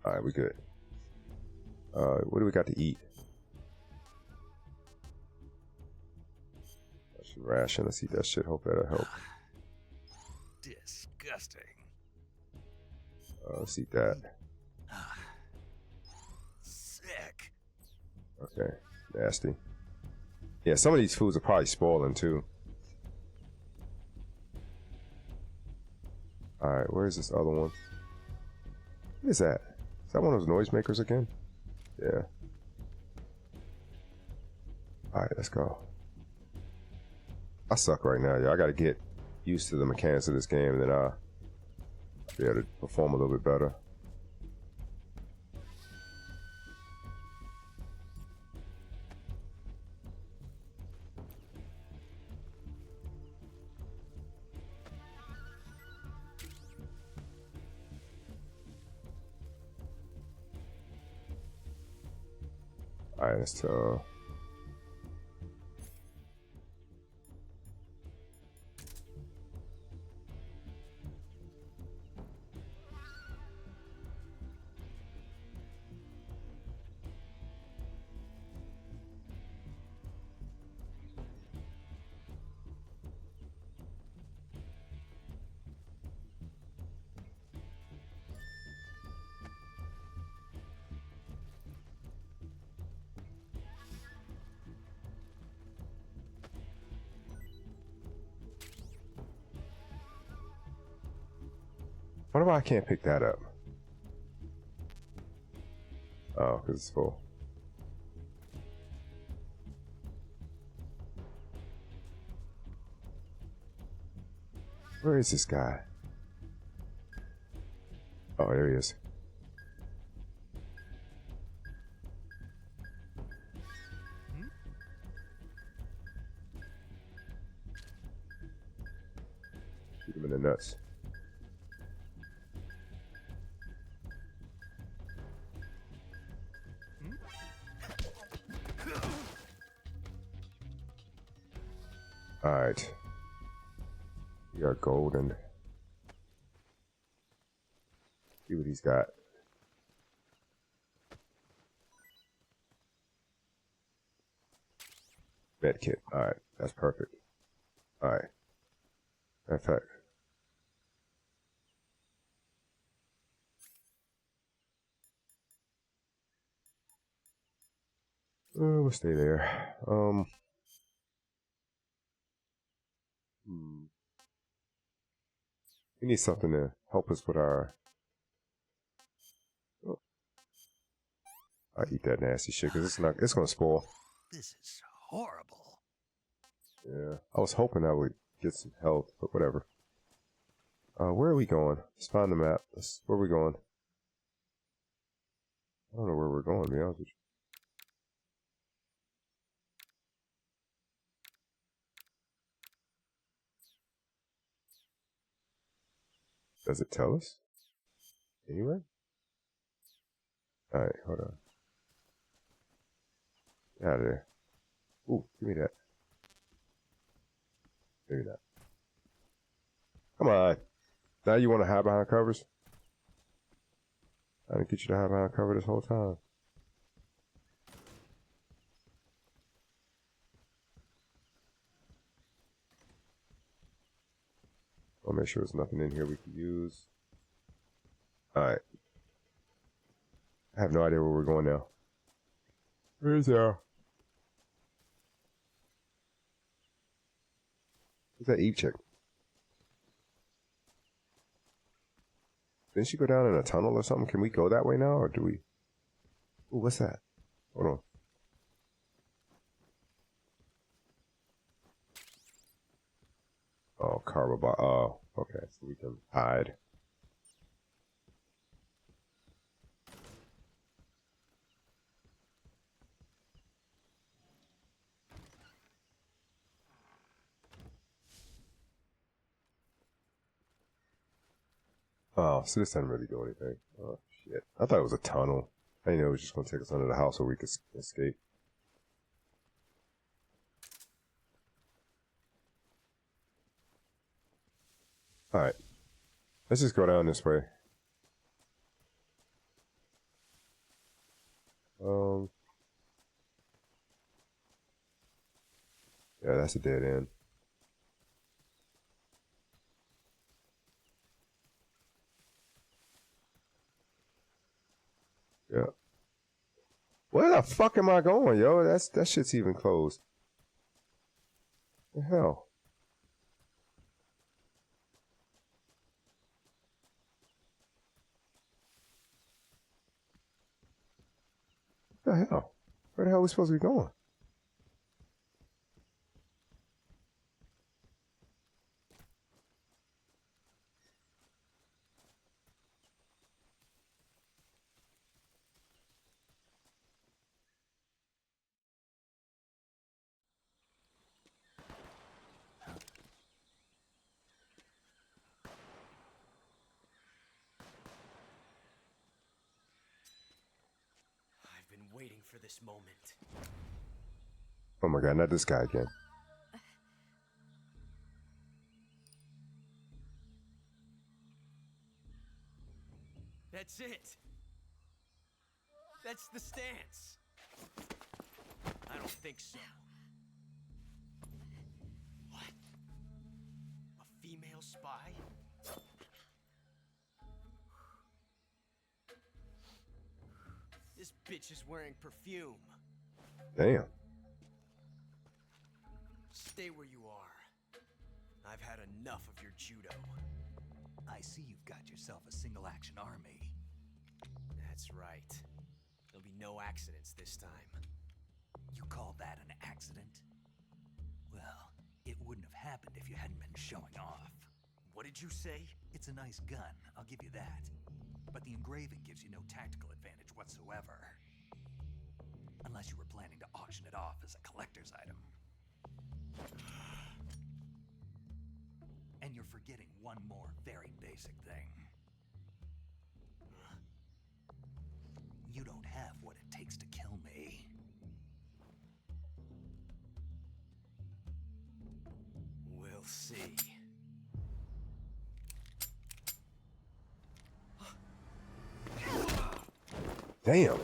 Alright, we good. What do we got to eat? Ration. Let's eat that shit. Hope that'll help. Disgusting. Let's eat that. Sick. Okay. Nasty. Yeah, some of these foods are probably spoiling too. Alright, where's this other one? What is that? Is that one of those noisemakers again? Yeah. Alright, let's go. I suck right now, yo. I gotta get used to the mechanics of this game, and then I'll be able to perform a little bit better. Alright, let's Wonder why I can't pick that up. Oh, because it's full. Where is this guy? Oh, there he is. Shoot him in the nuts. Alright. We got golden. See what he's got. Med kit. Alright, that's perfect. Alright. In fact. We'll stay there. We need something to help us with our... Oh. I eat that nasty shit because it's gonna spoil. This is horrible. Yeah, I was hoping I would get some health, but whatever. Where are we going? Let's find the map. Where are we going? I don't know where we're going, to be honest with you. Does it tell us? Anywhere? Alright, hold on. Get out of there. Ooh, give me that. Maybe not. Come on. Now you want to hide behind covers? I didn't get you to hide behind cover this whole time. I'll make sure there's nothing in here we can use. Alright. I have no idea where we're going now. Where's that? Where's that Eve chick? Didn't she go down in a tunnel or something? Can we go that way now, or do we? Ooh, what's that? Hold on. Oh, carbobot. Oh, okay. So we can hide. Oh, so this doesn't really do anything. Oh, shit. I thought it was a tunnel. I didn't know it was just going to take us under the house so we could escape. Alright. Let's just go down this way. Yeah, that's a dead end. Yeah. Where the fuck am I going, yo? That shit's even closed. The hell? What the hell? Where the hell are we supposed to be going? I've been waiting for this moment. Oh my god, not this guy again. That's it. That's the stance. I don't think so. What? A female spy? This bitch is wearing perfume. Damn. Stay where you are. I've had enough of your judo. I I see you've got yourself a single-action army. That's right. There'll be no accidents this time. You call that an accident? Well, it wouldn't have happened if you hadn't been showing off. What did you say? It's a nice gun, I'll give you that. But the engraving gives you no tactical advantage whatsoever. Unless you were planning to auction it off as a collector's item. And you're forgetting one more very basic thing. You don't have what it takes to kill me. We'll see. Damn.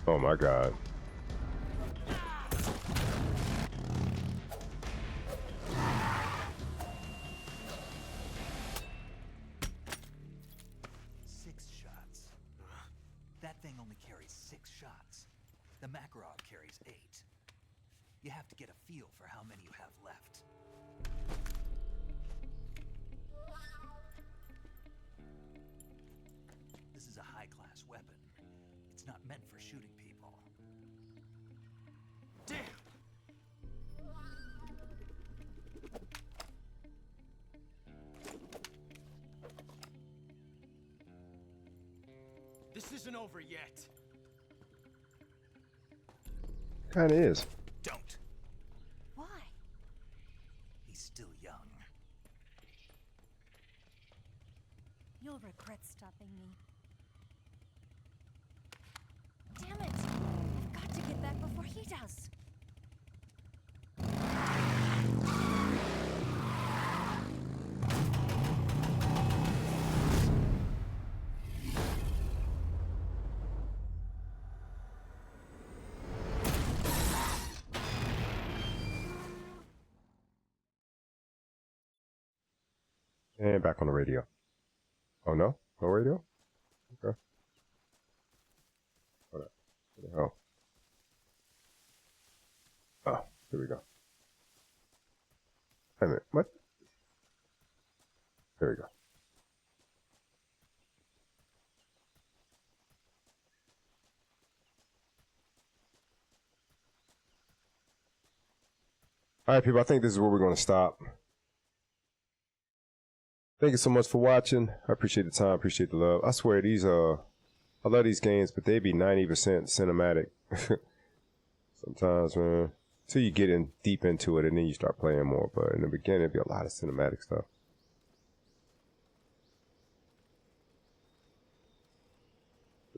Oh my God. That thing only carries 6 shots. The Makarov carries 8. You have to get a feel for how many you have left. This is a high-class weapon. It's not meant for shooting people. Damn! This isn't over yet. Kinda is. Don't. Why? He's still young. You'll regret stopping me. Damn it! I've got to get back before he does. And back on the radio. Oh no? No radio? Okay. Hold up. What the hell? Oh, here we go. Wait a minute. What? There we go. All right, people, I think this is where we're going to stop. Thank you so much for watching. I appreciate the time, appreciate the love. I swear these I love these games, but they be 90% cinematic. Sometimes, man. Till you get in deep into it and then you start playing more. But in the beginning it'd be a lot of cinematic stuff.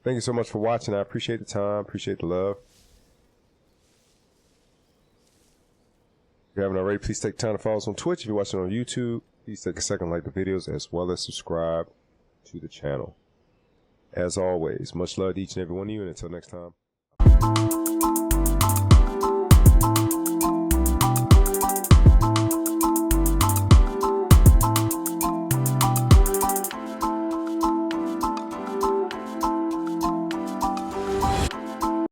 Thank you so much for watching. I appreciate the time, appreciate the love. If you haven't already, please take time to follow us on Twitch. If you're watching on YouTube, please take a second to like the videos as well as subscribe to the channel. As always, much love to each and every one of you, and until next time.